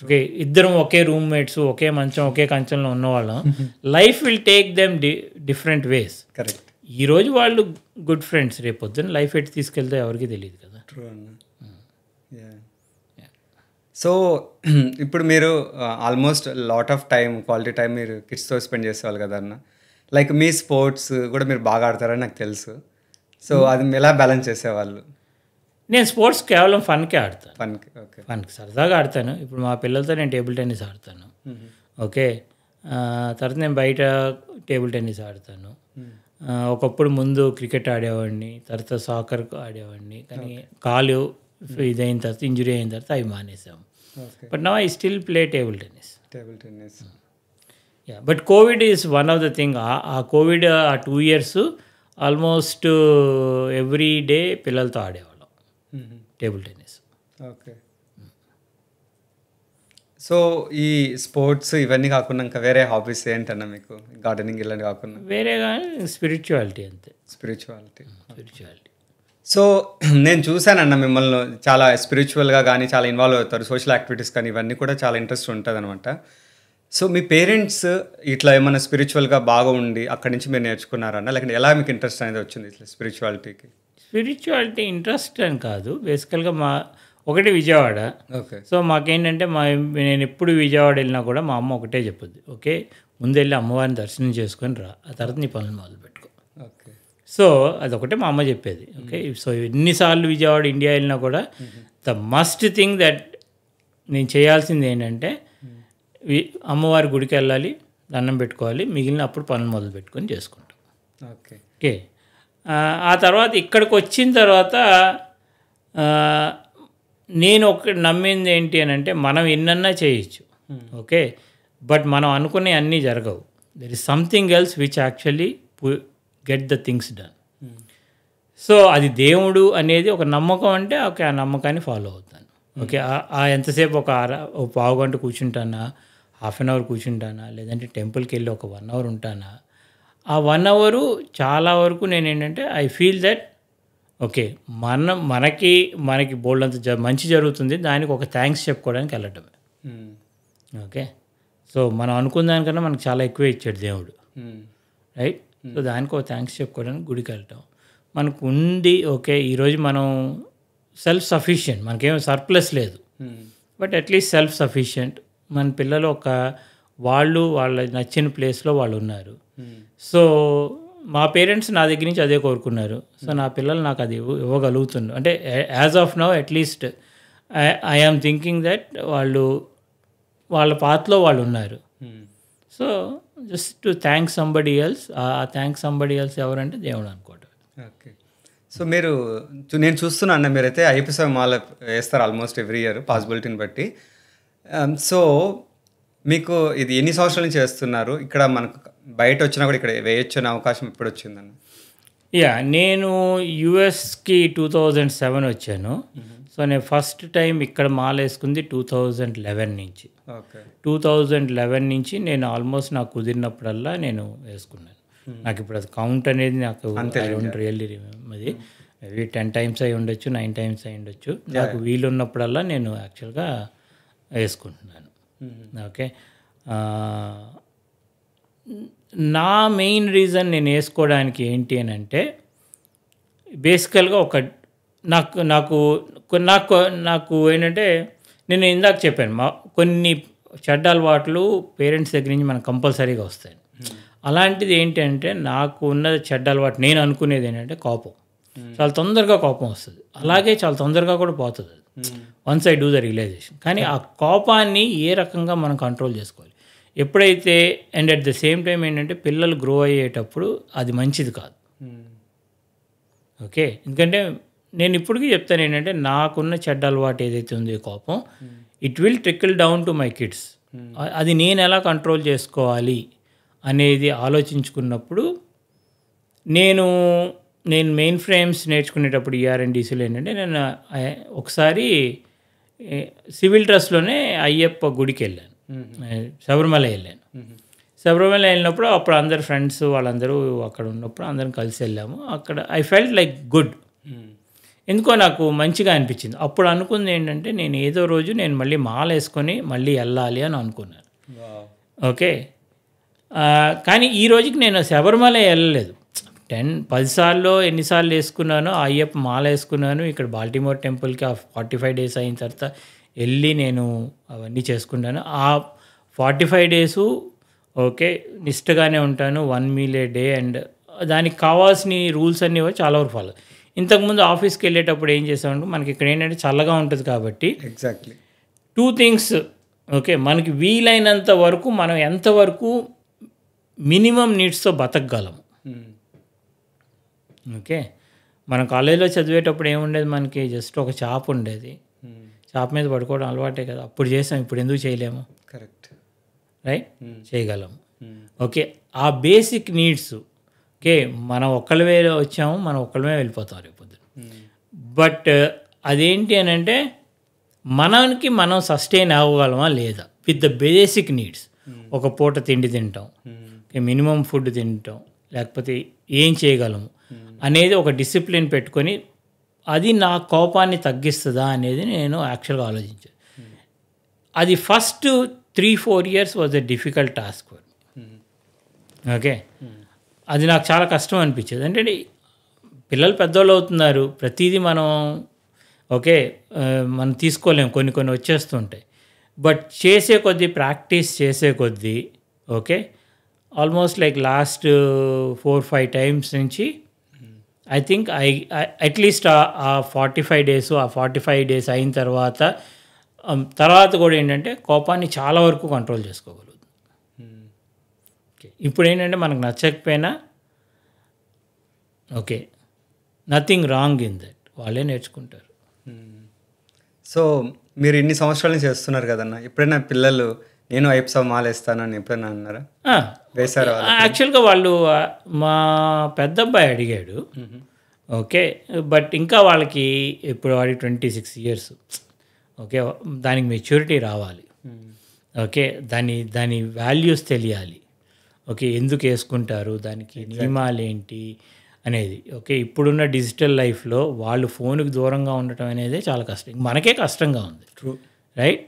ఓకే, ఇద్దరం ఒకే రూమ్మేట్స్, ఒకే మంచం, ఒకే కంచంలో ఉన్నవాళ్ళం, life will take them different ways. Correct. ఈరోజు వాళ్ళు గుడ్ ఫ్రెండ్స్, రేపు పొద్దున్న లైఫ్ ఎట్టి తీసుకెళ్తే ఎవరికి తెలియదు కదా. ట్రూ అన్న. సో ఇప్పుడు మీరు almost lot of time, quality time మీరు కిడ్స్తో స్పెండ్ చేసేవాళ్ళు కదా అన్న. లైక్ మీ స్పోర్ట్స్ కూడా మీరు బాగా ఆడతారని నాకు తెలుసు. సో అది ఎలా బ్యాలెన్స్ చేసేవాళ్ళు? నేను స్పోర్ట్స్ కేవలం ఫన్కే ఆడతాను. ఫన్కి? ఓకే. ఫన్కి సరదాగా ఆడతాను. ఇప్పుడు మా పిల్లలతో నేను టేబుల్ టెన్నిస్ ఆడతాను. ఓకే, తర్వాత నేను బయట టేబుల్ టెన్నిస్ ఆడతాను. ఒకప్పుడు ముందు క్రికెట్ ఆడేవాడిని, తర్వాత సాకర్ ఆడేవాడిని, కానీ కాలు ఇదైన తర్వాత, ఇంజురీ అయిన తర్వాత అవి మానేసాము. But now I still play table tennis. Ya, but Covid is one of the thing. ఆ కోవిడ్ ఆ 2 years ఆల్మోస్ట్ ఎవ్రీ డే పిల్లలతో ఆడేవాళ్ళం టేబుల్ టెన్నిస్. ఓకే. సో ఈ స్పోర్ట్స్ ఇవన్నీ కాకుండా ఇంకా వేరే హాబీస్ ఏంటన్నా మీకు? గార్డెనింగ్ ఇలాంటి కాకుండా వేరే కానీ స్పిరిచువాలిటీ, అంతే. స్పిరిచువాలిటీ. సో నేను చూశానన్న మిమ్మల్ని చాలా స్పిరిచువల్గా కానీ చాలా ఇన్వాల్వ్ అవుతారు, సోషల్ యాక్టివిటీస్ కానీ ఇవన్నీ కూడా చాలా ఇంట్రెస్ట్ ఉంటుంది అనమాట. సో మీ పేరెంట్స్ ఇట్లా ఏమైనా స్పిరిచువల్గా బాగా ఉండి అక్కడి నుంచి మీరు నేర్చుకున్నారన్న, లేకపోతే ఎలా మీకు ఇంట్రెస్ట్ అనేది వచ్చింది ఇట్లా స్పిరిచువాలిటీకి? స్పిరిచువాలిటీ ఇంట్రెస్ట్ అని కాదు, బేసికల్గా ఒకటి విజయవాడ. ఓకే. సో మాకేంటంటే నేను ఎప్పుడు విజయవాడ వెళ్ళినా కూడా మా అమ్మ ఒకటే చెప్పుద్ది, ఓకే, ముందు వెళ్ళి అమ్మవారిని దర్శనం చేసుకొని రా, ఆ తర్వాత నీ పనులు మొదలుపెట్టుకో. ఓకే. సో అదొకటే మా అమ్మ చెప్పేది. ఓకే, సో ఎన్నిసార్లు విజయవాడ ఇండియా వెళ్ళినా కూడా ద మస్ట్ థింగ్ దట్ నేను చేయాల్సింది ఏంటంటే అమ్మవారి గుడికి వెళ్ళాలి, దండం పెట్టుకోవాలి, మిగిలిన అప్పుడు పనులు మొదలు పెట్టుకొని చేసుకుంటాం. ఓకే. ఓకే, ఆ తర్వాత ఇక్కడికి వచ్చిన తర్వాత నేను నమ్మింది ఏంటి అని అంటే, మనం ఎన్నన్నా చేయొచ్చు, ఓకే, బట్ మనం అనుకునే అన్నీ జరగవు. There is something else which actually get the things done. So అది దేవుడు అనేది ఒక నమ్మకం అంటే, ఓకే, ఆ నమ్మకాన్ని ఫాలో అవుతాను. ఓకే, ఎంతసేపు ఒక పావు గంట కూర్చుంటానా, ½ an hour కూర్చుంటానా, లేదంటే టెంపుల్కి వెళ్ళి ఒక 1 hour ఉంటానా, ఆ 1 hour చాలా వరకు నేను ఏంటంటే ఐ ఫీల్ దట్ ఓకే. మనకి బోలెడంత మంచి జరుగుతుంది. దానికి ఒక థ్యాంక్స్ చెప్పుకోవడానికి వెళ్ళటమే. ఓకే. సో, మనం అనుకున్న దానికన్నా మనకు చాలా ఎక్కువే ఇచ్చాడు దేవుడు. రైట్. సో, దానికి ఒక థ్యాంక్స్ చెప్పుకోవడానికి గుడికి వెళ్ళటం. మనకు ఉంది ఓకే. ఈరోజు మనం సెల్ఫ్ సఫిషియెంట్, మనకేం సర్ప్లస్ లేదు. But at least self sufficient. మన పిల్లలు వాళ్ళ నచ్చిన ప్లేస్లో వాళ్ళు ఉన్నారు. సో, మా పేరెంట్స్ నా దగ్గర నుంచి అదే కోరుకున్నారు. సో, నా పిల్లలు నాకు అది ఇవ్వగలుగుతున్నారు. అంటే as of now at least I am thinking that వాళ్ళ పాత్లో వాళ్ళు ఉన్నారు. So, just to thank somebody else. ఆ థ్యాంక్ సంబడి ఎల్స్ ఎవరంటే దేవుడు అనుకోవటం. ఓకే. సో, నేను చూస్తున్నా అన్న మీరైతే అయ్యప్ప స్వామి మాల వేస్తారు ఆల్మోస్ట్ ఎవ్రీ ఇయర్ పాసిబిలిటీని బట్టి. సో, మీకు ఇది ఎన్ని సంవత్సరాల నుంచి వేస్తున్నారు? ఇక్కడ మనకు బయట వచ్చినా కూడా ఇక్కడ వేయొచ్చు అనే అవకాశం ఎప్పుడు వచ్చిందన్న? నేను యుఎస్కి 2007 వచ్చాను. సో, నేను ఫస్ట్ టైం ఇక్కడ మాల వేసుకుంది 2011 నుంచి. 2011 నుంచి నేను ఆల్మోస్ట్ నాకు కుదిరినప్పుడల్లా నేను వేసుకున్నాను. నాకు ఇప్పుడు అది కౌంట్ అనేది నాకు రియల్లీ అది మేబీ 10 టైమ్స్ అయి ఉండొచ్చు, 9 టైమ్స్ అయి ఉండొచ్చు. నాకు వీలున్నప్పుడల్లా నేను యాక్చువల్గా వేసుకుంటున్నాను. ఓకే. నా మెయిన్ రీజన్ నేను వేసుకోవడానికి ఏంటి అని అంటే బేసికల్గా నాకు ఏంటంటే నేను ఇందాక చెప్పాను కొన్ని చెడ్డ అలవాట్లు పేరెంట్స్ దగ్గర నుంచి మనకు కంపల్సరీగా వస్తాయి. అలాంటిది ఏంటంటే నాకు ఉన్న చెడ్డ అలవాటు నేను అనుకునేది ఏంటంటే కోపం. చాలా తొందరగా కోపం వస్తుంది, అలాగే చాలా తొందరగా కూడా పోతుంది అది once I do the realization. కానీ ఆ కోపాన్ని ఏ రకంగా మనం కంట్రోల్ చేసుకోవాలి ఎప్పుడైతే, and at the same time ఏంటంటే పిల్లలు గ్రో అయ్యేటప్పుడు అది మంచిది కాదు. ఓకే. ఎందుకంటే నేను ఇప్పటికీ చెప్తాను ఏంటంటే నాకున్న చెడ్డ అలవాటు ఏదైతే ఉందో కోపం, it will trickle down to my kids. అది నేను ఎలా కంట్రోల్ చేసుకోవాలి అనేది ఆలోచించుకున్నప్పుడు నేను మెయిన్ ఫ్రేమ్స్ నేర్చుకునేటప్పుడు ఈఆర్ఎండిసిలో ఏంటంటే నేను ఒకసారి సివిల్ డ్రెస్లోనే అయ్యప్ప గుడికి వెళ్ళాను, శబరిమల వెళ్ళాను. శబరిమల వెళ్ళినప్పుడు అప్పుడు అందరు ఫ్రెండ్స్ వాళ్ళందరూ అక్కడ ఉన్నప్పుడు అందరం కలిసి వెళ్ళాము. అక్కడ ఐ ఫెల్ట్ లైక్ గుడ్. ఎందుకో నాకు మంచిగా అనిపించింది. అప్పుడు అనుకుంది ఏంటంటే నేను ఏదో రోజు నేను మళ్ళీ మాల వేసుకొని మళ్ళీ వెళ్ళాలి అని అనుకున్నాను. ఓకే. కానీ ఈ రోజుకి నేను శబరిమల వెళ్ళలేదు. 10 సార్లు ఎన్నిసార్లు వేసుకున్నానో అయ్యప్ప మాల వేసుకున్నాను. ఇక్కడ బాల్టిమోర్ టెంపుల్కి ఆ 45 days అయిన తర్వాత వెళ్ళి నేను అవన్నీ చేసుకున్నాను. ఆ 45 days ఓకే నిష్టగానే ఉంటాను. 1 meal a day అండ్ దానికి కావాల్సిన రూల్స్ అన్నీ చాలా వరకు ఫాలో. ఇంతకుముందు ఆఫీస్కి వెళ్ళేటప్పుడు ఏం చేసామంటే మనకి ఇక్కడ ఏంటంటే చల్లగా ఉంటుంది కాబట్టి ఎగ్జాక్ట్లీ 2 things. ఓకే. మనకి వీలైనంత వరకు మనం ఎంతవరకు మినిమం నీడ్స్తో బతకగలము. ఓకే. మనం కాలేజీలో చదివేటప్పుడు ఏముండేది, మనకి జస్ట్ ఒక చాప్ ఉండేది. చాప్ మీద పడుకోవడం అలవాటే కదా, అప్పుడు చేసాం, ఇప్పుడు ఎందుకు చేయలేము? కరెక్ట్. రైట్. చేయగలము. ఓకే. ఆ బేసిక్ నీడ్స్ ఓకే మనం ఒక్కళ్ళమే వచ్చాము, మనం ఒక్కళ్ళమే వెళ్ళిపోతాం రేపు పొద్దున. బట్ అదేంటి అని అంటే మనకి మనం సస్టైన్ అవ్వగలమా లేదా విత్ ద బేసిక్ నీడ్స్. ఒక పూట తిండి తింటాం, మినిమం ఫుడ్ తింటాం, లేకపోతే ఏం చేయగలము అనేది ఒక డిసిప్లిన్ పెట్టుకొని అది నా కోపాన్ని తగ్గిస్తుందా అనేది నేను యాక్చువల్గా ఆలోచించాను. అది first 3-4 years was a difficult task for me. Okay. అది నాకు చాలా కష్టం అనిపించేది. అంటే పిల్లలు పెద్దోళ్ళు అవుతున్నారు, ప్రతిదీ మనం ఓకే మనం తీసుకోలేము, కొన్ని వచ్చేస్తుంటాయి. బట్ చేసే కొద్దీ ప్రాక్టీస్ చేసే కొద్దీ okay almost like last 4-5 times నుంచి ఐ థింక్ అట్లీస్ట్ ఆ 45 days ఆ 45 days అయిన తర్వాత కూడా ఏంటంటే కోపాన్ని చాలా వరకు కంట్రోల్ చేసుకోగలుగుతుంది. ఓకే. ఇప్పుడు ఏంటంటే మనకు నచ్చకపోయినా okay nothing wrong in that, వాళ్ళే నేర్చుకుంటారు. సో మీరు ఇన్ని సంవత్సరాల నుంచి చేస్తున్నారు కదన్న, ఎప్పుడైనా పిల్లలు నేను అయ్యప్ప స్వామి మాల వేస్తానని ఎప్పుడైనా అన్నారా? వేశారు యాక్చువల్గా వాళ్ళు మా పెద్ద అబ్బాయి అడిగాడు. ఓకే. బట్ ఇంకా వాళ్ళకి ఇప్పుడు వాడి 26 years. ఓకే. దానికి మెచ్యూరిటీ రావాలి. ఓకే. దాని వాల్యూస్ తెలియాలి. ఓకే. ఎందుకు వేసుకుంటారు, దానికి నియమాలు ఏంటి అనేది. ఓకే, ఇప్పుడున్న డిజిటల్ లైఫ్లో వాళ్ళు ఫోన్కి దూరంగా ఉండటం అనేది చాలా కష్టం, మనకే కష్టంగా ఉంది. రైట్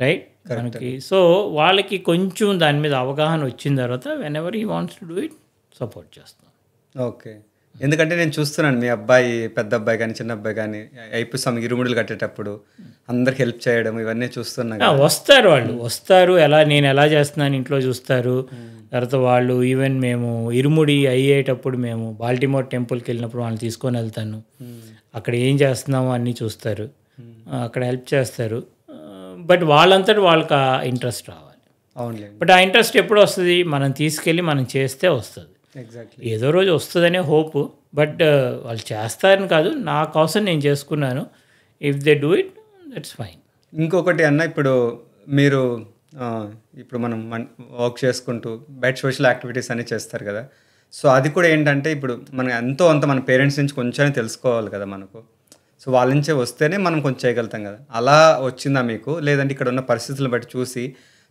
రైట్ మనకి. సో వాళ్ళకి కొంచెం దాని మీద అవగాహన వచ్చిన తర్వాత when ever he wants to do it support చేస్తాం. ఓకే, ఎందుకంటే నేను చూస్తున్నాను మీ అబ్బాయి, పెద్ద అబ్బాయి కానీ చిన్న అబ్బాయి కానీ అయిపోయి ఇరుముడులు కట్టేటప్పుడు అందరికి హెల్ప్ చేయడం ఇవన్నీ చూస్తున్నాను. వస్తారు వాళ్ళు వస్తారు, నేను ఎలా చేస్తున్నాను ఇంట్లో చూస్తారు. తర్వాత వాళ్ళు ఈవెన్ మేము ఇరుముడి అయ్యేటప్పుడు మేము బాల్టిమోర్ టెంపుల్కి వెళ్ళినప్పుడు వాళ్ళని తీసుకొని వెళ్తాను. అక్కడ ఏం చేస్తున్నామో అన్నీ చూస్తారు, అక్కడ హెల్ప్ చేస్తారు. బట్ వాళ్ళంతటి వాళ్ళకి ఆ ఇంట్రెస్ట్ రావాలి. అవునులే. బట్ ఆ ఇంట్రెస్ట్ ఎప్పుడు వస్తుంది, మనం తీసుకెళ్ళి మనం చేస్తే వస్తుంది. ఎగ్జాక్ట్లీ. ఏదో రోజు వస్తుందనే హోప్. బట్ వాళ్ళు చేస్తారని కాదు, నా కోసం నేను చేసుకున్నాను. If they do it that's fine. ఇంకొకటి అన్న, ఇప్పుడు మీరు ఇప్పుడు మనం వర్క్ చేసుకుంటూ బయట సోషల్ యాక్టివిటీస్ అన్నీ చేస్తారు కదా. సో అది కూడా ఏంటంటే ఇప్పుడు మనం ఎంతో అంత మన పేరెంట్స్ నుంచి కొంచెం తెలుసుకోవాలి కదా మనకు. సో వాళ్ళ నుంచే వస్తేనే మనం కొంచెం చేయగలుగుతాం కదా. అలా వచ్చిందా మీకు, లేదంటే ఇక్కడ ఉన్న పరిస్థితులను బట్టి చూసి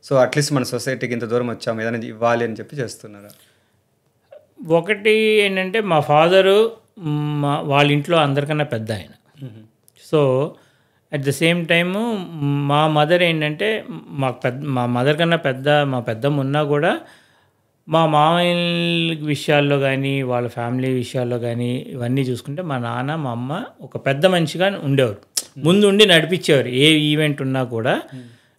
సో అట్లీస్ట్ మన సొసైటీకి ఇంత దూరం వచ్చాము ఏదైనా ఇవ్వాలి అని చెప్పి చేస్తున్నారా? ఒకటి ఏంటంటే మా ఫాదరు వాళ్ళ ఇంట్లో అందరికన్నా పెద్ద ఆయన. So at the same time మా మదర్ ఏంటంటే మా మదర్ కన్నా మా పెద్దమ్మ ఉన్నా కూడా మా మామయ్య విషయాల్లో కానీ వాళ్ళ ఫ్యామిలీ విషయాల్లో కానీ ఇవన్నీ చూసుకుంటే మా నాన్న మా అమ్మ ఒక పెద్ద మనిషిగా ఉండేవారు. ముందుండి నడిపించేవారు. ఏ ఈవెంట్ ఉన్నా కూడా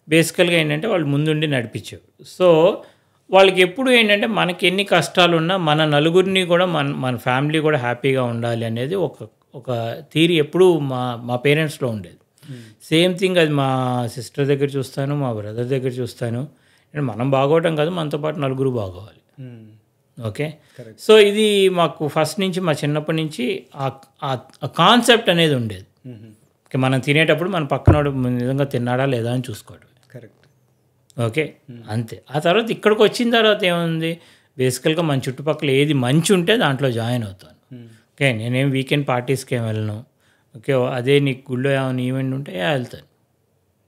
బేసికల్గా ఏంటంటే వాళ్ళు ముందుండి నడిపించేవారు. సో వాళ్ళకి ఎప్పుడు ఏంటంటే మనకి ఎన్ని కష్టాలు ఉన్నా మన నలుగురిని కూడా మన ఫ్యామిలీ కూడా హ్యాపీగా ఉండాలి అనేది ఒక థియరీ ఎప్పుడు మా పేరెంట్స్లో ఉండేది. సేమ్ థింగ్ అది మా సిస్టర్ దగ్గర చూస్తాను, మా బ్రదర్ దగ్గర చూస్తాను. మనం బాగోవటం కాదు, మనతో పాటు నలుగురు బాగోవాలి. ఓకే, సో ఇది మాకు ఫస్ట్ నుంచి మా చిన్నప్పటి నుంచి ఆ కాన్సెప్ట్ అనేది ఉండేది. మనం తినేటప్పుడు మన పక్కన నిజంగా తిన్నాడా లేదా అని చూసుకోవడం. కరెక్ట్. ఓకే, అంతే. ఆ తర్వాత ఇక్కడికి వచ్చిన తర్వాత ఏముంది, బేసికల్గా మన చుట్టుపక్కల ఏది మంచి ఉంటే దాంట్లో జాయిన్ అవుతాను. ఓకే, నేనేం వీకెండ్ పార్టీస్కి ఏం వెళ్ళను. ఓకే, అదే నీకు గుళ్ళో ఏమైనా ఈవెంట్ ఉంటే వెళ్తాను.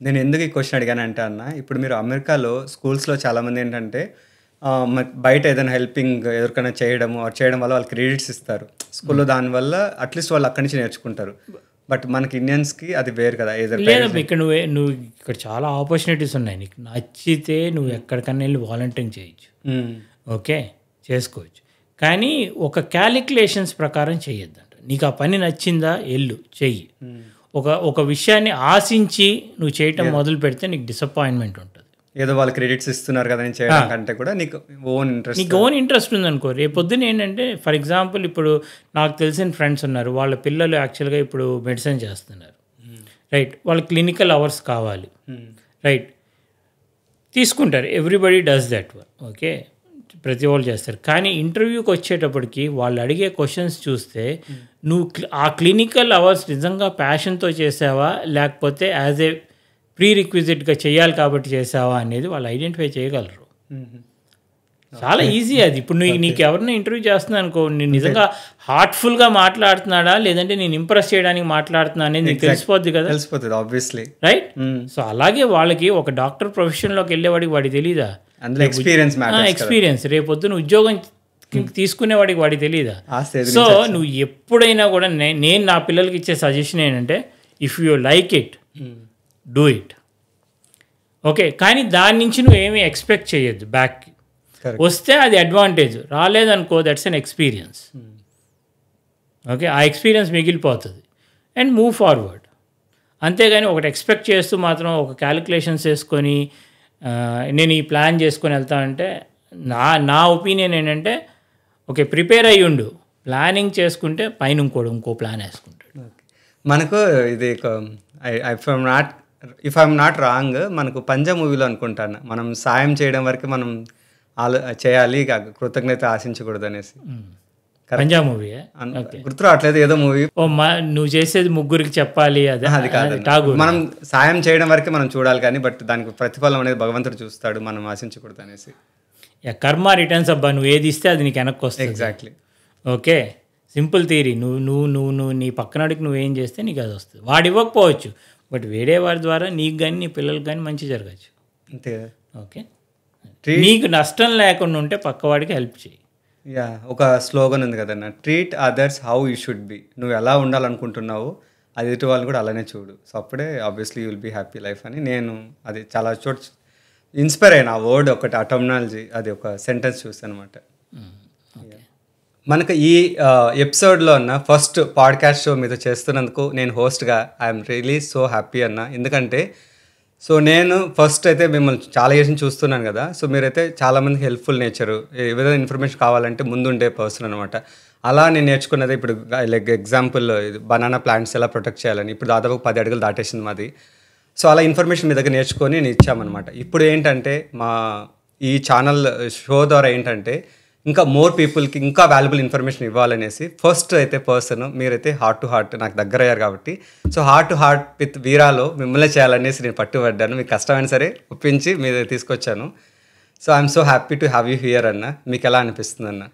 నేను ఎందుకు ఈ క్వశ్చన్ అడిగానంటే అన్న, ఇప్పుడు మీరు అమెరికాలో స్కూల్స్లో చాలామంది ఏంటంటే బయట ఏదైనా హెల్పింగ్ ఎవరికైనా చేయడం వల్ల వాళ్ళు క్రెడిట్స్ ఇస్తారు స్కూల్లో. దానివల్ల అట్లీస్ట్ వాళ్ళు అక్కడి నుంచి నేర్చుకుంటారు. బట్ మనకి ఇండియన్స్కి అది వేరు కదా. లేదు, ఇక్కడ నువ్వు ఇక్కడ చాలా ఆపర్చునిటీస్ ఉన్నాయి. నీకు నచ్చితే నువ్వు ఎక్కడికన్నా వెళ్ళి వాలంటీరింగ్ చేయొచ్చు. ఓకే, చేసుకోవచ్చు. కానీ ఒక క్యాలిక్యులేషన్స్ ప్రకారం చేయొద్దంట. నీకు ఆ పని నచ్చిందా వెళ్ళు చెయ్యి. ఒక విషయాన్ని ఆశించి నువ్వు చేయటం మొదలు పెడితే నీకు డిసప్పాయింట్మెంట్ ఉంటుంది. ఏదో వాళ్ళు క్రెడిట్స్ ఇస్తున్నారు కదా అని చేయడం కంటే కూడా నీకు ఓన్ ఇంట్రెస్ట్ ఉందనుకో. రేపొద్దున ఏంటంటే ఫర్ ఎగ్జాంపుల్ ఇప్పుడు నాకు తెలిసిన ఫ్రెండ్స్ ఉన్నారు, వాళ్ళ పిల్లలు యాక్చువల్గా ఇప్పుడు మెడిసిన్ చేస్తున్నారు. రైట్, వాళ్ళ క్లినికల్ అవర్స్ కావాలి. రైట్, తీసుకుంటారు. Everybody does that one. Okay, ప్రతి వాళ్ళు చేస్తారు. కానీ ఇంటర్వ్యూకి వచ్చేటప్పటికి వాళ్ళు అడిగే క్వశ్చన్స్ చూస్తే నువ్వు ఆ క్లినికల్ అవర్స్ నిజంగా ప్యాషన్తో చేసావా లేకపోతే యాజ్ ఏ ప్రీ రిక్విజిట్గా చేయాలి కాబట్టి చేసావా అనేది వాళ్ళు ఐడెంటిఫై చేయగలరు. చాలా ఈజీ అది. ఇప్పుడు నీకు ఎవరైనా ఇంటర్వ్యూ చేస్తున్నా అనుకో, నేను నిజంగా హార్ట్ఫుల్గా మాట్లాడుతున్నాడా లేదంటే నేను ఇంప్రెస్ చేయడానికి మాట్లాడుతున్నా అనేది నీకు తెలిసిపోద్ది కదా. తెలిసిపోతుంది ఆబ్వియస్లీ. రైట్. సో అలాగే వాళ్ళకి ఒక డాక్టర్ ప్రొఫెషన్లోకి వెళ్ళేవాడికి వాడికి తెలీదా ఎక్స్పీరియన్స్, రేపొద్దున ఉద్యోగం తీసుకునేవాడికి వాడికి తెలీదా. సో నువ్వు ఎప్పుడైనా కూడా నేను నా పిల్లలకి ఇచ్చే సజెషన్ ఏంటంటే if you like it do it. Okay, కానీ దాని నుంచి నువ్వేమీ ఎక్స్పెక్ట్ చేయొద్దు బ్యాక్కి. వస్తే అది అడ్వాంటేజ్, రాలేదనుకో దట్స్ అన్ ఎక్స్పీరియన్స్. ఓకే, ఆ ఎక్స్పీరియన్స్ మిగిలిపోతుంది అండ్ మూవ్ ఫార్వర్డ్. అంతేగాని ఒకటి ఎక్స్పెక్ట్ చేస్తూ మాత్రం ఒక క్యాలిక్యులేషన్స్ వేసుకొని నేను ఈ ప్లాన్ చేసుకొని వెళ్తానంటే నా ఒపీనియన్ ఏంటంటే ఓకే ప్రిపేర్ అయ్యి ఉండు, ప్లానింగ్ చేసుకుంటే పైన ఇంకో ప్లాన్ వేసుకుంటాడు. మనకు ఇది ఇఫ్ ఐఎమ్ నాట్ రాంగ్ మనకు పంజా మూవీలో అనుకుంటాను, మనం సాయం చేయడం వరకు మనం చేయాలి, కృతజ్ఞత ఆశించకూడదు అనేసి. పంజాబ్ మూవీ గుర్తు రావట్లేదు, ఏదో మూవీ. నువ్వు చేసేది ముగ్గురికి చెప్పాలి, అది కాదు. మనం సాయం చేయడం వరకే మనం చూడాలి కానీ బట్ దానికి ప్రతిఫలం అనేది భగవంతుడు చూస్తాడు, మనం ఆశించకూడదు అనేసి. కర్మ రిటర్న్స్ అబ్బా, నువ్వు ఏది ఇస్తే అది నీకు వెనక్కి వస్తుంది. ఎగ్జాక్ట్లీ. Okay, simple theory. నువ్వు నీ పక్కనడికి నువ్వేం చేస్తే నీకు అది వస్తుంది. వాడు ఇవ్వకపోవచ్చు బట్ వేరే వారి ద్వారా నీకు కానీ నీ పిల్లలకి కానీ మంచి జరగచ్చు. అంతే. ఓకే, నీకు నష్టం లేకుండా ఉంటే పక్కవాడికి హెల్ప్ చేయి. యా ఒక స్లోగన్ ఉంది కదన్న, treat others how you should be. నువ్వు ఎలా ఉండాలనుకుంటున్నావు అది ఎదుటి వాళ్ళు కూడా అలానే చూడు. సో అప్పుడే obviously you will be happy life అని నేను అది చాలా చోట ఇన్స్పైర్ అయిన. ఆ వర్డ్ ఒకటి, ఆ టర్మినాలజీ, అది ఒక సెంటెన్స్ చూసాను అనమాట. మనకు ఈ ఎపిసోడ్లో అన్న ఫస్ట్ పాడ్కాస్ట్ షో మీతో చేస్తున్నందుకు నేను హోస్ట్గా ఐఎమ్ రియలీ సో హ్యాపీ అన్న. ఎందుకంటే సో నేను ఫస్ట్ అయితే మిమ్మల్ని చాలా ఇయర్స్ నుంచి చూస్తున్నాను కదా. సో మీరైతే చాలామందికి హెల్ప్ఫుల్ నేచరు, ఏదైనా ఇన్ఫర్మేషన్ కావాలంటే ముందుండే పర్సన్ అనమాట. అలా నేను నేర్చుకున్నది ఇప్పుడు లైక్ ఎగ్జాంపుల్ బనానా ప్లాంట్స్ ఎలా ప్రొటెక్ట్ చేయాలని, ఇప్పుడు దాదాపు 10 అడుగులు దాటేసింది మాది. సో అలా ఇన్ఫర్మేషన్ మీ దగ్గర నేర్చుకొని నేను ఇచ్చామన్నమాట. ఇప్పుడు ఏంటంటే మా ఈ ఛానల్ షో ద్వారా ఏంటంటే ఇంకా మోర్ పీపుల్కి ఇంకా వాల్యుబుల్ ఇన్ఫర్మేషన్ ఇవ్వాలనేసి ఫస్ట్ అయితే పర్సన్ మీరైతే హార్ట్ టు హార్ట్ నాకు దగ్గర అయ్యారు కాబట్టి, so heart to heart with వీరాలో మిమ్మల్ని చేయాలనేసి నేను పట్టుబడ్డాను. మీకు కష్టమైనా సరే ఒప్పించి మీద తీసుకొచ్చాను. So I'm so happy to have you here అన్న. మీకు ఎలా అనిపిస్తుంది అన్న?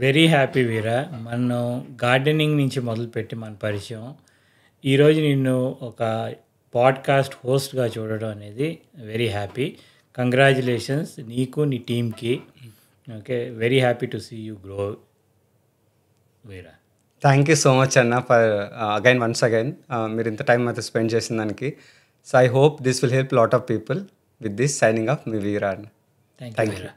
వెరీ హ్యాపీ వీరా. మనం గార్డెనింగ్ నుంచి మొదలుపెట్టి మన పరిచయం, ఈరోజు నిన్ను ఒక పాడ్కాస్ట్ హోస్ట్గా చూడడం అనేది వెరీ హ్యాపీ. కంగ్రాచులేషన్స్ నీకు, నీ టీమ్కి. Okay, very happy to see you grow Veera. Thank you so much అన్న ఫర్ వన్స్ అగైన్ మీరు ఇంత టైం అయితే స్పెండ్ చేసిన దానికి. So I hope this will help lot of people with this signing off మీ వీరా అన్న. Thank you Veera.